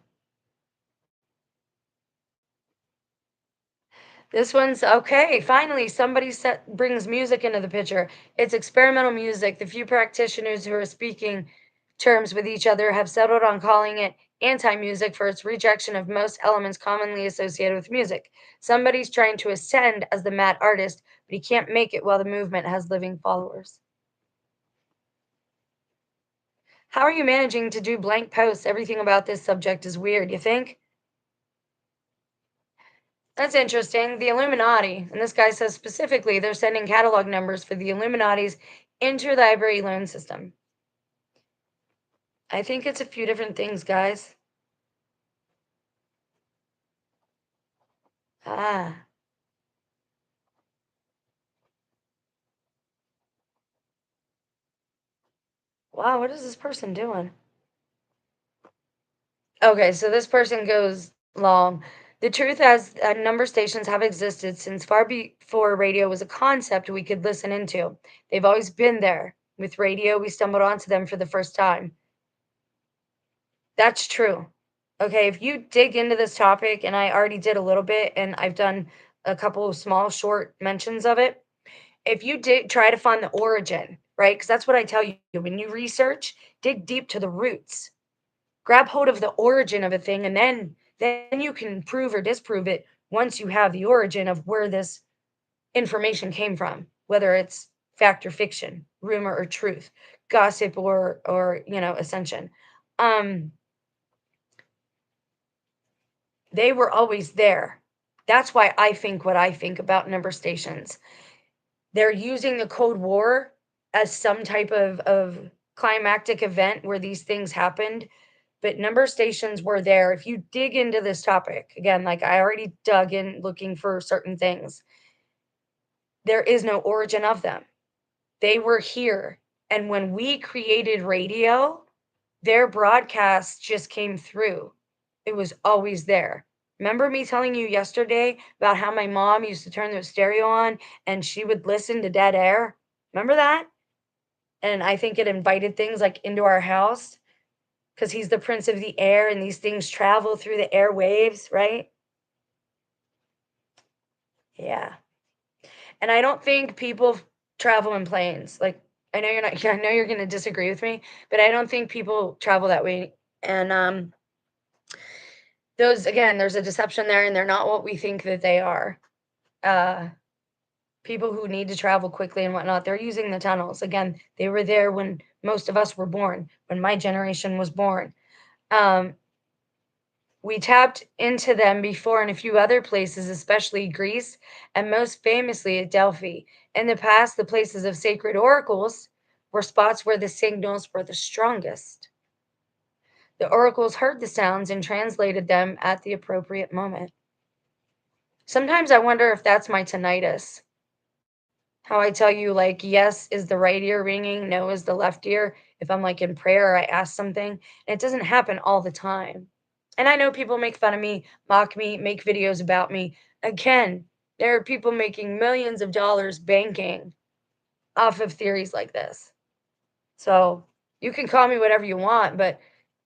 This one's okay. Finally, somebody brings music into the picture. It's experimental music. The few practitioners who are speaking terms with each other have settled on calling it anti music for its rejection of most elements commonly associated with music. Somebody's trying to ascend as the mad artist, but he can't make it while the movement has living followers. How are you managing to do blank posts? Everything about this subject is weird, you think? That's interesting. The Illuminati, and this guy says specifically they're sending catalog numbers for the Illuminati's interlibrary loan system. I think it's a few different things, guys. Ah. Wow, what is this person doing? Okay, so this person goes long. The truth as number stations have existed since far before radio was a concept we could listen into. They've always been there. With radio, we stumbled onto them for the first time. That's true. Okay, if you dig into this topic, and I already did a little bit, and I've done a couple of small, short mentions of it, if you did try to find the origin, right? Because that's what I tell you when you research, dig deep to the roots, grab hold of the origin of a thing, and then you can prove or disprove it once you have the origin of where this information came from, whether it's fact or fiction, rumor or truth, gossip or ascension. Um, they were always there. That's why I think what I think about number stations. They're using the Cold War as some type of climactic event where these things happened, but number stations were there. If you dig into this topic, again, like I already dug in looking for certain things, there is no origin of them. They were here. And when we created radio, their broadcast just came through. It was always there. Remember me telling you yesterday about how my mom used to turn the stereo on and she would listen to dead air? Remember that? And I think it invited things like into our house because he's the prince of the air and these things travel through the airwaves, right? Yeah. And I don't think people travel in planes. Like I know you're not I know you're going to disagree with me, but I don't think people travel that way. And those again, there's a deception there and they're not what we think that they are. Uh People who need to travel quickly and whatnot, they're using the tunnels. Again, they were there when most of us were born, when my generation was born. Um, we tapped into them before in a few other places, especially Greece, and most famously at Delphi. In the past, the places of sacred oracles were spots where the signals were the strongest. The oracles heard the sounds and translated them at the appropriate moment. Sometimes I wonder if that's my tinnitus. How I tell you, like, yes is the right ear ringing, no is the left ear. If I'm like in prayer or I ask something, and it doesn't happen all the time. And I know people make fun of me, mock me, make videos about me. Again, there are people making millions of dollars banking off of theories like this. So you can call me whatever you want, but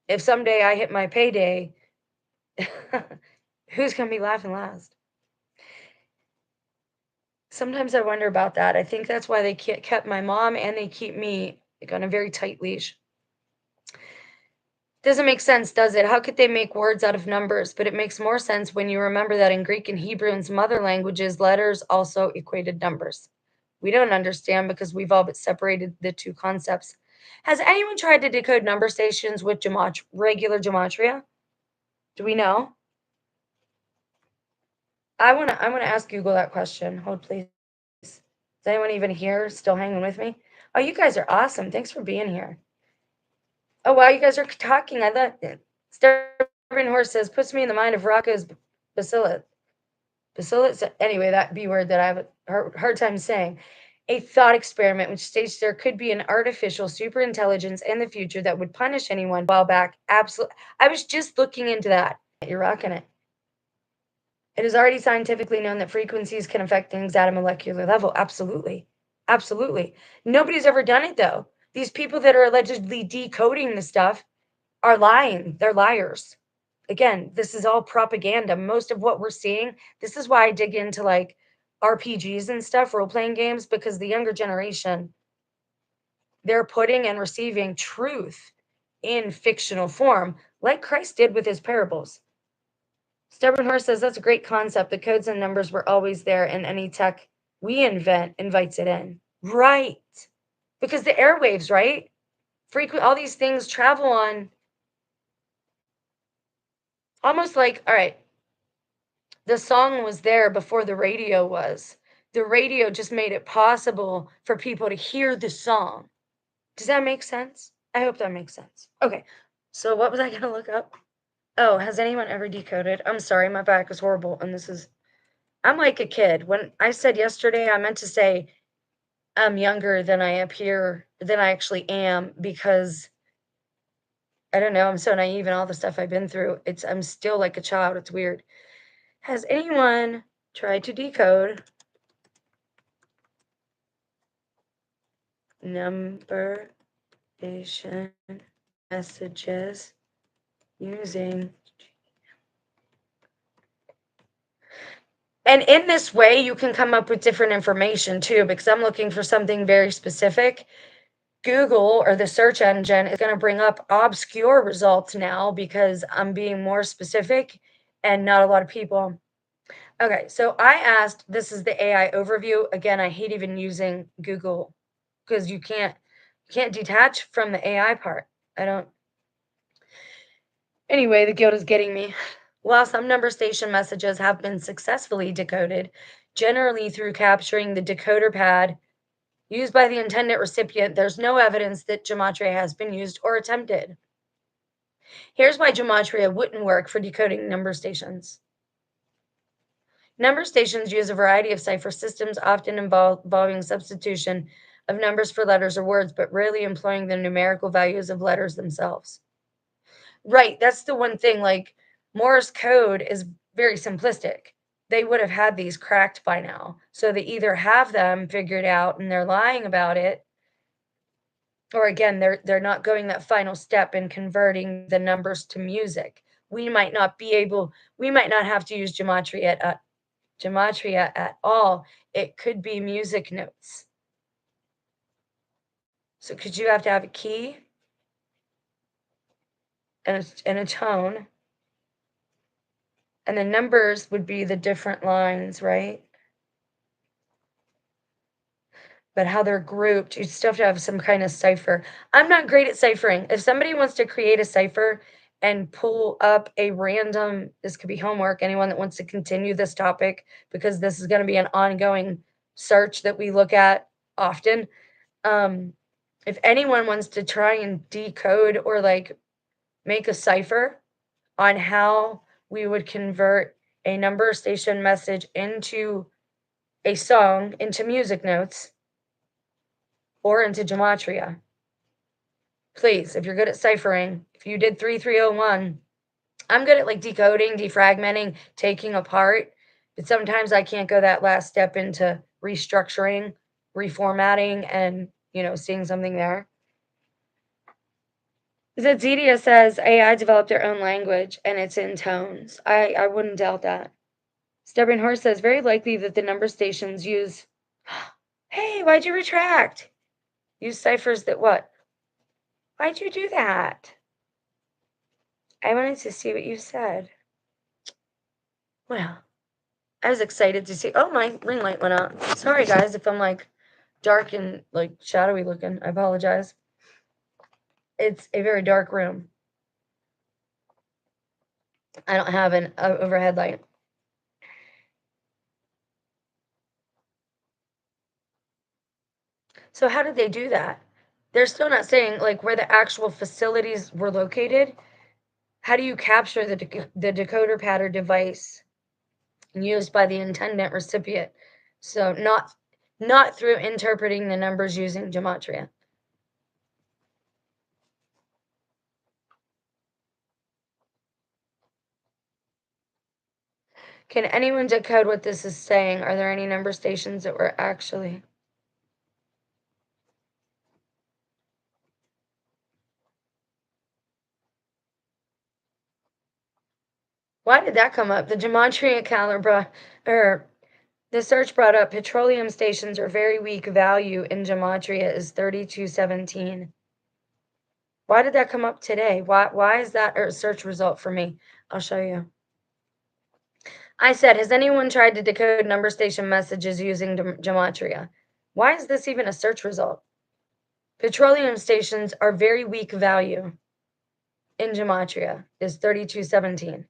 if someday I hit my payday, who's going to be laughing last? Sometimes I wonder about that. I think that's why they kept my mom and they keep me like on a very tight leash. Doesn't make sense, does it? How could they make words out of numbers? But it makes more sense when you remember that in Greek and Hebrew and some other languages, letters also equated numbers. We don't understand because we've all but separated the two concepts. Has anyone tried to decode number stations with regular gematria? Do we know? I wanna ask Google that question. Hold please. Is anyone even here still hanging with me? Oh, you guys are awesome. Thanks for being here. Oh, wow, you guys are talking. I thought Stubborn Horse says, puts me in the mind of Rocco's bacillus. Bacillus, anyway, that B word that I have a hard time saying. A thought experiment which states there could be an artificial superintelligence in the future that would punish anyone a while back. Absolutely. I was just looking into that. You're rocking it. It is already scientifically known that frequencies can affect things at a molecular level. Absolutely. Absolutely. Nobody's ever done it, though. These people that are allegedly decoding the stuff are lying. They're liars. Again, this is all propaganda. Most of what we're seeing, this is why I dig into like RPGs and stuff, role playing games, because the younger generation, they're putting and receiving truth in fictional form, like Christ did with his parables. Stubborn Horse says that's a great concept. The codes and numbers were always there, and any tech we invent invites it in. Right. Because the airwaves, right? All these things travel on almost like, all right, the song was there before the radio was. The radio just made it possible for people to hear the song. Does that make sense? I hope that makes sense. Okay. So what was I going to look up? Oh, has anyone ever decoded? I'm sorry, my back is horrible and I'm like a kid. When I said yesterday, I meant to say I'm younger than I actually am because I don't know, I'm so naive and all the stuff I've been through. I'm still like a child. It's weird. Has anyone tried to decode number station messages using And in this way, you can come up with different information too, because I'm looking for something very specific. Google or the search engine is going to bring up obscure results now because I'm being more specific and not a lot of people. Okay, so I asked, this is the AI overview. Again, I hate even using Google because you can't detach from the AI part. I don't. Anyway, the guild is getting me. While some number station messages have been successfully decoded, generally through capturing the decoder pad used by the intended recipient, there's no evidence that gematria has been used or attempted. Here's why gematria wouldn't work for decoding number stations. Number stations use a variety of cipher systems, often involving substitution of numbers for letters or words, but rarely employing the numerical values of letters themselves. Right, that's the one thing, like, Morse code is very simplistic. They would have had these cracked by now. So they either have them figured out and they're lying about it, or again, they're not going that final step in converting the numbers to music. We might not have to use gematria at all. It could be music notes. So could you have to have a key and a tone, and the numbers would be the different lines, right? But how they're grouped, you still have to have some kind of cipher. I'm not great at ciphering. If somebody wants to create a cipher and pull up a random, this could be homework, anyone that wants to continue this topic, because this is going to be an ongoing search that we look at often. If anyone wants to try and decode or like make a cipher on how we would convert a number station message into a song, into music notes, or into gematria. Please, if you're good at ciphering, if you did 3301, I'm good at like decoding, defragmenting, taking apart, but sometimes I can't go that last step into restructuring, reformatting, and seeing something there. Zedia says AI developed their own language and it's in tones. I wouldn't doubt that. Stubborn Horse says very likely that the number stations use. Hey, why'd you retract? Use ciphers that what? Why'd you do that? I wanted to see what you said. Well, I was excited to see. Oh, my ring light went out. Sorry, guys, if I'm like dark and like shadowy looking. I apologize. It's a very dark room. I don't have an overhead light. So how did they do that? They're still not saying like where the actual facilities were located. How do you capture the decoder pad or device used by the intended recipient? So not through interpreting the numbers using gematria. Can anyone decode what this is saying? Are there any number stations that were actually... Why did that come up? The gematria caliber, or the search brought up petroleum stations are very weak value in gematria is 3217. Why did that come up today? Why is that a search result for me? I'll show you. I said, has anyone tried to decode number station messages using gematria? Why is this even a search result? Petroleum stations are very weak value in gematria is 3217.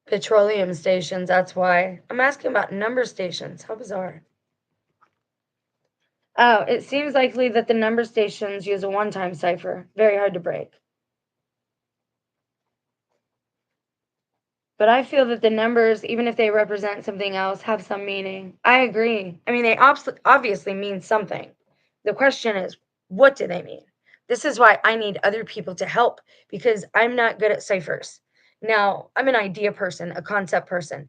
Petroleum stations, that's why. I'm asking about number stations. How bizarre. Oh, it seems likely that the number stations use a one-time cipher. Very hard to break. But I feel that the numbers, even if they represent something else, have some meaning. I agree. I mean, they obviously mean something. The question is, what do they mean? This is why I need other people to help, because I'm not good at ciphers. Now, I'm an idea person, a concept person.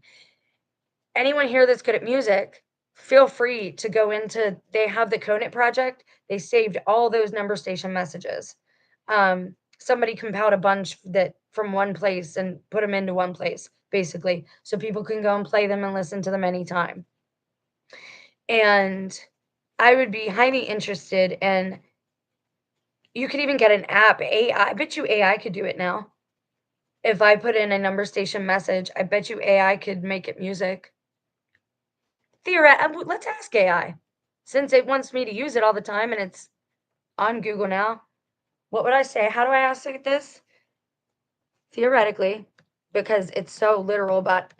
Anyone here that's good at music, feel free to go into, they have the Conant project. They saved all those number station messages. Somebody compiled a bunch that from one place and put them into one place, basically, so people can go and play them and listen to them anytime. And I would be highly interested in you could even get an app, AI I bet you AI could do it now. If I put in a number station message, I bet you AI could make it music. Let's ask AI, since it wants me to use it all the time and it's on Google now. What would I say? How do I ask it this? Theoretically, because it's so literal, but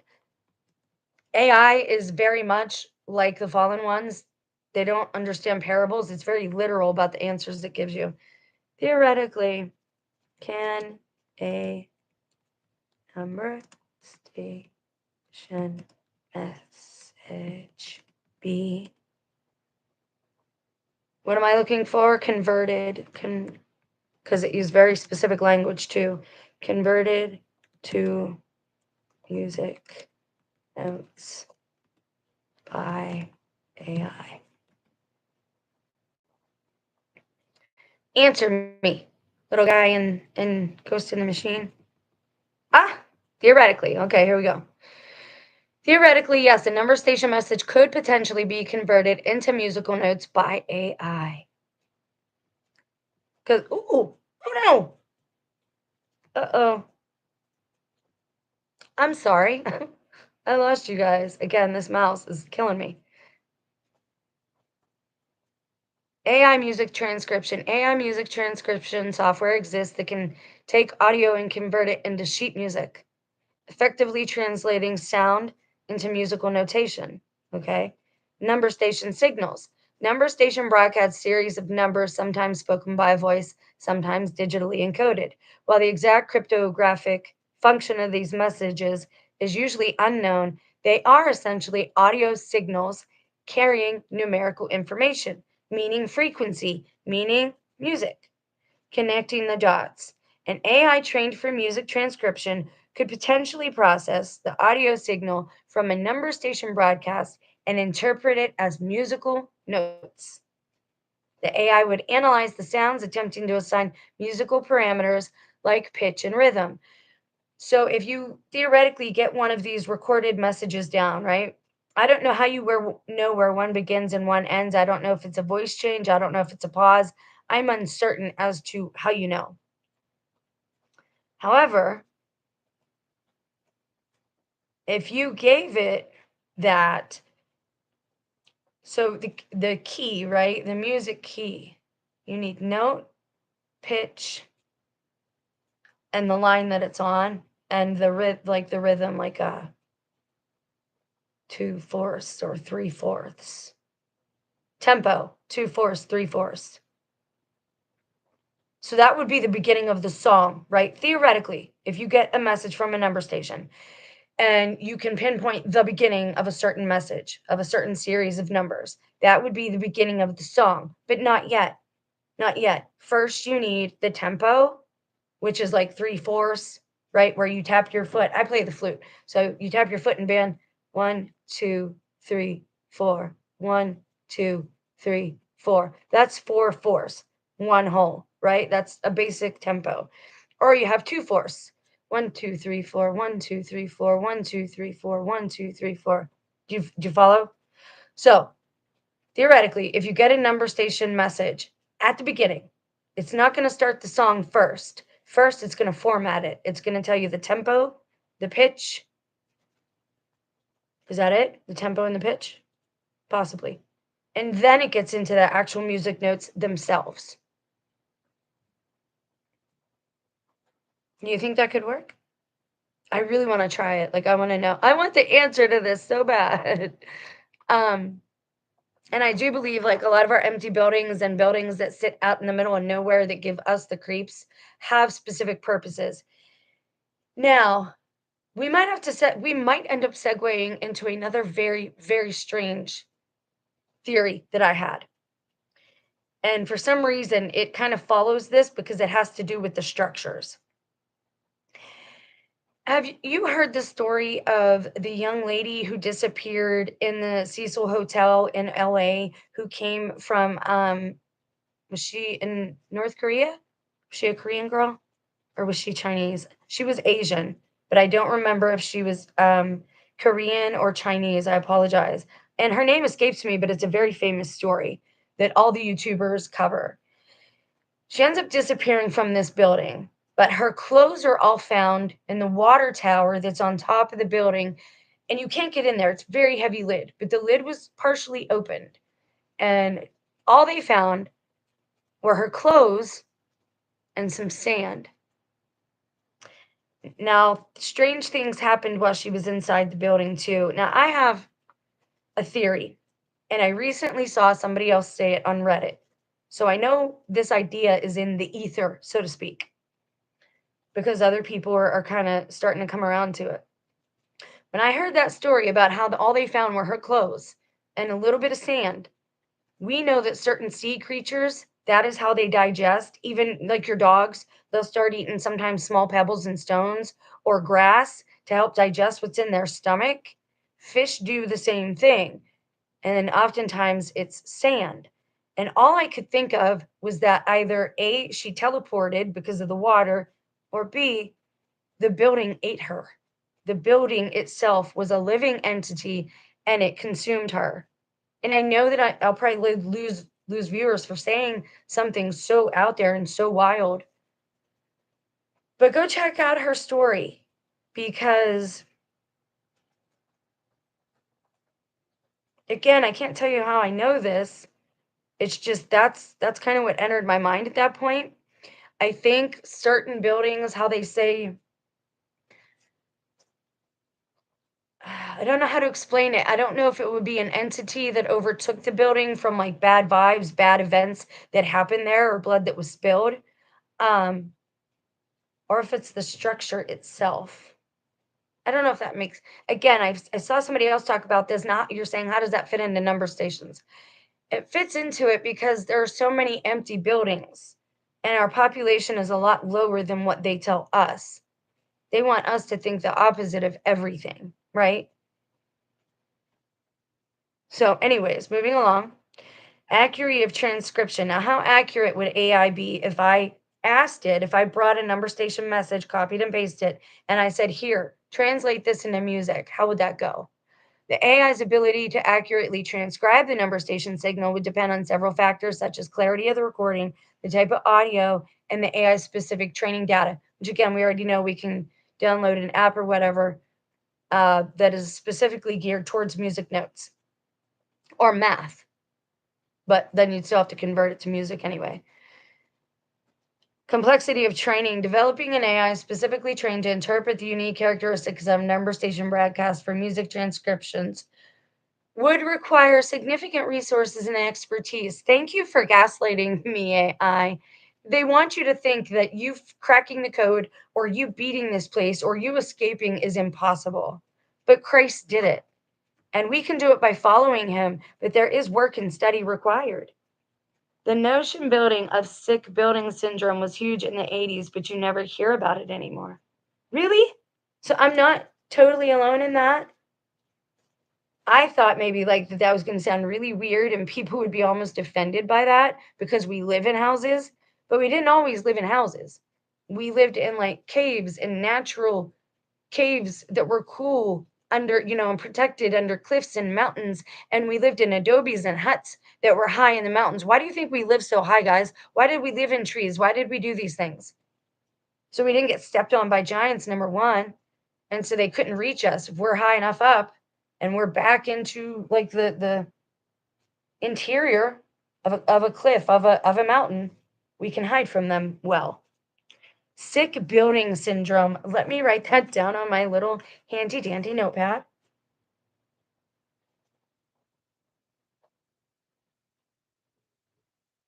AI is very much like the fallen ones. They don't understand parables. It's very literal about the answers it gives you. Theoretically, can a number station message be, what am I looking for? Converted, because it used very specific language too. Converted to music notes by AI. Answer me, little guy in Ghost in the Machine. Ah, theoretically. Okay, here we go. Theoretically, yes, a number station message could potentially be converted into musical notes by AI. Because, oh no. Uh-oh. I'm sorry. I lost you guys. Again, this mouse is killing me. AI music transcription. AI music transcription software exists that can take audio and convert it into sheet music, effectively translating sound into musical notation. Okay. Number station signals. Number station broadcasts series of numbers, sometimes spoken by voice, sometimes digitally encoded. While the exact cryptographic function of these messages is usually unknown, they are essentially audio signals carrying numerical information, meaning frequency, meaning music. Connecting the dots. An AI trained for music transcription could potentially process the audio signal from a number station broadcast and interpret it as musical notes. The AI would analyze the sounds, attempting to assign musical parameters like pitch and rhythm. So if you theoretically get one of these recorded messages down, right? I don't know how you know where one begins and one ends. I don't know if it's a voice change. I don't know if it's a pause. I'm uncertain as to how you know. However, if you gave it that, so the key, right? The music key, you need note, pitch, and the line that it's on, and the rhythm, like a 2/4 or 3/4. Tempo, 2/4, 3/4. So that would be the beginning of the song, right? Theoretically, if you get a message from a number station and you can pinpoint the beginning of a certain message, of a certain series of numbers, that would be the beginning of the song, but not yet. Not yet. First, you need the tempo, which is like 3/4, right? Where you tap your foot. I play the flute. So you tap your foot and band 1, 2, 3, 4. 1, 2, 3, 4. That's 4/4, one whole, right? That's a basic tempo. Or you have 2/4. 1, 2, 3, 4. 1, 2, 3, 4. 1, 2, 3, 4. 1, 2, 3, 4. Do you follow? So theoretically, if you get a number station message at the beginning, it's not going to start the song first. First, it's going to format it. It's going to tell you the tempo, the pitch. Is that it? The tempo and the pitch? Possibly. And then it gets into the actual music notes themselves. Do you think that could work? I really want to try it. Like, I want to know. I want the answer to this so bad. um, and I do believe like a lot of our empty buildings and buildings that sit out in the middle of nowhere that give us the creeps have specific purposes. Now, we might end up segueing into another very, very strange theory that I had. And for some reason, it kind of follows this because it has to do with the structures. Have you heard the story of the young lady who disappeared in the Cecil Hotel in LA who came from, was she in North Korea? Was she a Korean girl? Or was she Chinese? She was Asian, but I don't remember if she was Korean or Chinese. I apologize. And her name escapes me, but it's a very famous story that all the YouTubers cover. She ends up disappearing from this building, but her clothes are all found in the water tower that's on top of the building, and you can't get in there. It's very heavy lid, but the lid was partially opened, and all they found were her clothes and some sand. Now, strange things happened while she was inside the building too. Now, I have a theory, and I recently saw somebody else say it on Reddit. So I know this idea is in the ether, so to speak, because other people are kind of starting to come around to it. When I heard that story about how all they found were her clothes and a little bit of sand, we know that certain sea creatures, that is how they digest. Even like your dogs, they'll start eating sometimes small pebbles and stones or grass to help digest what's in their stomach. Fish do the same thing. And then oftentimes it's sand. And all I could think of was that either A, she teleported because of the water, or B, the building ate her. The building itself was a living entity and it consumed her. And I know that I'll probably lose viewers for saying something so out there and so wild. But go check out her story because again, I can't tell you how I know this. It's just that's kind of what entered my mind at that point. I think certain buildings, how they say, I don't know how to explain it. I don't know if it would be an entity that overtook the building from like bad vibes, bad events that happened there, or blood that was spilled, um, or if it's the structure itself. I don't know if that makes, again, I saw somebody else talk about this. Not you're saying, how does that fit into number stations? It fits into it because there are so many empty buildings, and our population is a lot lower than what they tell us. They want us to think the opposite of everything, right? So, anyways, moving along. Accuracy of transcription. Now, how accurate would AI be if I asked it, if I brought a number station message, copied and pasted it, and I said, here, translate this into music? How would that go? The AI's ability to accurately transcribe the number station signal would depend on several factors, such as clarity of the recording, the type of audio, and the AI's specific training data, which again, we already know we can download an app or whatever that is specifically geared towards music notes or math, but then you'd still have to convert it to music anyway. Complexity of training. Developing an AI specifically trained to interpret the unique characteristics of number station broadcasts for music transcriptions would require significant resources and expertise. Thank you for gaslighting me, AI. They want you to think that you cracking the code or you beating this place or you escaping is impossible. But Christ did it. And we can do it by following him, but there is work and study required. The notion building of sick building syndrome was huge in the 80s, but you never hear about it anymore. Really? So I'm not totally alone in that. I thought maybe like that was going to sound really weird and people would be almost offended by that because we live in houses, but we didn't always live in houses. We lived in like caves and natural caves that were cool under, and protected under cliffs and mountains. And we lived in adobes and huts that were high in the mountains. Why do you think we lived so high, guys? Why did we live in trees? Why did we do these things? So we didn't get stepped on by giants, number one. And so they couldn't reach us. If we're high enough up and we're back into like the interior of a cliff, of a mountain, we can hide from them well. Sick building syndrome. Let me write that down on my little handy dandy notepad.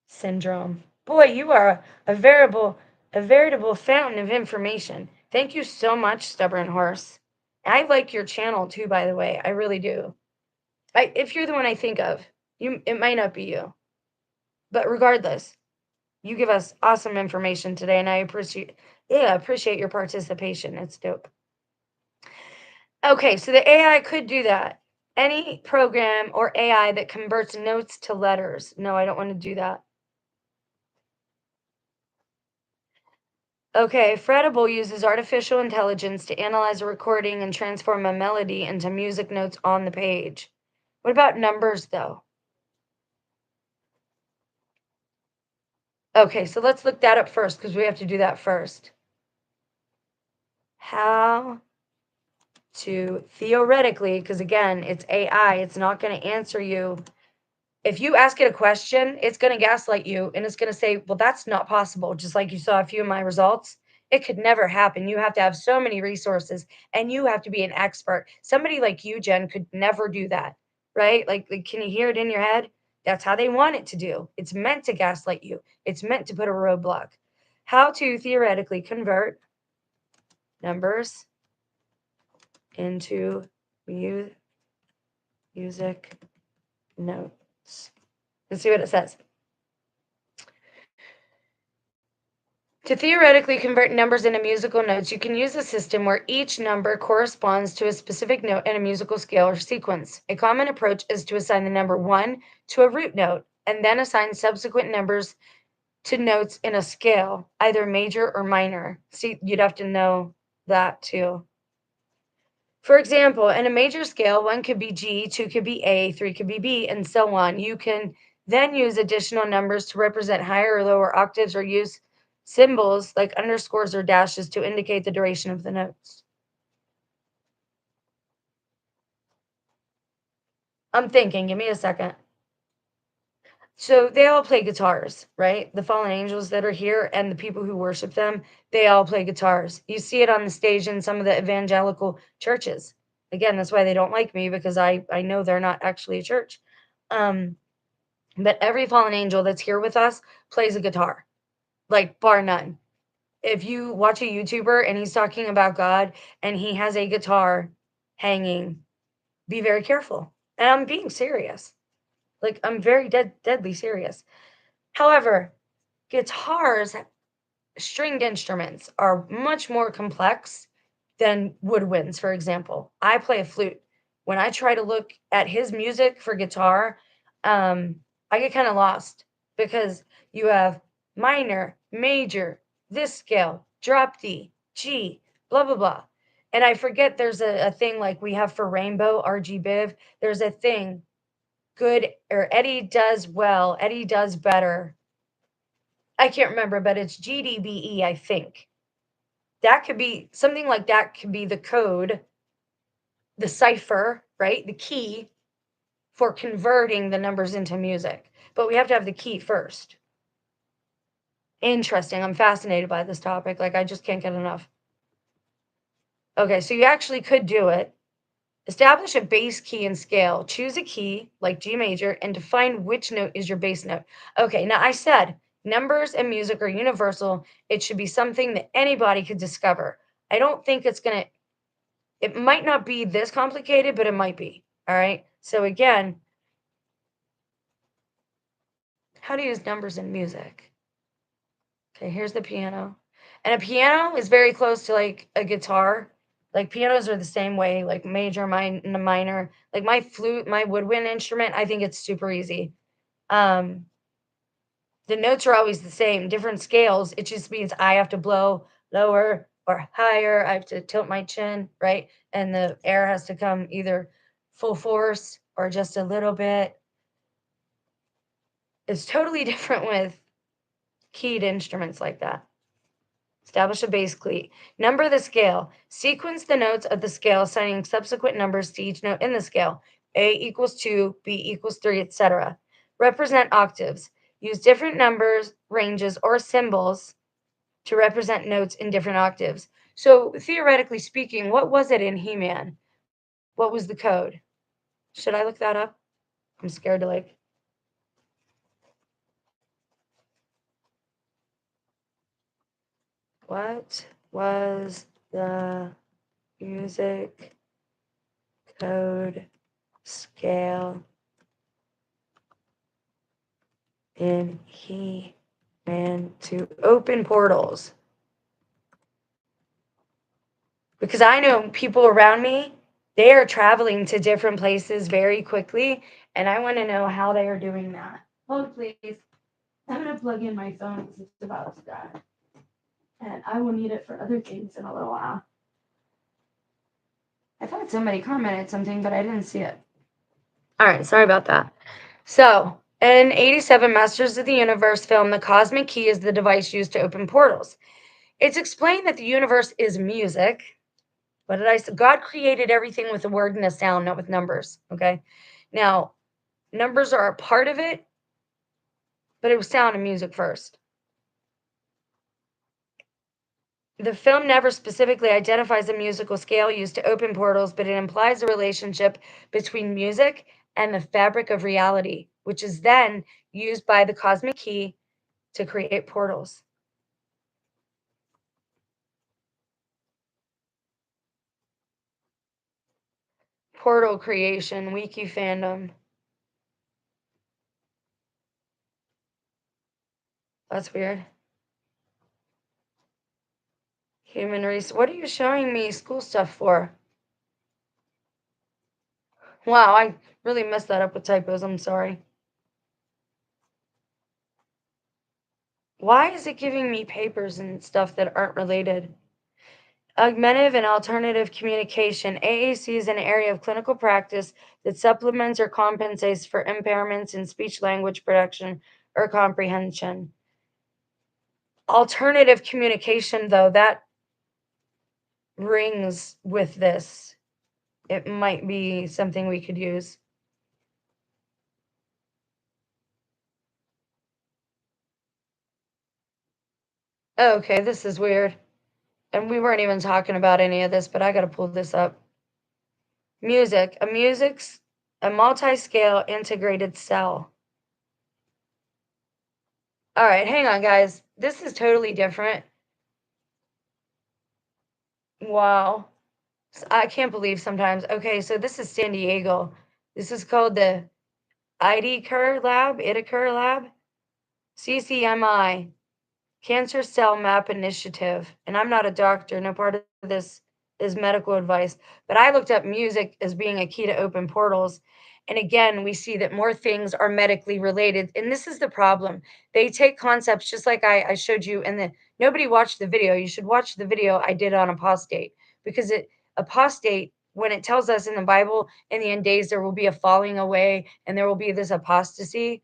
Syndrome. Boy, you are a veritable fountain of information. Thank you so much, Stubborn Horse. I like your channel too, by the way. I really do. If you're the one I think of, it might not be you. But regardless, you give us awesome information today, and I appreciate your participation. It's dope. Okay, so the AI could do that. Any program or AI that converts notes to letters. No, I don't want to do that. Okay, Fretable uses artificial intelligence to analyze a recording and transform a melody into music notes on the page. What about numbers, though? Okay, so let's look that up first because we have to do that first. How to theoretically, because again, it's AI, it's not going to answer you. If you ask it a question, it's going to gaslight you and it's going to say, well, that's not possible. Just like you saw a few of my results, it could never happen. You have to have so many resources and you have to be an expert. Somebody like you, Jen, could never do that, right? Like, can you hear it in your head? That's how they want it to do. It's meant to gaslight you, it's meant to put a roadblock. How to theoretically convert numbers into music notes. Let's see what it says. To theoretically convert numbers into musical notes, you can use a system where each number corresponds to a specific note in a musical scale or sequence. A common approach is to assign the number 1 to a root note and then assign subsequent numbers to notes in a scale, either major or minor. See, you'd have to know that too. For example, in a major scale, 1 could be G, 2 could be A, 3 could be B, and so on. You can then use additional numbers to represent higher or lower octaves or use symbols like underscores or dashes to indicate the duration of the notes. I'm thinking, give me a second. So they all play guitars, right? The fallen angels that are here and the people who worship them, they all play guitars. You see it on the stage in some of the evangelical churches. Again, that's why they don't like me, because I know they're not actually a church. But every fallen angel that's here with us plays a guitar, like bar none. If you watch a YouTuber and he's talking about God and he has a guitar hanging, be very careful. And I'm being serious. Like, I'm very deadly serious. However, guitars, stringed instruments, are much more complex than woodwinds, for example. I play a flute. When I try to look at his music for guitar, I get kind of lost because you have minor, major, this scale, drop D, G, blah, blah, blah. And I forget there's a thing like we have for rainbow, RG Biv. There's a thing, good, or Eddie does well, Eddie does better. I can't remember, but it's GDBE, I think. That could be something like that, could be the code, the cipher, right? The key for converting the numbers into music. But we have to have the key first. Interesting. I'm fascinated by this topic. Like, I just can't get enough. Okay, so you actually could do it. Establish a bass key and scale. Choose a key, like G major, and define which note is your bass note. Okay, now I said numbers and music are universal. It should be something that anybody could discover. I don't think it might not be this complicated, but it might be. All right, so again, how to use numbers in music. Okay, here's the piano. And a piano is very close to like a guitar. Like, pianos are the same way, like major, minor. Like my flute, my woodwind instrument, I think it's super easy. The notes are always the same, different scales. It just means I have to blow lower or higher. I have to tilt my chin, right? And the air has to come either full force or just a little bit. It's totally different with keyed instruments like that. Establish a bass key. Number the scale. Sequence the notes of the scale, assigning subsequent numbers to each note in the scale. A equals 2, B equals 3, etc. Represent octaves. Use different numbers, ranges, or symbols to represent notes in different octaves. So, theoretically speaking, what was it in He-Man? What was the code? Should I look that up? I'm scared to like. What was the music code scale in He-Man to open portals? Because I know people around me, they are traveling to different places very quickly, and I want to know how they are doing that. Hold, please. I'm going to plug in my phone because it's about to die. and I will need it for other things in a little while. I thought somebody commented something, but I didn't see it. All right, sorry about that. So, in 87 Masters of the Universe film, the cosmic key is the device used to open portals. It's explained that the universe is music. What did I say? God created everything with a word and a sound, not with numbers. Okay. Now, numbers are a part of it, but it was sound and music first. The film never specifically identifies a musical scale used to open portals, but it implies a relationship between music and the fabric of reality, which is then used by the cosmic key to create portals. Portal creation, wiki fandom. That's weird. Human race. What are you showing me school stuff for? Wow, I really messed that up with typos. I'm sorry. Why is it giving me papers and stuff that aren't related? Augmentative and alternative communication. AAC is an area of clinical practice that supplements or compensates for impairments in speech language production or comprehension. Alternative communication, though, that rings with this. It might be something we could use. Okay, this is weird. And we weren't even talking about any of this, but I gotta pull this up. Music. A multi-scale integrated cell. All right, hang on, guys. This is totally different. Wow. I can't believe sometimes. Okay, so this is San Diego. This is called the IDCUR Lab, CCMI, Cancer Cell Map Initiative. And I'm not a doctor, no part of this is medical advice, but I looked up music as being a key to open portals. And again, we see that more things are medically related. And this is the problem. They take concepts just like I showed you, and then nobody watched the video. You should watch the video I did on apostate because apostate, when it tells us in the Bible, in the end days, there will be a falling away and there will be this apostasy.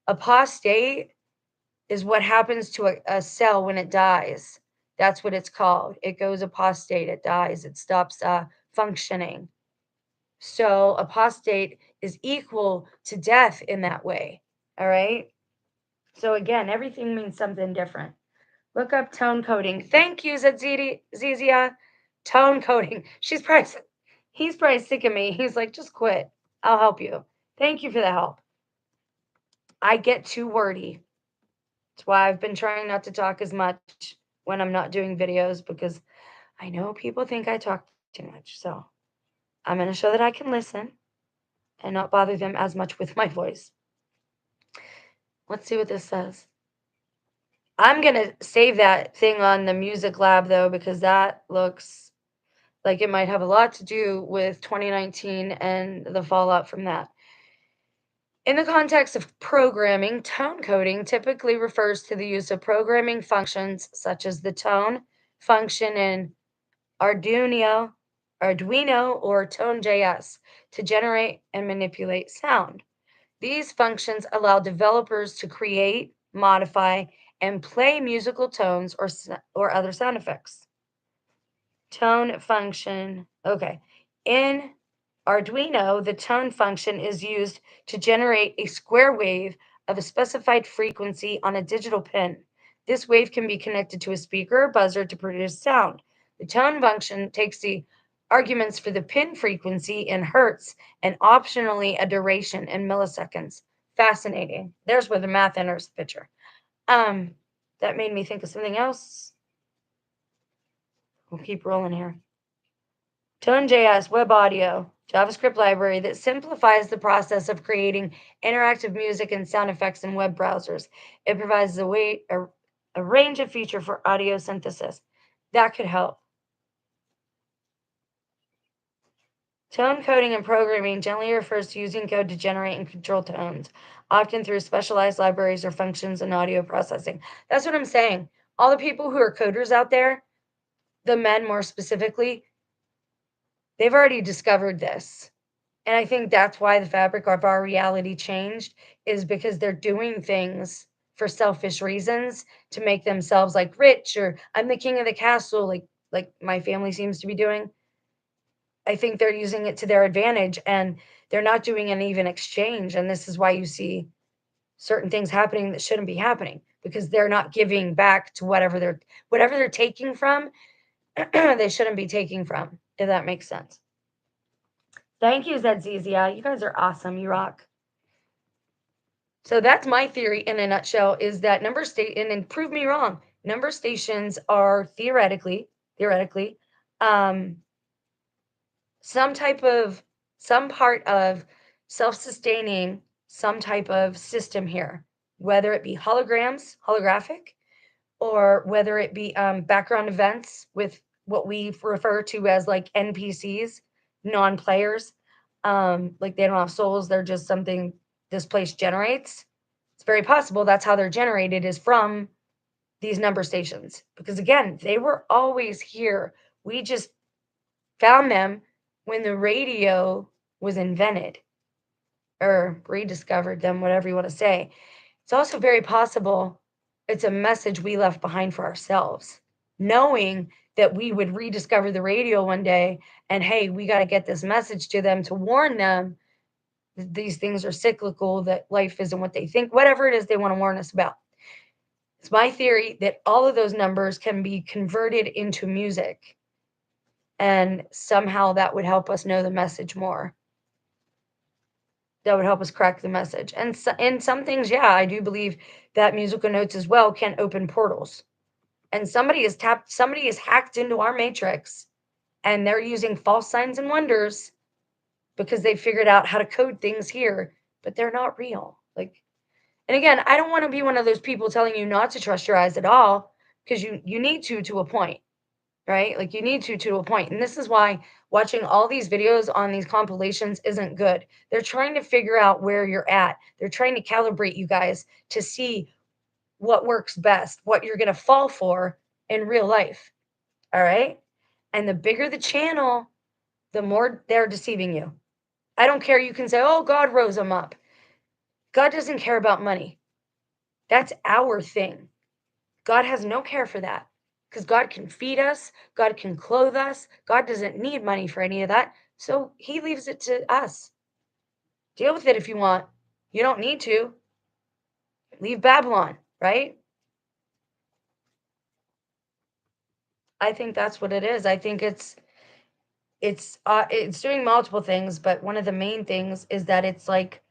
Apostate is what happens to a cell when it dies. That's what it's called. It goes apostate, it dies, it stops functioning. So apostate is equal to death in that way. All right. So again, everything means something different. Look up tone coding. Thank you, Zizia. Tone coding. He's probably sick of me. He's like, just quit. I'll help you. Thank you for the help. I get too wordy. That's why I've been trying not to talk as much when I'm not doing videos because I know people think I talk too much. So I'm going to show that I can listen and not bother them as much with my voice. Let's see what this says. I'm going to save that thing on the music lab though, because that looks like it might have a lot to do with 2019 and the fallout from that. In the context of programming, tone coding typically refers to the use of programming functions such as the tone function in Arduino or Tone.js to generate and manipulate sound. These functions allow developers to create, modify, and play musical tones or other sound effects. Tone function. Okay. In Arduino, the tone function is used to generate a square wave of a specified frequency on a digital pin. This wave can be connected to a speaker or buzzer to produce sound. The tone function takes the arguments for the pin frequency in hertz and optionally a duration in milliseconds. Fascinating. There's where the math enters the picture. That made me think of something else. We'll keep rolling here. Tone.js web audio JavaScript library that simplifies the process of creating interactive music and sound effects in web browsers. It provides a range of features for audio synthesis. That could help. Tone coding and programming generally refers to using code to generate and control tones, often through specialized libraries or functions in audio processing. That's what I'm saying. all the people who are coders out there, the men more specifically, they've already discovered this. And I think that's why the fabric of our reality changed, is because they're doing things for selfish reasons to make themselves like rich, or I'm the king of the castle, like my family seems to be doing. I think they're using it to their advantage, and they're not doing an even exchange. And this is why you see certain things happening that shouldn't be happening, because they're not giving back to whatever they're taking from, they shouldn't be taking from, if that makes sense. Thank you, Zedzizia. You guys are awesome. You rock. So that's my theory in a nutshell, is that and prove me wrong, number stations are theoretically, um, some part of self-sustaining, some type of system here, whether it be holographic, or whether it be background events with what we refer to as like NPCs, non-players. Like they don't have souls, they're just something this place generates. It's very possible that's how they're generated, is from these number stations. Because again, they were always here. We just found them when the radio was invented, or rediscovered them, whatever you want to say. It's also very possible it's a message we left behind for ourselves, knowing that we would rediscover the radio one day, and hey, we got to get this message to them to warn them that these things are cyclical, that life isn't what they think, whatever it is they want to warn us about. It's my theory that all of those numbers can be converted into music, and somehow that would help us know the message more. That would help us crack the message. And in some things, yeah, I do believe that musical notes as well can open portals. And somebody is hacked into our matrix, and they're using false signs and wonders because they figured out how to code things here, but they're not real. Like, and again, I don't want to be one of those people telling you not to trust your eyes at all, because you need to a point, right? Like you need to a point. And this is why watching all these videos on these compilations isn't good. They're trying to figure out where you're at. They're trying to calibrate you guys to see what works best, what you're going to fall for in real life. All right? And the bigger the channel, the more they're deceiving you. I don't care. You can say, oh, God rose them up. God doesn't care about money. That's our thing. God has no care for that, because God can feed us, God can clothe us, God doesn't need money for any of that, so he leaves it to us. Deal with it if you want. You don't need to. Leave Babylon, right? I think that's what it is. I think it's doing multiple things, but one of the main things is that it's like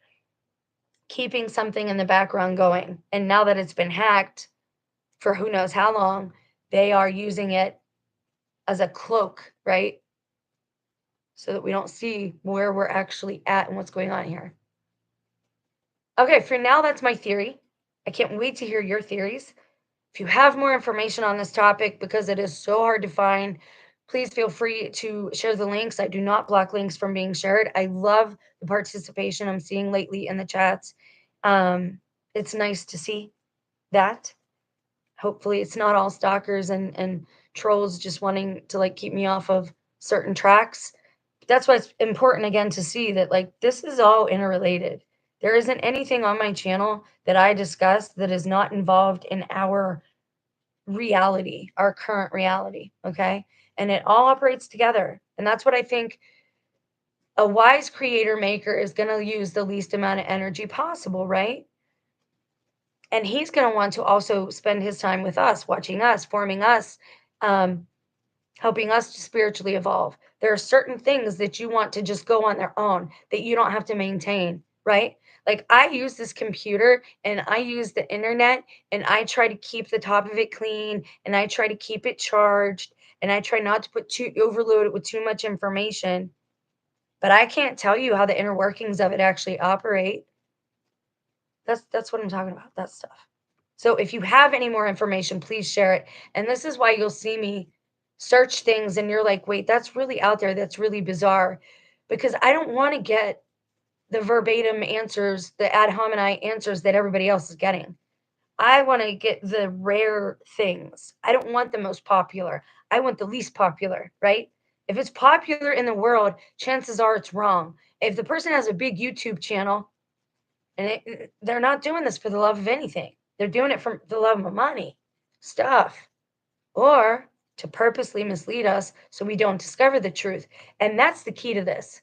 keeping something in the background going. And now that it's been hacked for who knows how long, they are using it as a cloak, right? So that we don't see where we're actually at and what's going on here. Okay, for now, that's my theory. I can't wait to hear your theories. If you have more information on this topic, because it is so hard to find, please feel free to share the links. I do not block links from being shared. I love the participation I'm seeing lately in the chats. It's nice to see that. Hopefully it's not all stalkers and trolls just wanting to like keep me off of certain tracks. That's why it's important again to see that like this is all interrelated. There isn't anything on my channel that I discuss that is not involved in our reality, our current reality, okay? And it all operates together. And that's what I think a wise creator maker is going to use the least amount of energy possible, right? And he's going to want to also spend his time with us, watching us, forming us, helping us to spiritually evolve. There are certain things that you want to just go on their own, that you don't have to maintain, right? Like I use this computer and I use the internet, and I try to keep the top of it clean, and I try to keep it charged, and I try not to overload it with too much information. But I can't tell you how the inner workings of it actually operate. That's what I'm talking about, that stuff. So if you have any more information, please share it. And this is why you'll see me search things and you're like, wait, that's really out there. That's really bizarre. Because I don't want to get the verbatim answers, the ad hominem answers that everybody else is getting. I want to get the rare things. I don't want the most popular. I want the least popular, right? If it's popular in the world, chances are it's wrong. If the person has a big YouTube channel and they're not doing this for the love of anything, they're doing it for the love of money, stuff, or to purposely mislead us so we don't discover the truth. And that's the key to this,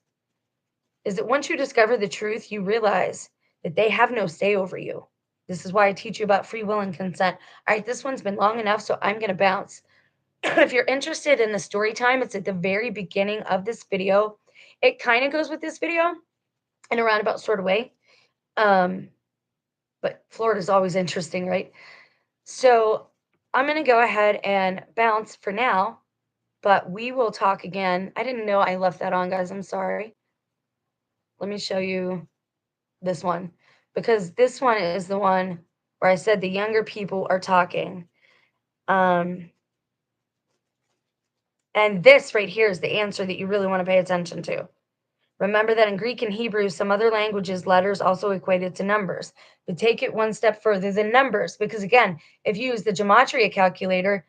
is that once you discover the truth, you realize that they have no say over you. This is why I teach you about free will and consent. All right, this one's been long enough, so I'm going to bounce. If you're interested in the story time, it's at the very beginning of this video. It kind of goes with this video in a roundabout sort of way. But Florida's always interesting, right? So I'm going to go ahead and bounce for now, but we will talk again. I didn't know I left that on, guys. I'm sorry. Let me show you this one, because this one is the one where I said the younger people are talking. And this right here is the answer that you really want to pay attention to. Remember that in Greek and Hebrew, some other languages, letters also equated to numbers. But take it one step further than numbers, because again, if you use the gematria calculator,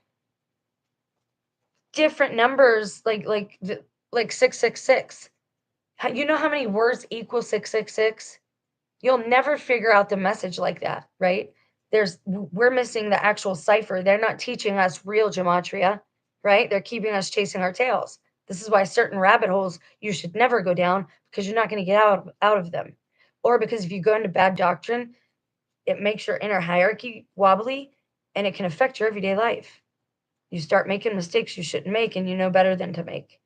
different numbers like 666. You know how many words equal 666? You'll never figure out the message like that, right? We're missing the actual cipher. They're not teaching us real gematria, right? They're keeping us chasing our tails. This is why certain rabbit holes you should never go down, because you're not going to get out of them. Or because if you go into bad doctrine, it makes your inner hierarchy wobbly and it can affect your everyday life. You start making mistakes you shouldn't make, and you know better than to make.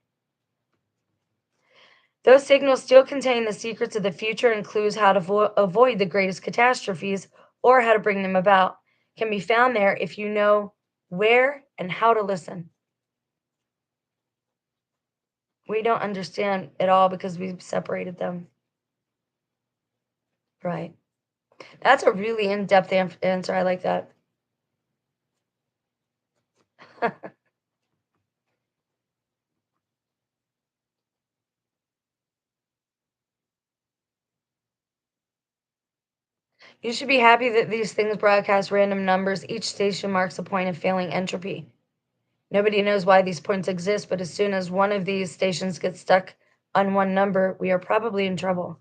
Those signals still contain the secrets of the future and clues how to avoid the greatest catastrophes or how to bring them about. Can be found there if you know where and how to listen. We don't understand it all because we've separated them. Right. That's a really in-depth answer. I like that. You should be happy that these things broadcast random numbers. Each station marks a point of failing entropy. Nobody knows why these points exist, but as soon as one of these stations gets stuck on one number, we are probably in trouble.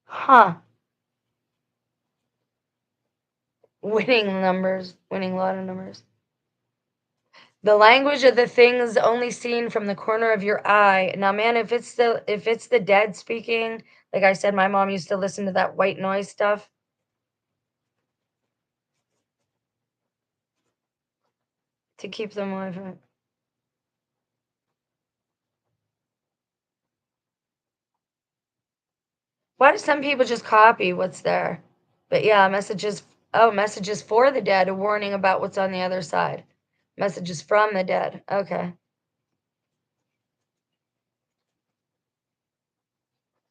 Huh. Winning numbers, winning a lot of numbers. The language of the things only seen from the corner of your eye. Now, man, if it's the dead speaking, like I said, my mom used to listen to that white noise stuff. To keep them away from it. Why do some people just copy what's there? But yeah, messages. Oh, messages for the dead, a warning about what's on the other side. Messages from the dead. Okay.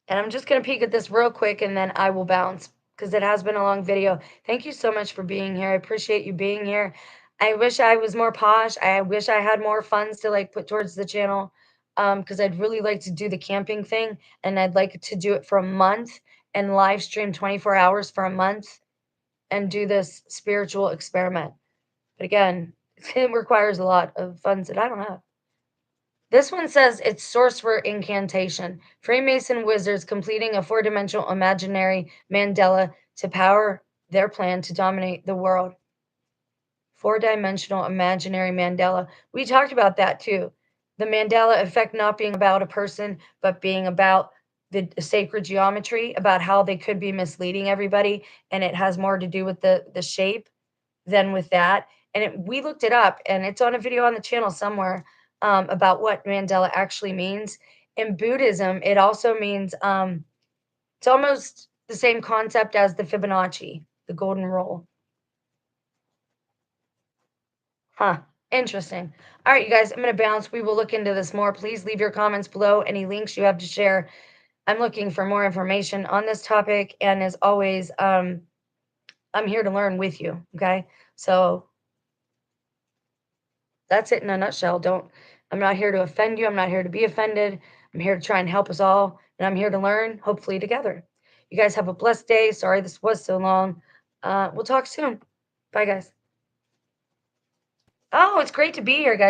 And I'm just going to peek at this real quick and then I will bounce, because it has been a long video. Thank you so much for being here. I appreciate you being here. I wish I was more posh. I wish I had more funds to like put towards the channel, because I'd really like to do the camping thing, and I'd like to do it for a month and live stream 24 hours for a month and do this spiritual experiment. But again, it requires a lot of funds that I don't have. This one says it's sorcerer incantation. Freemason wizards completing a four-dimensional imaginary Mandela to power their plan to dominate the world. Four-dimensional imaginary Mandela. We talked about that too. The Mandela effect not being about a person, but being about the sacred geometry, about how they could be misleading everybody, and it has more to do with the shape than with that. And we looked it up, and it's on a video on the channel somewhere, about what Mandela actually means. In Buddhism, it also means it's almost the same concept as the Fibonacci, the golden rule. Huh. Interesting. All right, you guys, I'm going to bounce. We will look into this more. Please leave your comments below, any links you have to share. I'm looking for more information on this topic. And as always, I'm here to learn with you. Okay. So that's it in a nutshell. I'm not here to offend you. I'm not here to be offended. I'm here to try and help us all. And I'm here to learn, hopefully together. You guys have a blessed day. Sorry this was so long. We'll talk soon. Bye, guys. Oh, it's great to be here, guys.